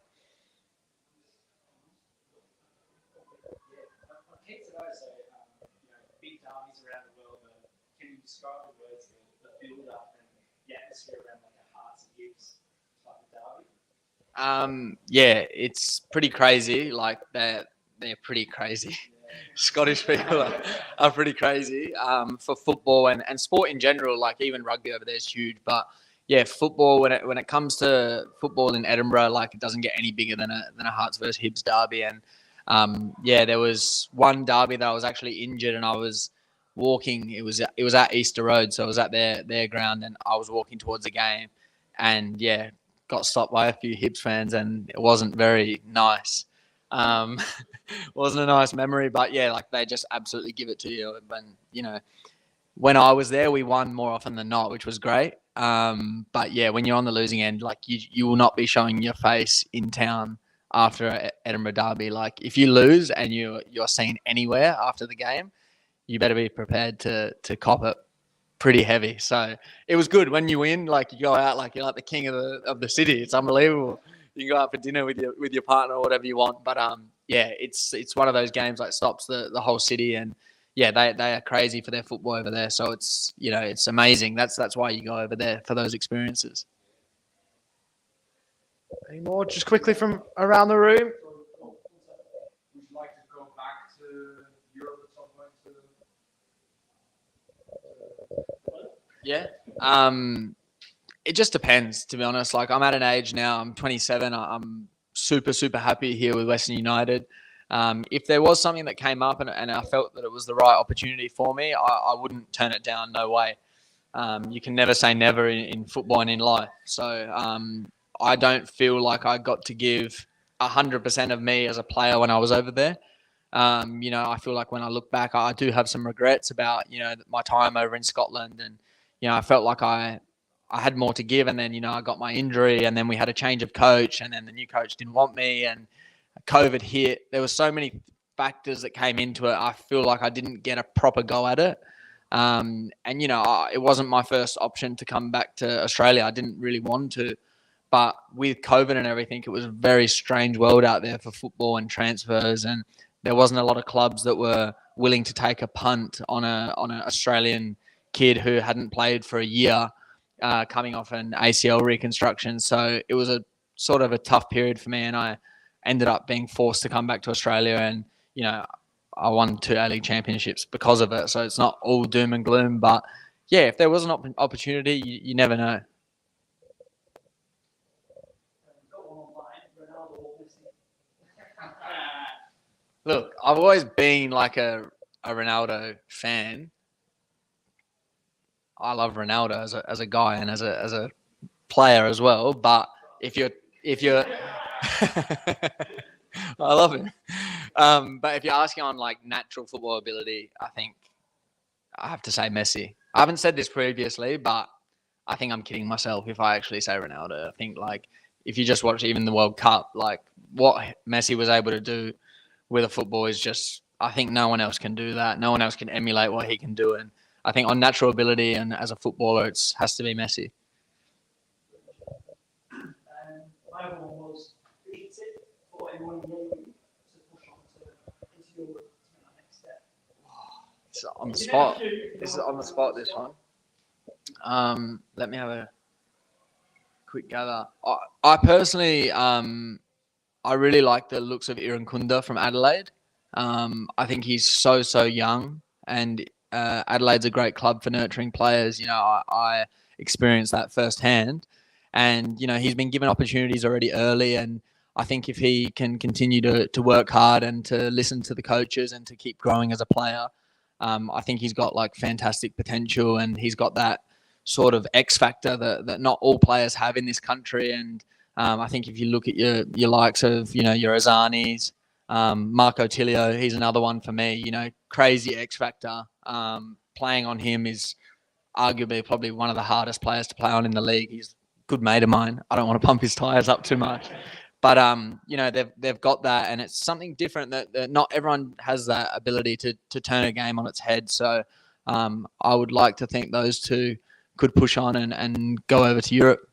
It's pretty crazy. Like they're pretty crazy. Scottish people are pretty crazy for football and sport in general. Like even rugby over there is huge, but yeah, football when it comes to football in Edinburgh, like it doesn't get any bigger than a Hearts versus Hibs derby. And there was one derby that I was actually injured, and I was walking. It was at Easter Road, so I was at their ground, and I was walking towards the game, and got stopped by a few Hibs fans, and it wasn't very nice. Wasn't a nice memory, but like they just absolutely give it to you. And when I was there, we won more often than not, which was great. But when you're on the losing end, like you will not be showing your face in town after an Edinburgh derby. Like if you lose and you're seen anywhere after the game, you better be prepared to cop it. pretty heavy. So it was good when you win. Like you go out like you're like the king of the city. It's unbelievable. You can go out for dinner with your partner or whatever you want. But yeah, it's one of those games like stops the whole city, and yeah, they are crazy for their football over there. So it's it's amazing. That's why you go over there for those experiences. Any more? Just quickly from around the room. Would you like to go back to Europe at some point? Yeah. It just depends, to be honest. Like I'm at an age now. I'm 27. I'm super happy here with Western United. If there was something that came up and I felt that it was the right opportunity for me, I wouldn't turn it down. No way. You can never say never in football and in life. So I don't feel like I got to give 100% of me as a player when I was over there. I feel like when I look back, I do have some regrets about, my time over in Scotland. And, I felt like I had more to give. And then, I got my injury and then we had a change of coach and then the new coach didn't want me and COVID hit. There were so many factors that came into it. I feel like I didn't get a proper go at it. It wasn't my first option to come back to Australia. I didn't really want to. But with COVID and everything, it was a very strange world out there for football and transfers. And there wasn't a lot of clubs that were willing to take a punt on an Australian kid who hadn't played for a year, coming off an ACL reconstruction. So it was a sort of a tough period for me. And I ended up being forced to come back to Australia. And, I won 2 A-League championships because of it. So it's not all doom and gloom. But, yeah, if there was an opportunity, you never know. Look, I've always been like a Ronaldo fan. I love Ronaldo as a guy and as a player as well. But if you're I love him. But if you're asking on like natural football ability, I think I have to say Messi. I haven't said this previously, but I think I'm kidding myself if I actually say Ronaldo. I think like if you just watch even the World Cup, like what Messi was able to do with a football is just, I think no one else can do that. No one else can emulate what he can do. And I think on natural ability and as a footballer, it has to be Messi. My other one was, who's your tip for anyone in the to push on into your next step? It's on the spot. This is on the spot, this one. Let me have a quick gather. I personally, I really like the looks of Irankunda from Adelaide. I think he's so young, and Adelaide's a great club for nurturing players. I experienced that firsthand, and he's been given opportunities already early. And I think if he can continue to work hard and to listen to the coaches and to keep growing as a player, I think he's got like fantastic potential, and he's got that sort of X factor that not all players have in this country. And I think if you look at your likes of, your Azanis, Marco Tilio, he's another one for me, crazy X factor. Playing on him is arguably probably one of the hardest players to play on in the league. He's a good mate of mine. I don't want to pump his tires up too much. But, they've got that, and it's something different that not everyone has that ability to turn a game on its head. So I would like to think those two could push on and go over to Europe.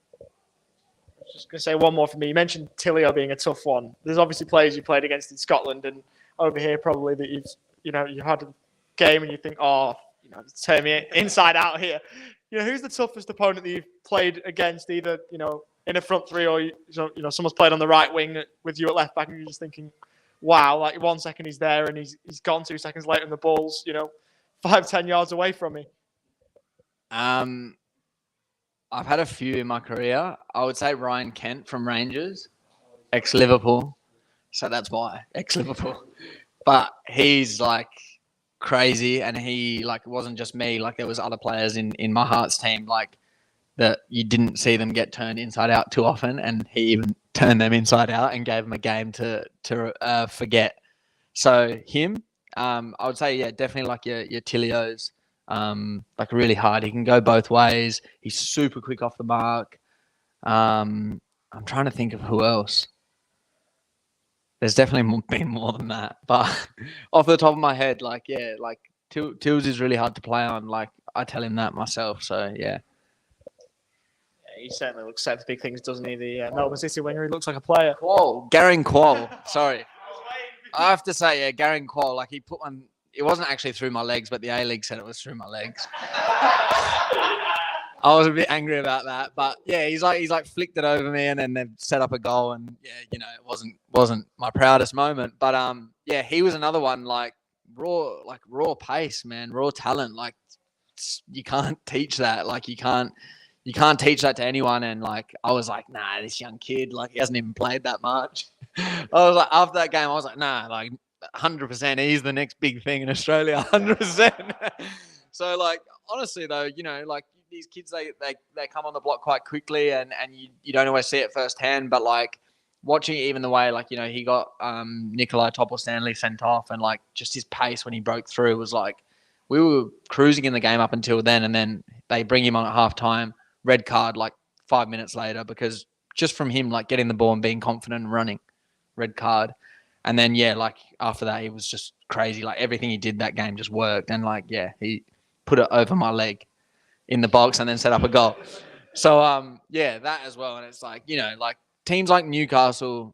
Just going to say one more for me. You mentioned Tilio being a tough one. There's obviously players you played against in Scotland and over here probably that you had a game and you think, turn me inside out here. Who's the toughest opponent that you've played against, either, in a front three or, someone's played on the right wing with you at left back and you're just thinking, wow, like 1 second he's there and he's gone 2 seconds later and the ball's, 5-10 yards away from me. I've had a few in my career. I would say Ryan Kent from Rangers, ex-Liverpool. So that's why, ex-Liverpool. But he's like crazy, and he like it wasn't just me. Like there was other players in my Hearts team like that you didn't see them get turned inside out too often, and he even turned them inside out and gave them a game to forget. So him, I would say definitely like your Tilios. Like really hard. He can go both ways. He's super quick off the mark. I'm trying to think of who else. There's definitely been more than that, but off the top of my head, Tills is really hard to play on. Like I tell him that myself. So yeah. He certainly looks set for big things, doesn't he? The Melbourne City winger, he looks like a player. Garin Qual. Sorry. I have to say, yeah, Garin Qual, like he put one, it wasn't actually through my legs, but the A-League said it was through my legs. I was a bit angry about that, but yeah, he's like flicked it over me and then they've set up a goal and yeah, you know, it wasn't my proudest moment, but yeah, he was another one like raw pace, man, raw talent. Like you can't teach that. Like you can't teach that to anyone. And like I was like, nah, this young kid, like he hasn't even played that much. I was like, after that game, I was like, nah, like 100%, he's the next big thing in Australia, 100%. So like honestly though, you know, like these kids they come on the block quite quickly and you don't always see it firsthand, but like watching even the way like, you know, he got Nikolai Topol-Stanley sent off and like just his pace when he broke through was like we were cruising in the game up until then, and then they bring him on at halftime, red card like 5 minutes later because just from him like getting the ball and being confident and running, red card. And then yeah, like after that he was just crazy. Like everything he did that game just worked, and like yeah, he put it over my leg in the box and then set up a goal. So yeah, that as well. And it's like, you know, like teams like Newcastle,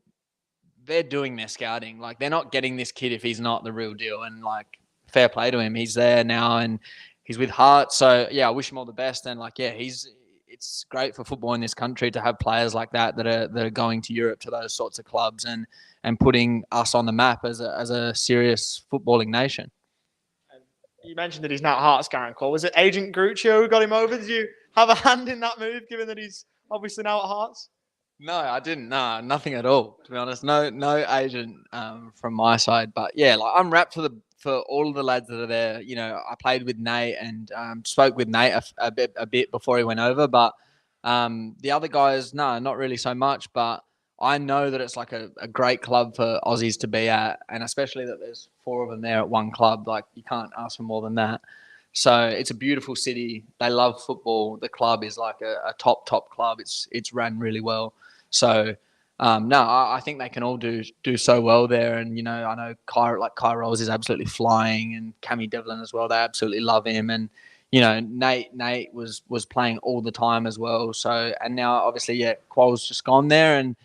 they're doing their scouting. Like they're not getting this kid if he's not the real deal. And like fair play to him. He's there now and he's with heart. So yeah, I wish him all the best. And like yeah, it's great for football in this country to have players like that are going to Europe to those sorts of clubs and putting us on the map as a serious footballing nation. You mentioned that he's now Hearts Garin Qual. Was it Agent Garuccio who got him over? Did you have a hand in that move, given that he's obviously now at Hearts? No, I didn't. No, nothing at all, to be honest. No agent from my side. But yeah, like I'm wrapped for all of the lads that are there. You know, I played with Nate and spoke with Nate a bit before he went over. But the other guys, no, not really so much. But I know that it's like a great club for Aussies to be at, and especially that there's 4 of them there at one club. Like you can't ask for more than that. So it's a beautiful city. They love football. The club is like a top club. It's run really well. So no, I think they can all do so well there. And you know, I know Kai Rolls is absolutely flying, and Cammy Devlin as well. They absolutely love him. And you know, Nate was playing all the time as well. So and now obviously yeah, Qual's just gone there and.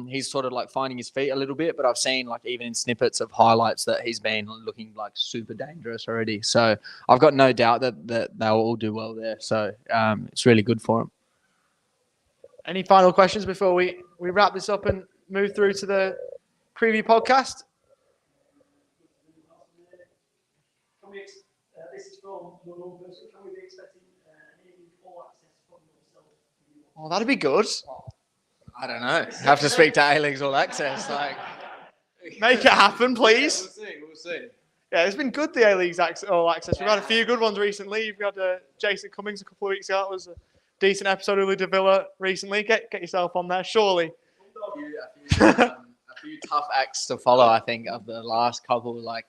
He's sort of like finding his feet a little bit, but I've seen like even in snippets of highlights that he's been looking like super dangerous already. So I've got no doubt that they'll all do well there. So it's really good for them. Any final questions before we wrap this up and move through to the preview podcast? This is from your own person. Can we be expecting any all access from yourself? Oh, that'd be good. I don't know. Have to speak to A-Leagues All Access. Like, make it happen, please. We'll see. Yeah, it's been good, the A-Leagues All Access. We've had a few good ones recently. We've had Jason Cummings a couple of weeks ago. That was a decent episode of De Villa recently. Get yourself on there, surely. A few tough acts to follow, I think, of the last couple. Like,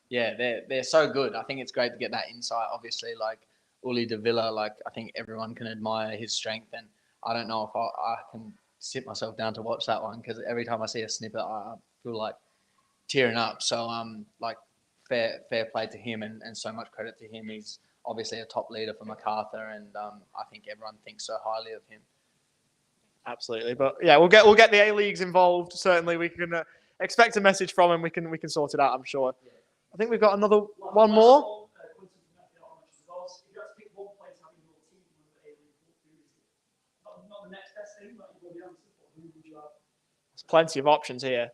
yeah, they're so good. I think it's great to get that insight. Obviously, like Uli De Villa, like I think everyone can admire his strength, and I don't know if I can sit myself down to watch that one because every time I see a snippet, I feel like tearing up. So like fair play to him and so much credit to him. He's obviously a top leader for MacArthur, and I think everyone thinks so highly of him. Absolutely, but yeah, we'll get the A-Leagues involved. Certainly, we can expect a message from him. We can sort it out, I'm sure. I think we've got another one more. There's plenty of options here.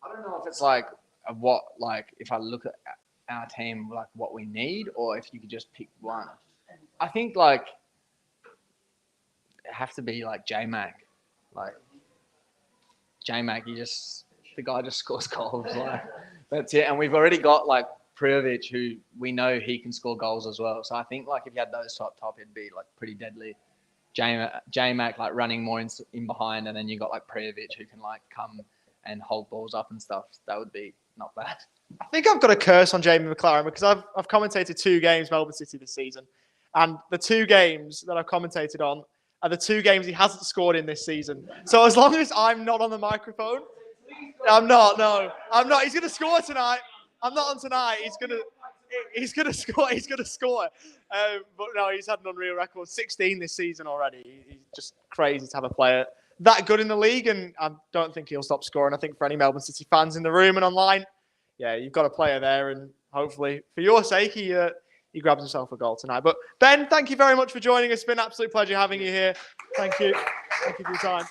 I don't know if it's like if I look at our team, like what we need, or if you could just pick one. I think like it have to be like J-Mac. Like J-Mac, the guy just scores goals. Like that's it. And we've already got like Prijovic, who we know he can score goals as well. So I think like if you had those top, it'd be like pretty deadly. J-Mac like running more in behind, and then you got like Prijovic who can like come and hold balls up and stuff. That would be not bad. I think I've got a curse on Jamie McLaren because I've commentated 2 games Melbourne City this season, and the 2 games that I've commentated on are the 2 games he hasn't scored in this season. So as long as I'm not on the microphone, I'm not. He's going to score tonight. I'm not on tonight. he's gonna score. He's gonna score. But no, he's had an unreal record. 16 this season already. He's just crazy to have a player that good in the league, and I don't think he'll stop scoring. I think for any Melbourne City fans in the room and online, yeah, you've got a player there, and hopefully, for your sake, he grabs himself a goal tonight. But Ben, thank you very much for joining us. It's been an absolute pleasure having you here. Thank you. Thank you for your time.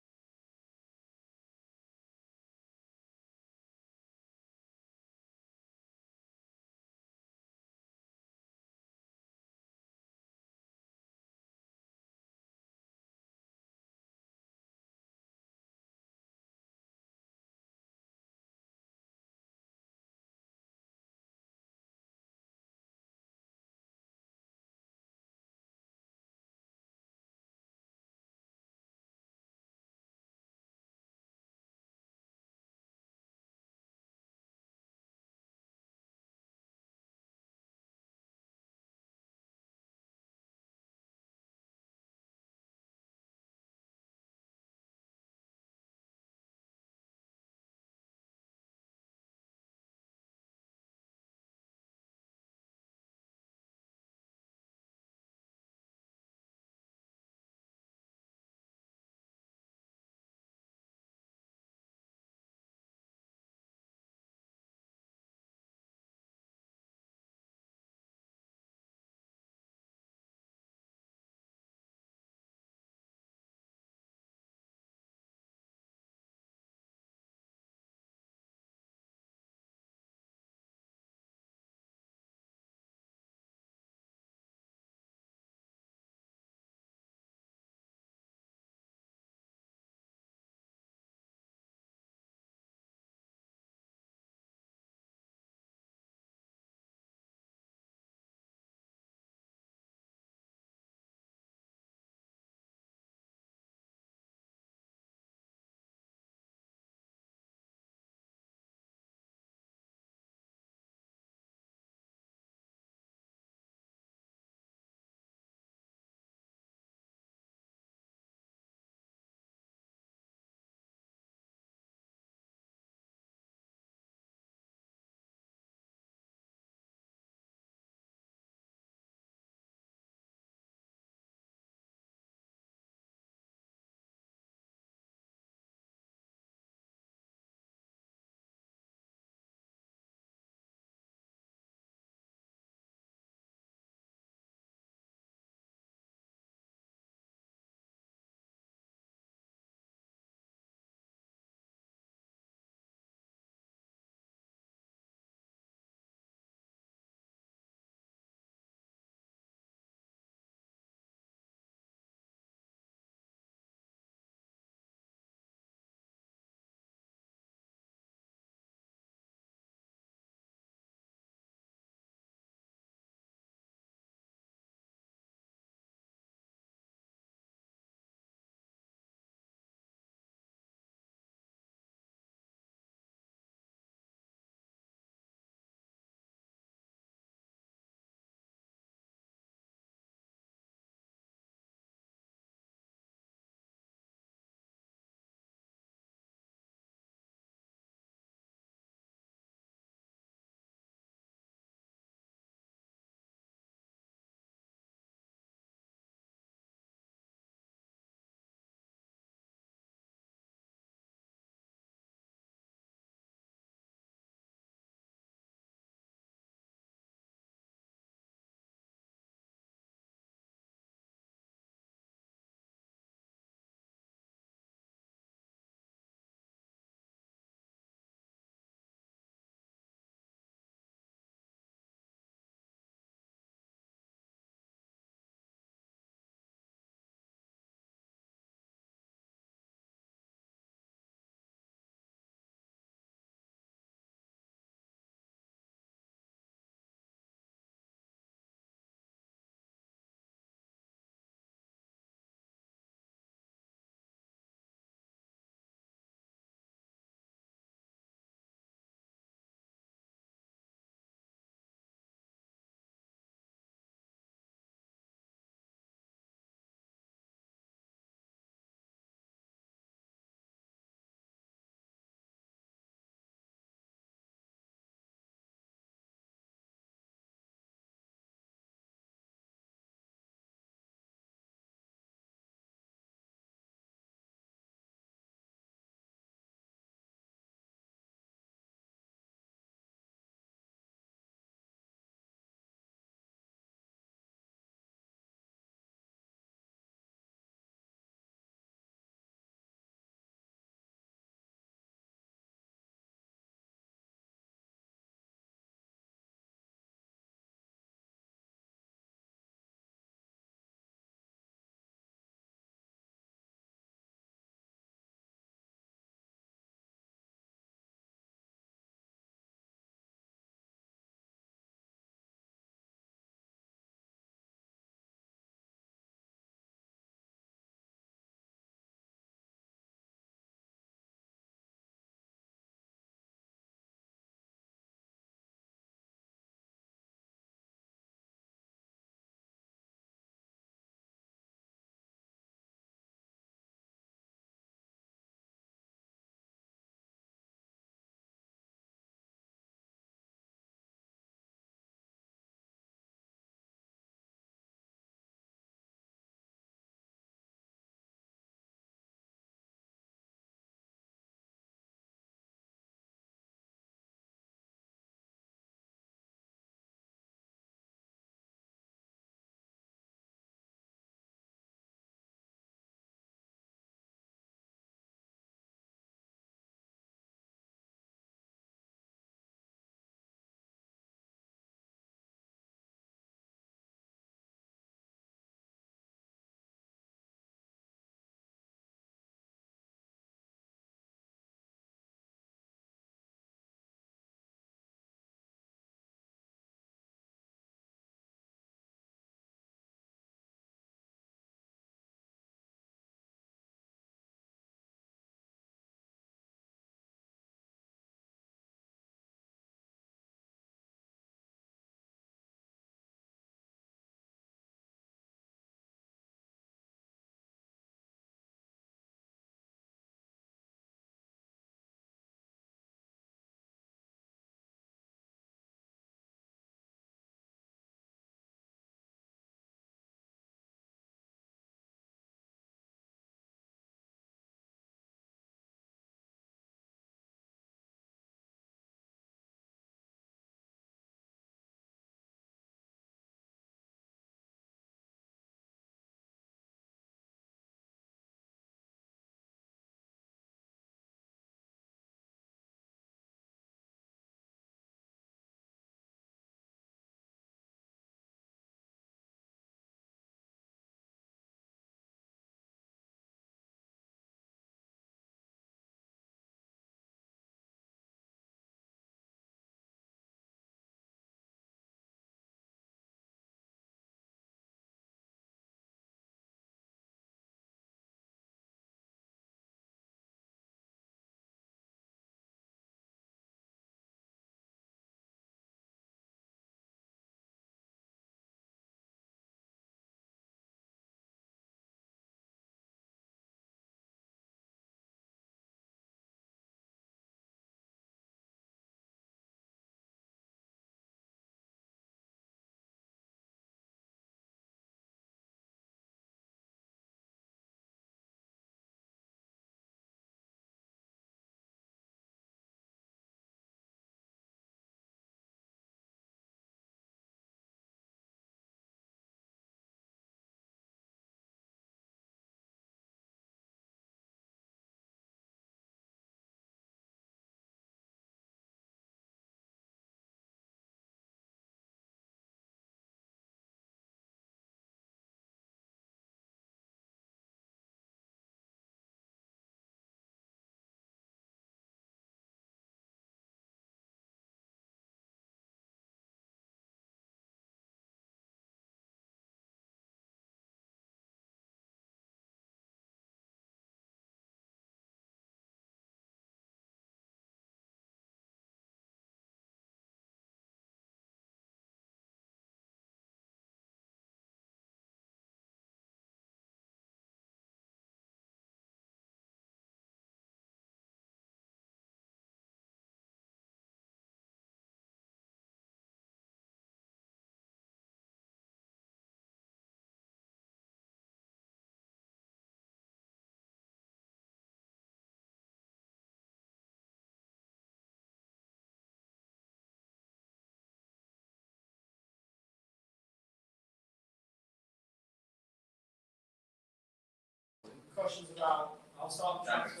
questions about. I'll start with transfers.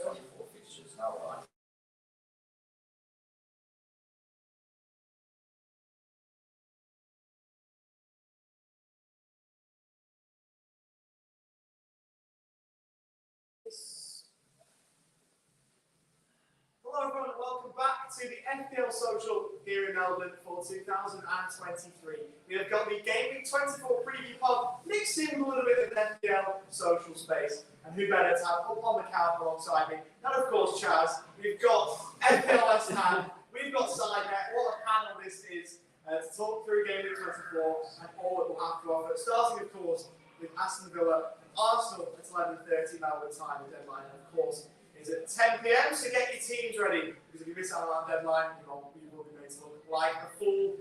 Hello everyone and welcome back to the FPL Social here in Melbourne for 2023. We have got the Game Week 24 preview pod mixed in with a little bit of FPL Social Space. And who better to have up on the couch alongside me? And of course Chaz. We've got FPL West Ham, we've got Sidebet. What a panel this is to talk through Game Week 24 and all it will have to offer. Starting of course with Aston Villa and Arsenal at 11:30 Melbourne time, the deadline, and of course is at 10 p.m. So get your teams ready, because if you miss out on that deadline, you will be made to look like a fool.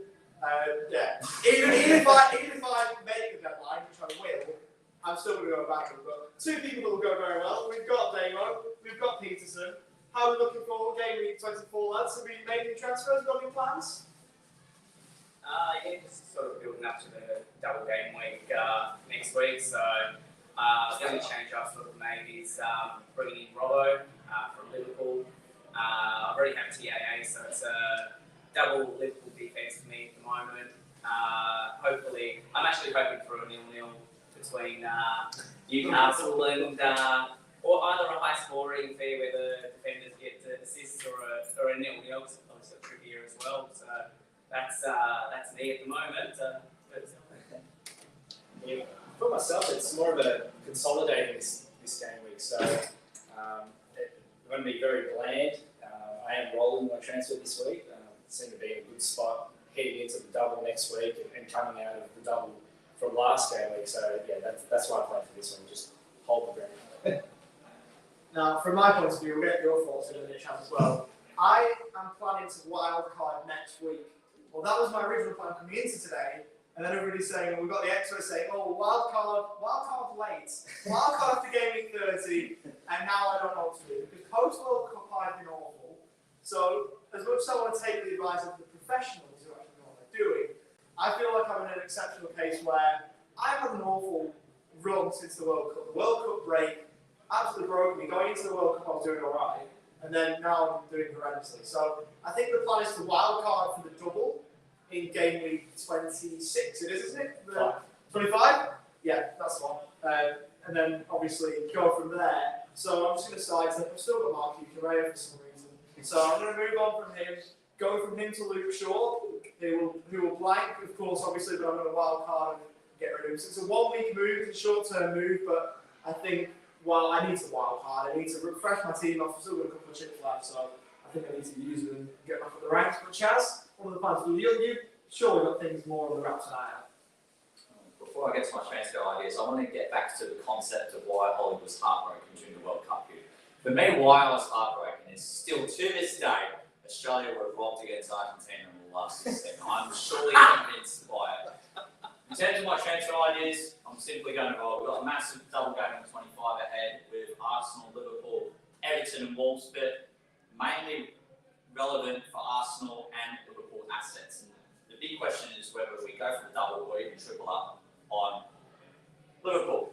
Even if I make the deadline, which I will, I'm still going to go backwards. But two people will go very well. We've got Damo, we've got Peterson. How are we looking for Game Week 24, lads? Have we made any transfers? Got any plans? Yeah, just sort of building up to the double game week next week. So the only change I've sort of made is bringing in Robbo from Liverpool. I already have TAA, so it's a double Liverpool defense for me at the moment. Hopefully, I'm actually hoping for a 0-0 between Newcastle and or either a high scoring affair where the defenders get assists or a 0-0. It's obviously trickier as well. So that's me at the moment. Yeah, for myself, it's more of a consolidating this game week. So it's going to be very bland. I am rolling my transfer this week. Seem to be in a good spot heading into the double next week and coming out of the double from last game week. So yeah, that's why I played for this one. Just hold the ground. Now, from my point of view, we'll get your thoughts in a minute, Chaz, as well. I am planning to wildcard next week. Well, that was my original plan coming into today. And then everybody's saying, we've got the experts saying, oh, wildcard late, wildcard after game week 30, and now I don't know what to do. Because post-World Cup I've been awful. So, as much as I want to take the advice of the professionals who actually know what they're doing, I feel like I'm in an exceptional case where I've had an awful run since the World Cup. The World Cup break absolutely broke me. Going into the World Cup, I was doing all right. And then now I'm doing horrendously. So, I think the plan is to wildcard for the double in game week 26, it is, isn't it? 25? Yeah, that's the one. And then obviously go from there. So I'm just going to sidestep. I've still got Mark Cucurella for some reason. So I'm going to move on from him, go from him to Luke Shaw, who will blank, of course, obviously, but I'm going to wild card and get rid of him. So it's a 1 week move, it's a short term move, but I think, well, I need to wild card. I need to refresh my team. I've still got a couple of chips left, so I think I need to use them and get back up the ranks. But Chaz, what are the plans? You surely got things more on the wraps than I have. Before I get to my transfer ideas, I want to get back to the concept of why Ollie was heartbroken during the World Cup here. For me, why I was heartbroken is still to this day, Australia were robbed against Argentina in the last 16. I'm surely convinced by it. In terms of my transfer ideas, I'm simply going to roll. We've got a massive double game of 25 ahead with Arsenal, Liverpool, Everton and Wolves, but mainly relevant for Arsenal and Liverpool assets. And the big question is whether we go for the double or even triple up on Liverpool.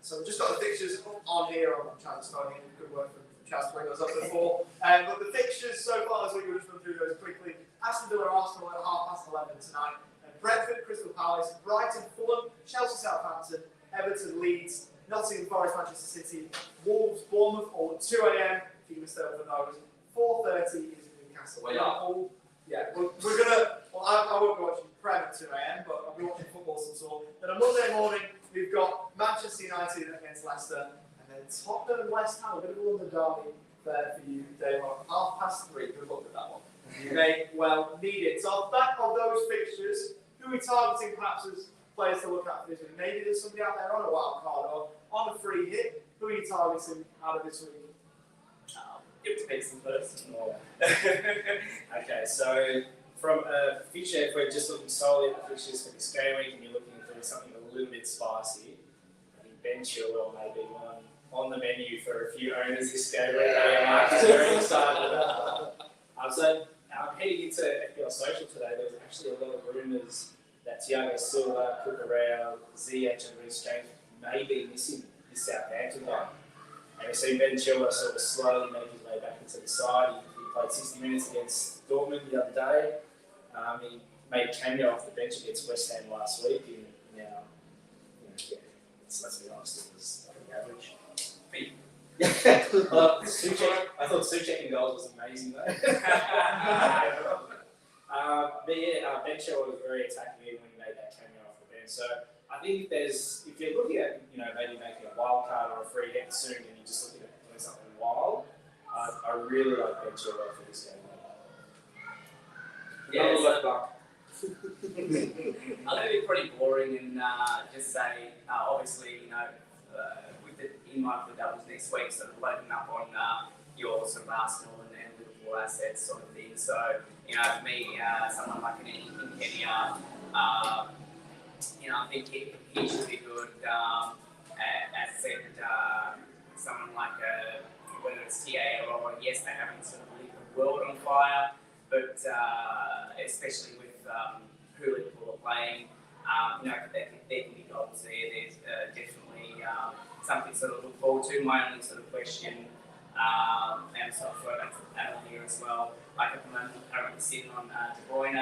So we've just got the fixtures on here. I'm trying to start in. Good work from Chaz to bring those up before. But the fixtures so far, as we will just run through those quickly. Aston Villa, Arsenal at 11:30 tonight. Brentford, Crystal Palace, Brighton, Fulham, Chelsea, Southampton, Everton, Leeds, Nottingham Forest, Manchester City, Wolves, Bournemouth, all at 2 a.m. If you missed over those. 4:30 is Newcastle. Well, yeah, we're gonna. Well, I won't be watching Prem at 2 a.m., but I'll be watching football of some sort. Then on Monday morning, we've got Manchester United against Leicester, and then Tottenham and West Ham. A bit of a London derby there for you, Dave. 3:30. Good luck with that one. You may well need it. So off the back of those fixtures, who are we targeting perhaps as players to look at for this week? Maybe there's somebody out there on a wild card or on a free hit. Who are you targeting out of this week? Give it to Peterson first. Okay, so from a fixture, if we're just looking solely at the fixtures for this game week and you're looking for something a little bit spicy, I think Ben Chilwell may be one on the menu for a few owners this game week. I'm very excited about that. So heading into FPL Social today, there was actually a lot of rumours that Thiago Silva, Cucurella, Ziyech and Reece James may be missing this Southampton game. And we've seen Ben Chilwell sort of slowly make his way back into the side. He played 60 minutes against Dortmund the other day. He made a cameo off the bench against West Ham last week. And now, let's be honest, it was pretty average. I thought Suchek in goals was amazing though. Ben Chilwell was very attacking even when he made that cameo off the bench. So I think if you're looking at, maybe making a wild card or a free hit soon and you're just looking at doing something wild, I really like Ben Chilwell for this game. Yeah, left back. I'm going to be pretty boring and just say, obviously, with the invite for doubles next week, sort of loading up on your sort of Arsenal and Liverpool assets sort of thing. So, for me, someone like an Echidna, I think he should be good. As I said, someone like whether it's TA or yes, they haven't sort of lit the world on fire, but especially with who Liverpool are playing, there can be goals there. There's definitely something to sort of look forward to. My only sort of question, and sort of throw back to the panel here as well, like at the moment, currently sitting on De Bruyne.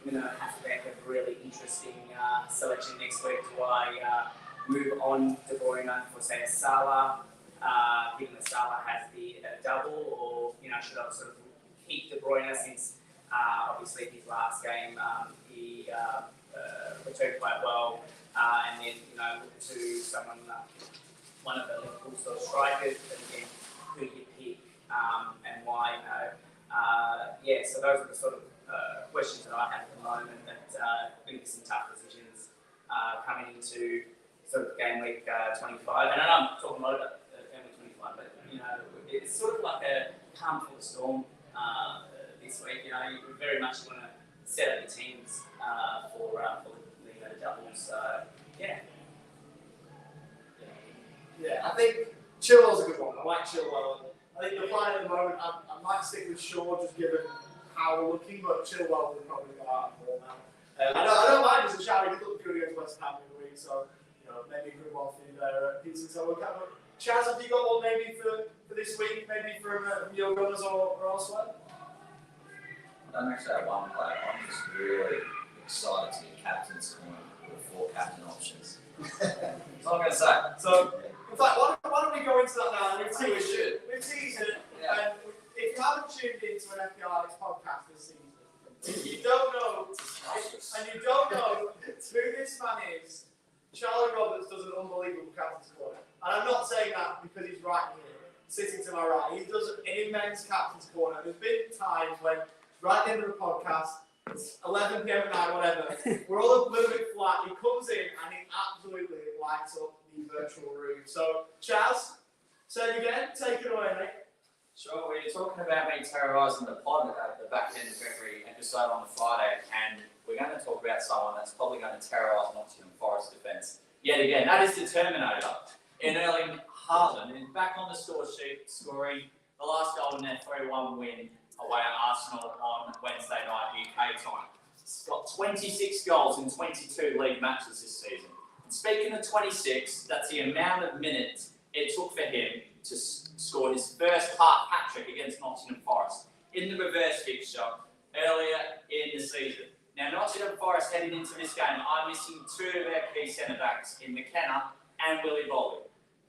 Halfback a really interesting selection next week. Do I move on De Bruyne for say a Salah, given that Salah has the double, or should I sort of keep De Bruyne since obviously his last game he returned quite well, and then look to someone one of the Liverpool sort of strikers, but again who you pick and why? So those are the sort of questions that I have at the moment, that I think there's some tough decisions coming into sort of game week 25. And I know I'm talking a lot about game week 25, but it's sort of like a calm for the storm this week. You very much want to set up your teams for the doubles. Yeah, I think Chilwell's a good one. I like Chilwell. I think the plan at the moment, I might stick with Shaw just given how we're looking, but Chilwell will probably go out and ball now. I don't mind as a shout. He looked good against West Ham in the week, so maybe a good one for you there, Peter. So we'll kind of, Chaz, have you got one maybe for this week? Maybe from your Gunners or elsewhere? I don't actually have one player. I'm just really excited to get captain's corner with 4 captain options. That's all I'm going to say. So, in fact, why don't we go into that now? We've teased it. And if you haven't tuned into an FPL Addicts podcast this season, you don't know who this man is. Charlie Roberts does an unbelievable captain's corner. And I'm not saying that because he's right here, sitting to my right. He does an immense captain's corner. There's been times when, right at the end of the podcast, it's 11 p.m. at night, whatever, we're all a little bit flat. He comes in and he absolutely lights up the virtual room. So, Chaz, say it again. Take it away, mate. Sure, we're talking about me terrorising the pod at the back end of every episode on the Friday, and we're going to talk about someone that's probably going to terrorise Nottingham Forest defence yet again. That is the Terminator in Erling Haaland, and back on the score sheet, scoring the last goal in their 3-1 win away at Arsenal on Wednesday night UK time. He's got 26 goals in 22 league matches this season. And speaking of 26, that's the amount of minutes it took for him to score his first half hat-trick against Nottingham Forest in the reverse fixture earlier in the season. Now, Nottingham Forest heading into this game are missing 2 of their key centre-backs in McKenna and Willie Volley.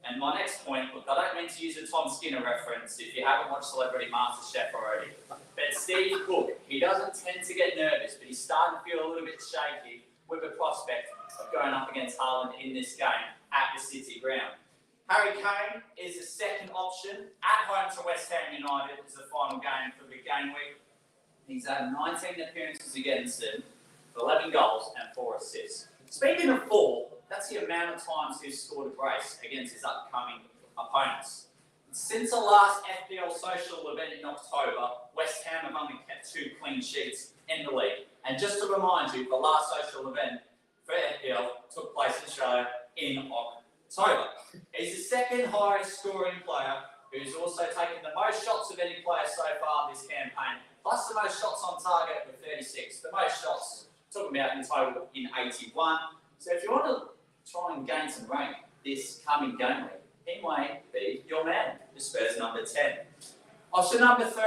And my next point, look, I don't mean to use a Tom Skinner reference if you haven't watched Celebrity MasterChef already, but Steve Cook, he doesn't tend to get nervous, but he's starting to feel a little bit shaky with the prospect of going up against Haaland in this game at the City ground. Harry Kane is the second option at home to West Ham United. It's the final game for the game week. He's had 19 appearances against them, 11 goals and 4 assists. Speaking of 4, that's the amount of times he's scored a brace against his upcoming opponents. Since the last FPL Social event in October, West Ham have only kept 2 clean sheets in the league. And just to remind you, the last social event for FPL took place in Australia in October. He's the second highest scoring player who's also taken the most shots of any player so far this campaign, plus the most shots on target with 36. The most shots, talking about in total, in 81. So if you want to try and gain some rank this coming game week, he may be your man, the Spurs number 10. Option number 3.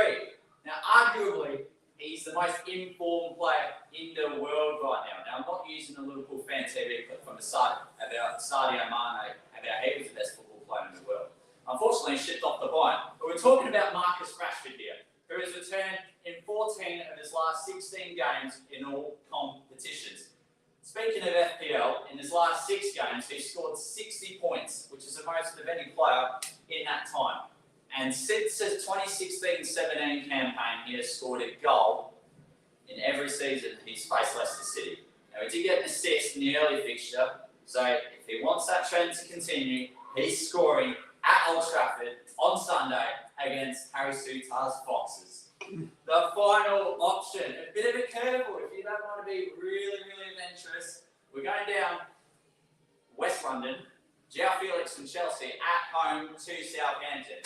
Now, arguably, he's the most informed player in the world right now. Now, I'm not using the Liverpool fan TV clip from the start about Sadio Mane, about he was the best football player in the world. Unfortunately, he shipped off the vine. But we're talking about Marcus Rashford here, who has returned in 14 of his last 16 games in all competitions. Speaking of FPL, in his last 6 games, he scored 60 points, which is the most of any player in that time. And since his 2016-17 campaign, he has scored a goal in every season he's faced Leicester City. Now, he did get an assist in the early fixture, so if he wants that trend to continue, he's scoring at Old Trafford on Sunday against Harry Souttar's Foxes. The final option, a bit of a curveball if you don't want to be really, really adventurous. We're going down West London, João Felix from Chelsea at home to Southampton.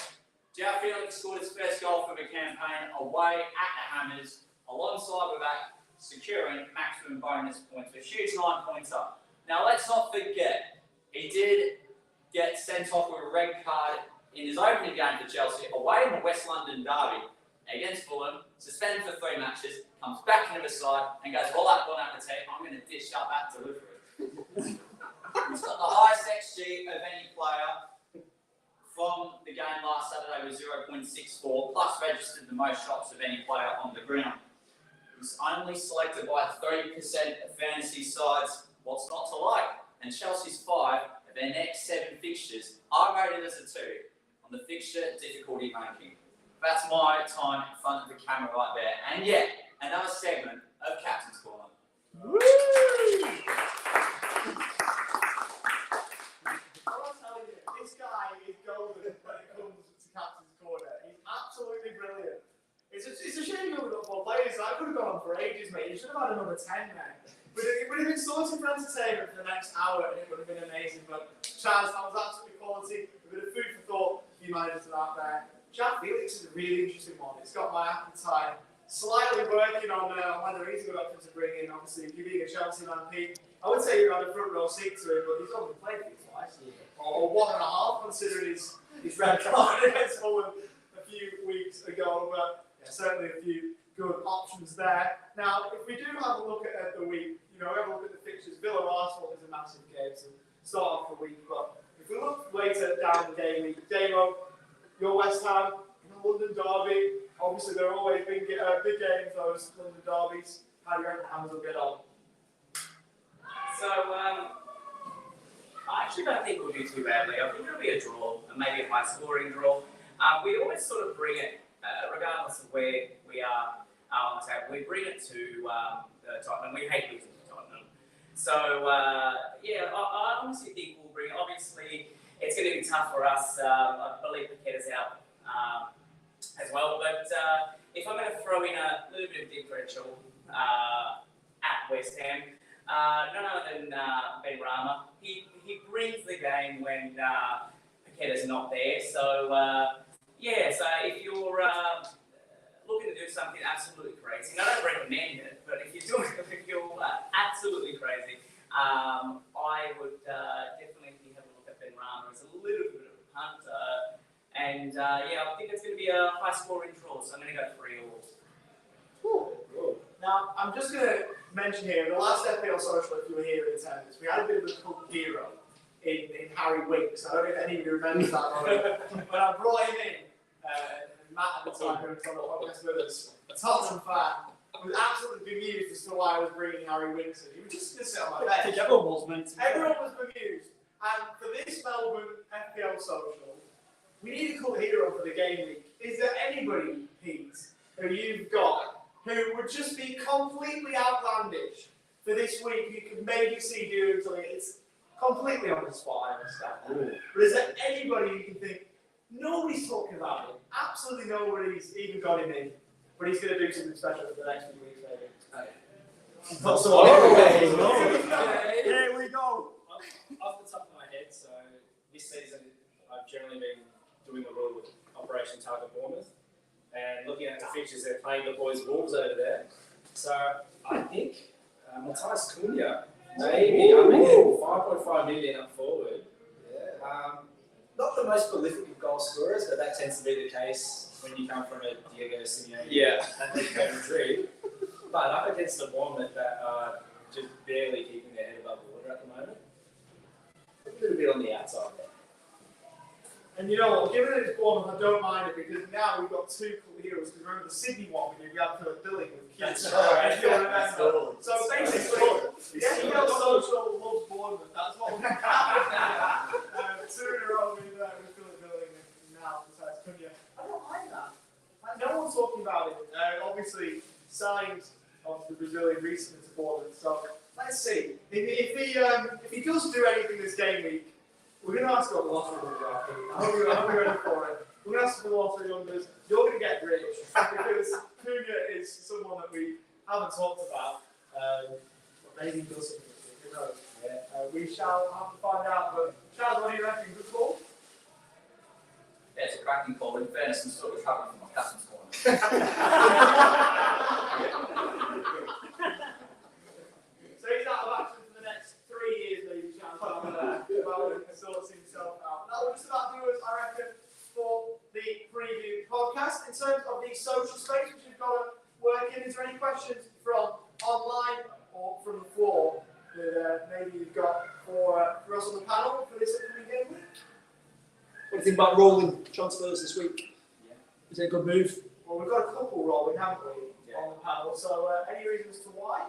João Felix scored his first goal for the campaign away at the Hammers, alongside with that securing maximum bonus points, a huge 9-pointer. Now let's not forget, he did get sent off with a red card in his opening game for Chelsea, away in the West London derby against Fulham, suspended for 3 matches, comes back into the side and goes, well, that bon appetit, I'm going to dish up that delivery. He's got the highest XG of any player from the game last Saturday with 0.64, plus registered the most shots of any player on the ground. He was only selected by 30% of fantasy sides. What's not to like? And Chelsea's 5 of their next 7 fixtures are rated as a 2 on the fixture difficulty ranking. That's my time in front of the camera right there. And yet, another segment of Captain's Corner. Woo! I'm telling you, this guy is golden when it comes to Captain's Corner. He's absolutely brilliant. It's a shame you're not more players. I could have gone on for ages, mate. You should have had another 10 then. But it would have been sorted for entertainment for the next hour, and it would have been amazing. But Charles, that was absolutely quality. A bit of food for thought for you managers out there. João Felix is a really interesting one. It's got my appetite slightly working on whether he's a good option to bring in. Obviously, if you're being a Chelsea man, Pete, I would say you're on a front row seat to it, but he's only played it twice, or 1.5, considering his red card against Fulham a few weeks ago. But yeah, certainly a few good options there. Now, if we do have a look at the week, we have a look at the fixtures. Villa Arsenal is a massive game to start off the week, but if we look later down the game week, Damo, your West Ham, London derby. Obviously, there are always big games, those London derbies. How do you reckon Hammers will get on? So, I actually don't think we'll do too badly. I think it'll be a draw, and maybe a high-scoring draw. We always sort of bring it, regardless of where we are on the table, we bring it to Tottenham. We hate losing to Tottenham. So, yeah, I honestly think we'll bring it. Obviously, it's going to be tough for us. I believe Paqueta's out as well. But if I'm going to throw in a little bit of differential at West Ham, none other than Ben Rama. He brings the game when Paqueta's not there. So, yeah, so if you're looking to do something absolutely crazy, and I don't recommend it, but if you're absolutely crazy, I would definitely have a look at Ben Rama as a little bit of a punt. And yeah, I think it's going to be a high-scoring draw, so I'm going to go 3-all. Cool. Now, I'm just going to mention here, the last FPL Social, if you were here in attendance, we had a bit of a cult hero in Harry Winks. I don't know if anybody remembers that or not. When I brought him in, Matt at the time, who was on the podcast with us, a Tottenham fan, was absolutely bemused as to why I was bringing Harry Winks in. He was just going to sit on my bench. Everyone was meant to. Everyone was bemused. And for this Melbourne FPL Social, we need a cult hero for the game week. Is there anybody, Pete, who you've got who would just be completely outlandish for this week? You could maybe see doing something. It's completely on the spot, I understand that. But is there anybody you can think, nobody's talking about him? Absolutely nobody's even got him in. But he's going to do something special for the next few weeks, maybe. Here we go. Off the top of my head, so this season I've generally been doing the rule with Operation Target Bournemouth, and looking at the fixtures, they're playing the boys' Wolves over there. So I think Matthias Cunha, maybe. I mean, 5.5 million up forward. Not the most prolific of goal scorers, but that tends to be the case when you come from a Diego Simeone and Atletico Madrid. But up against the Bournemouth that are just barely keeping their head above water at the moment, a little bit on the outside there. And you know what, given that it's Bournemouth, I don't mind it because now we've got two heroes. Because remember the Sydney one, we had Philip Billing with kids. That's right. So basically, the FPL Social loves Bournemouth. That's what we've got. 2 in a row with Philip Billing and now besides Cunha. I don't mind that. No one's talking about it. Obviously, signed of the Brazilian recently to Bournemouth. So let's see. If he does do anything this game week, we're going to ask about the lottery numbers, I think. I hope you're ready for it. We're going to ask for the lottery numbers. You're going to get rich because Cunha is someone that we haven't talked about. But maybe he does something. Who knows? We shall have to find out. But Chaz, what do you reckon? Good call? Yeah, it's a cracking call. In fairness, I'm still recovering from my captain's corner. So he's out of action for the next 3 years, maybe, Chaz. About sorting himself out. That will just about do us, I reckon, for the preview podcast. In terms of the social space, which we've got to work in, is there any questions from online or from the floor that maybe you've got for us on the panel for this upcoming game week? What do you think about rolling transfers this week? Is it a good move? Well, we've got a couple rolling, haven't we, on the panel? So, any reasons to why?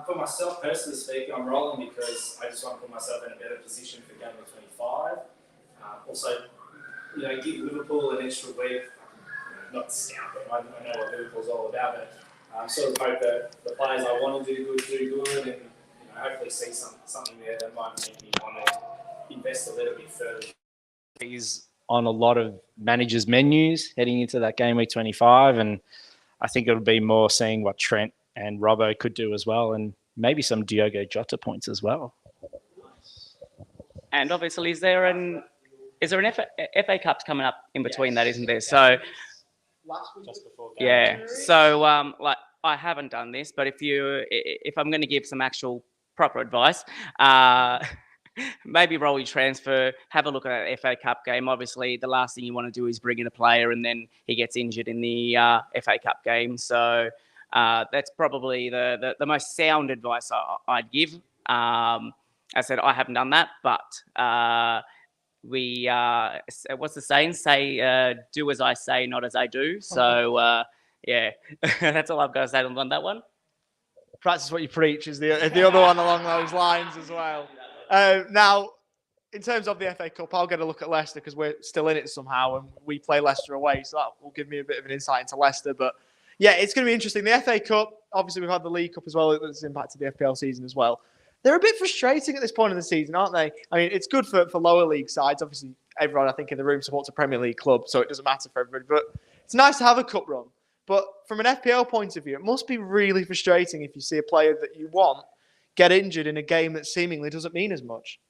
For myself, personally speaking, I'm rolling because I just want to put myself in a better position for game week 25. Also, give Liverpool an extra week. Not scout them. I know what Liverpool's all about, but sort of hope that the players I want to do good, and hopefully see something there that might make me want to invest a little bit further. He's on a lot of managers' menus heading into that game week 25, and I think it'll be more seeing what Trent and Robbo could do as well, and maybe some Diogo Jota points as well. And obviously, is there an FA Cup's coming up in between that, isn't there? So Just before So I haven't done this, but if I'm going to give some actual proper advice, maybe roll your transfer, have a look at that FA Cup game. Obviously, the last thing you want to do is bring in a player and then he gets injured in the FA Cup game. So that's probably the most sound advice I'd give. I said I haven't done that, but what's the saying? Say, do as I say, not as I do. So that's all I've got to say on that one. Practice what you preach is the other one along those lines as well. Now, in terms of the FA Cup, I'll get a look at Leicester because we're still in it somehow, and we play Leicester away, so that will give me a bit of an insight into Leicester. But yeah, it's going to be interesting. The FA Cup, obviously, we've had the League Cup as well. That's impacted the FPL season as well. They're a bit frustrating at this point in the season, aren't they? I mean, it's good for lower league sides. Obviously, everyone, I think, in the room supports a Premier League club, so it doesn't matter for everybody. But it's nice to have a cup run. But from an FPL point of view, it must be really frustrating if you see a player that you want get injured in a game that seemingly doesn't mean as much.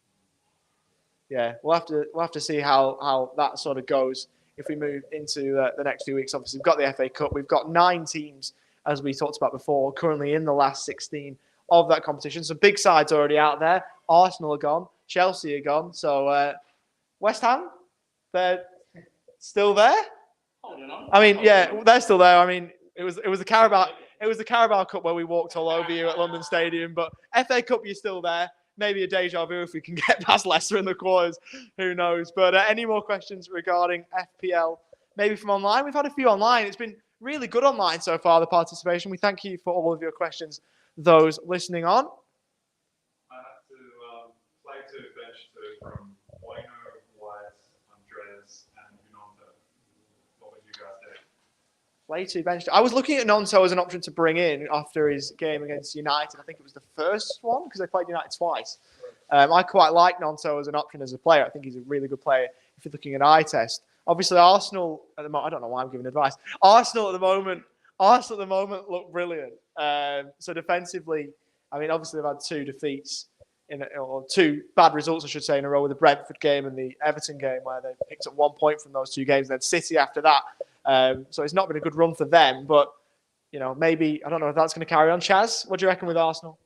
Yeah, we'll have to see how that sort of goes if we move into the next few weeks. Obviously, we've got the FA Cup. We've got 9 teams, as we talked about before, currently in the last 16 of that competition. Some big sides already out there. Arsenal are gone. Chelsea are gone. So West Ham, they're still there. I mean, yeah, they're still there. I mean, it was the Carabao Cup where we walked all over you at London Stadium. But FA Cup, you're still there. Maybe a deja vu if we can get past Leicester in the quarters. Who knows? But any more questions regarding FPL? Maybe from online. We've had a few online. It's been really good online so far, the participation. We thank you for all of your questions. Those listening on. I have to play to bench to from Bueno, White, Andres, and Unonta. What would you guys do? Play to bench. I was looking at Nonto as an option to bring in after his game against United. I think it was the first one because they played United twice. I quite like Nonto as an option as a player. I think he's a really good player if you're looking at eye test. Obviously, Arsenal at the moment. I don't know why I'm giving advice. Arsenal at the moment look brilliant. So defensively, I mean, obviously they've had 2 defeats or 2 bad results, I should say, in a row with the Brentford game and the Everton game, where they picked up 1 point from those 2 games. And then City after that. So it's not been a good run for them. But maybe I don't know if that's going to carry on. Chaz, what do you reckon with Arsenal?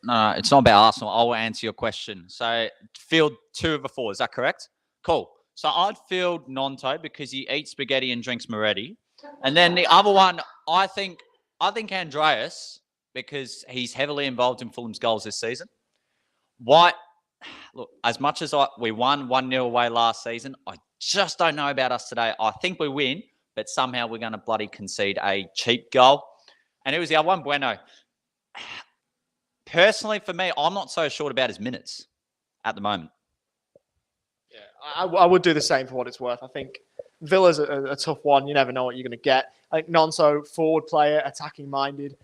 No, it's not about Arsenal. I will answer your question. So field 2 of a 4, is that correct? Cool. So I'd field Nonto because he eats spaghetti and drinks Moretti. And then the other one, I think Andreas, because he's heavily involved in Fulham's goals this season. White, look, as much as we won 1-0 away last season, I just don't know about us today. I think we win, but somehow we're going to bloody concede a cheap goal. And it was the other one, Bueno. Personally, for me, I'm not so sure about his minutes at the moment. Yeah, I would do the same for what it's worth. I think Villa's a tough one. You never know what you're going to get. I think Nonso, forward player, attacking minded,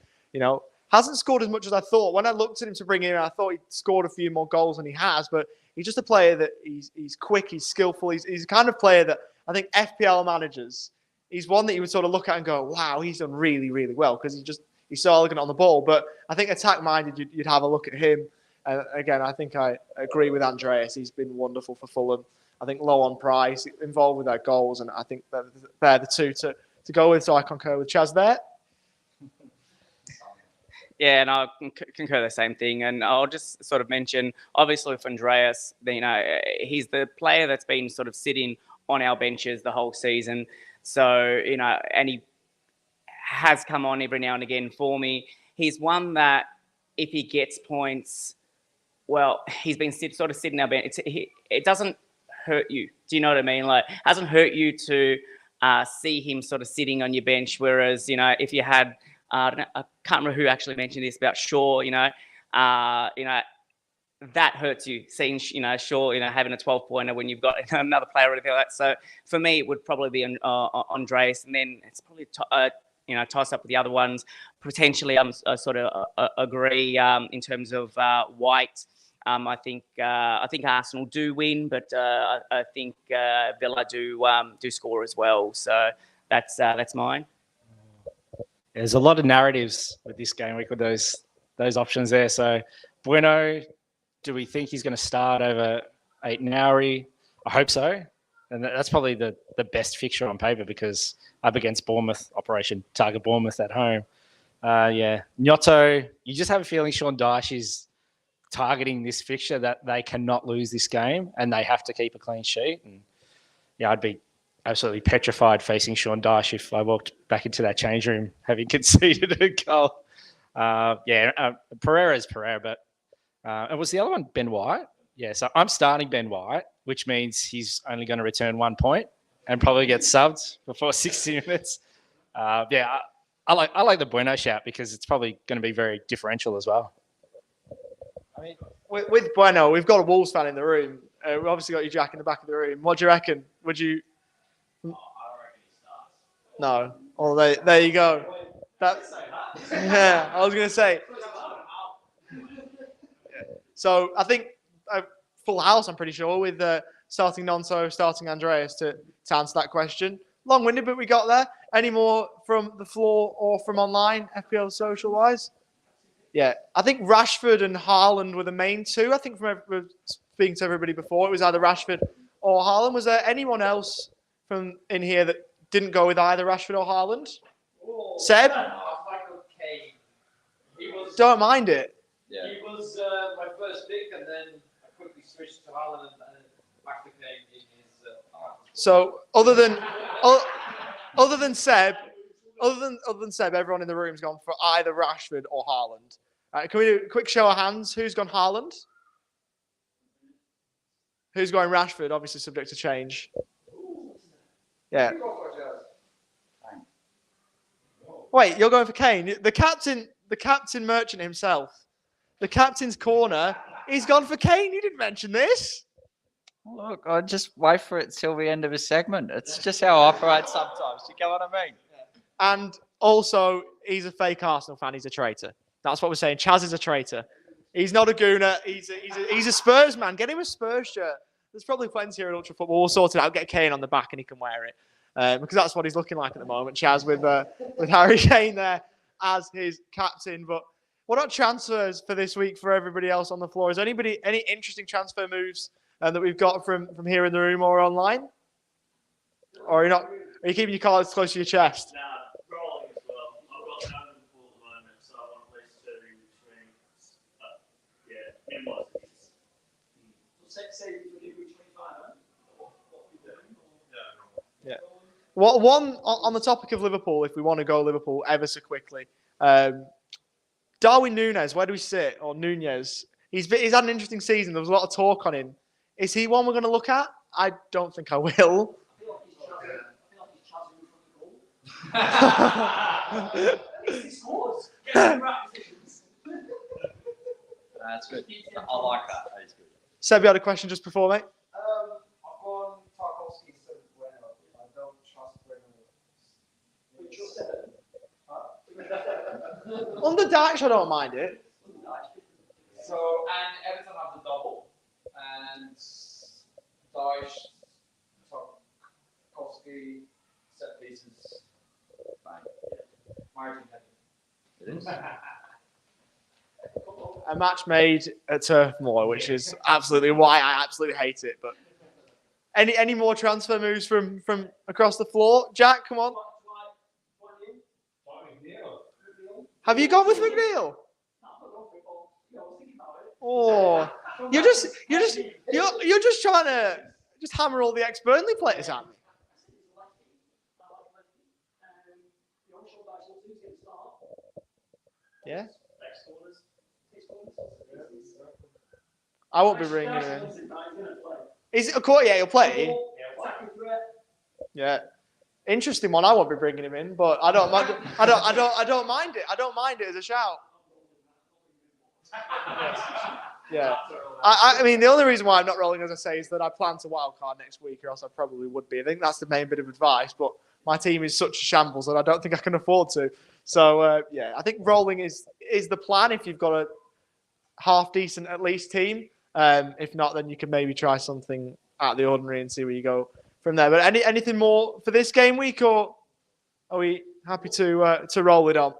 hasn't scored as much as I thought. When I looked at him to bring him in, I thought he'd scored a few more goals than he has, but he's just a player that he's quick, he's skillful. He's the kind of player that I think FPL managers, he's one that you would sort of look at and go, wow, he's done really, really well because he's so elegant on the ball. But I think attack-minded, you'd have a look at him. Again, I think I agree with Andreas. He's been wonderful for Fulham. I think low on price, involved with their goals, and I think they're the two to go with. So I concur with Chaz there. Yeah, and I concur the same thing. And I'll just sort of mention, obviously, with Andreas, he's the player that's been sort of sitting on our benches the whole season. So, and he has come on every now and again for me. He's one that if he gets points, well, he's been sort of sitting our bench. It doesn't hurt you. Do you know what I mean? Like, it doesn't hurt you to see him sort of sitting on your bench. Whereas, if you had, I can't remember who actually mentioned this about Shaw, that hurts you seeing, Shaw, having a 12-pointer when you've got another player or anything like that. So for me, it would probably be Andreas, and then it's probably toss up with the other ones. Potentially, I sort of agree in terms of White. I think Arsenal do win, but I think Villa do score as well. So that's mine. There's a lot of narratives with this game week with those options there. So Bueno, do we think he's going to start over Aitnauri? I hope so. And that's probably the best fixture on paper because up against Bournemouth, Operation Target Bournemouth at home. Gnotto, you just have a feeling Sean Dyche is targeting this fixture that they cannot lose this game and they have to keep a clean sheet. And I'd be absolutely petrified facing Sean Dyche if I walked back into that change room having conceded a goal. Pereira's Pereira, but and was the other one Ben White? Yeah, so I'm starting Ben White, which means he's only going to return 1 point and probably get subbed before 60 minutes. I like the Bueno shout because it's probably going to be very differential as well. I mean, with Bueno, we've got a Wolves fan in the room. We've obviously got you, Jack, in the back of the room. What do you reckon? Would you? I don't reckon he starts. No. Oh, there you go. Yeah, I was going to say. So I think full house, I'm pretty sure, with starting Nonso, starting Andreas to answer that question. Long-winded, but we got there. Any more from the floor or from online, FPL Social-wise? Yeah, I think Rashford and Haaland were the main two. I think from speaking to everybody before, it was either Rashford or Haaland. Was there anyone else from in here that didn't go with either Rashford or Haaland? Seb? Don't mind it. Yeah. He was my first pick, and then I quickly switched to Haaland, and back became in his. So other than Seb, everyone in the room's gone for either Rashford or Haaland. Can we do a quick show of hands? Who's gone Haaland? Who's going Rashford? Obviously subject to change. Yeah. Wait, you're going for Kane? The captain merchant himself. The captain's corner. He's gone for Kane. You didn't mention this. Look, I just wait for it till the end of a segment. It's just how I operate sometimes. You get what I mean? And also, he's a fake Arsenal fan. He's a traitor. That's what we're saying. Chaz is a traitor. He's not a gooner. He's a Spurs man. Get him a Spurs shirt. There's probably plenty here at Ultra Football. We'll sort it out. Get Kane on the back and he can wear it. Because that's what he's looking like at the moment. Chaz with Harry Kane there as his captain. But what about transfers for this week for everybody else on the floor? Is any interesting transfer moves that we've got from here in the room or online? Or are you not? Are you keeping your cards close to your chest? Nah, rolling as well. I've got none in the pool at the moment, so I want at least two, which means One on the topic of Liverpool, if we want to go Liverpool ever so quickly. Darwin Núñez, where do we sit? Or Núñez? He's had an interesting season. There was a lot of talk on him. Is he one we're going to look at? I don't think I will. That's good. I like that. That is good. Seb, you had a question just before, mate? I've gone Tarkovsky instead of Bueno. I don't trust Bueno. Under Dash, I don't mind it. So, and Everton have the double, and Daesh, Tarkovsky, set pieces. Margin heavy. It is. A match made at Turf Moor, which is absolutely why I absolutely hate it. But any more transfer moves from across the floor? Jack, come on. Have you gone with McNeil? Oh, you're just trying to just hammer all the ex-Burnley players at me. Yeah. I won't be bringing him in. Is it a court? Yeah, he'll play. Yeah. Interesting one. I won't be bringing him in, but I don't mind it. I don't mind it as a shout. Yeah. I mean, the only reason why I'm not rolling, as I say, is that I plan to wildcard next week, or else I probably would be. I think that's the main bit of advice, but my team is such a shambles that I don't think I can afford to. So, yeah, I think rolling is the plan if you've got a half-decent, at least, team. If not, then you can maybe try something out of the ordinary and see where you go from there. But anything more for this game week, or are we happy to roll it on?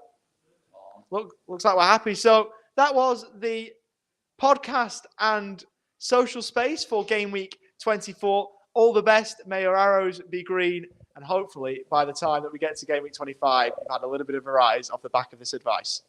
Looks like we're happy. So that was the podcast and social space for game week 24. All the best. May your arrows be green. And hopefully, by the time that we get to game week 25, you've had a little bit of a rise off the back of this advice.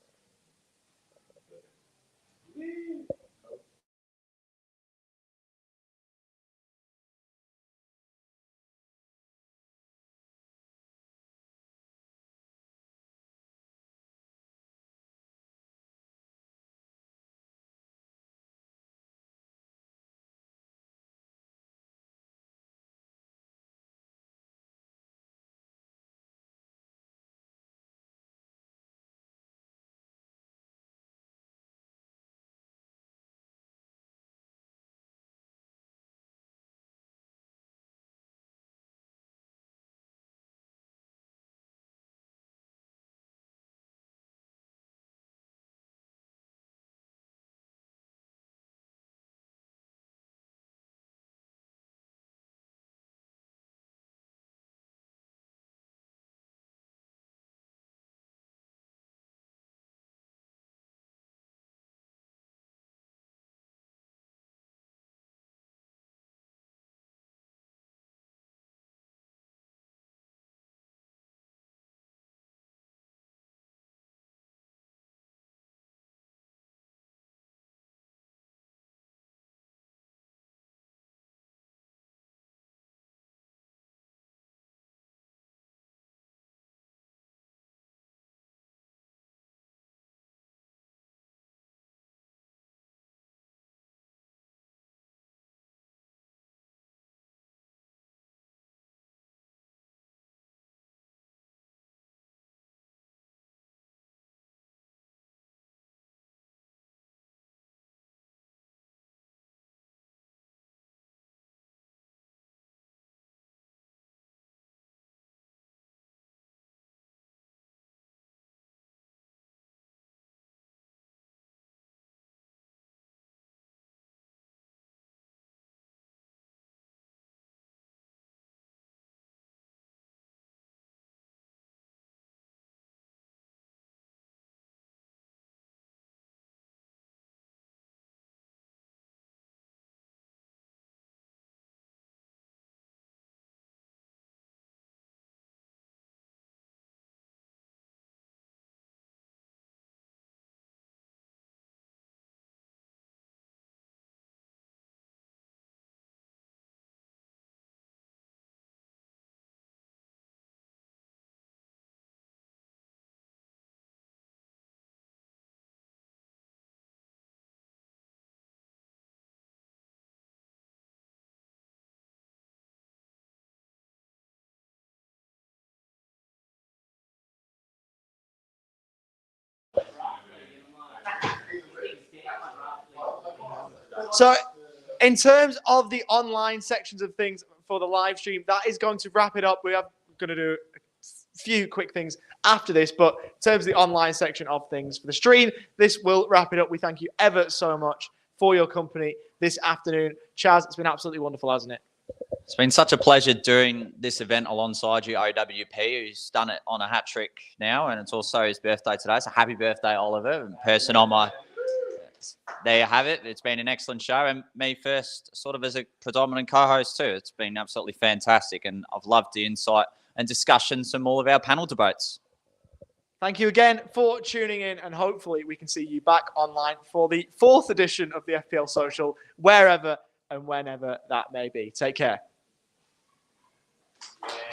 So, in terms of the online sections of things for the live stream, that is going to wrap it up. We are going to do a few quick things after this, but in terms of the online section of things for the stream, this will wrap it up. We thank you ever so much for your company this afternoon. Chaz, it's been absolutely wonderful, hasn't it? It's been such a pleasure doing this event alongside you, OWP, who's done it on a hat trick now, and it's also his birthday today. So happy birthday, Oliver, in person on my... There you have it. It's been an excellent show, and me first, sort of as a predominant co-host too. It's been absolutely fantastic, and I've loved the insight and discussions from all of our panel debates. Thank you again for tuning in, and hopefully we can see you back online for the 4th edition of the FPL Social, wherever and whenever that may be. Take care. Yeah.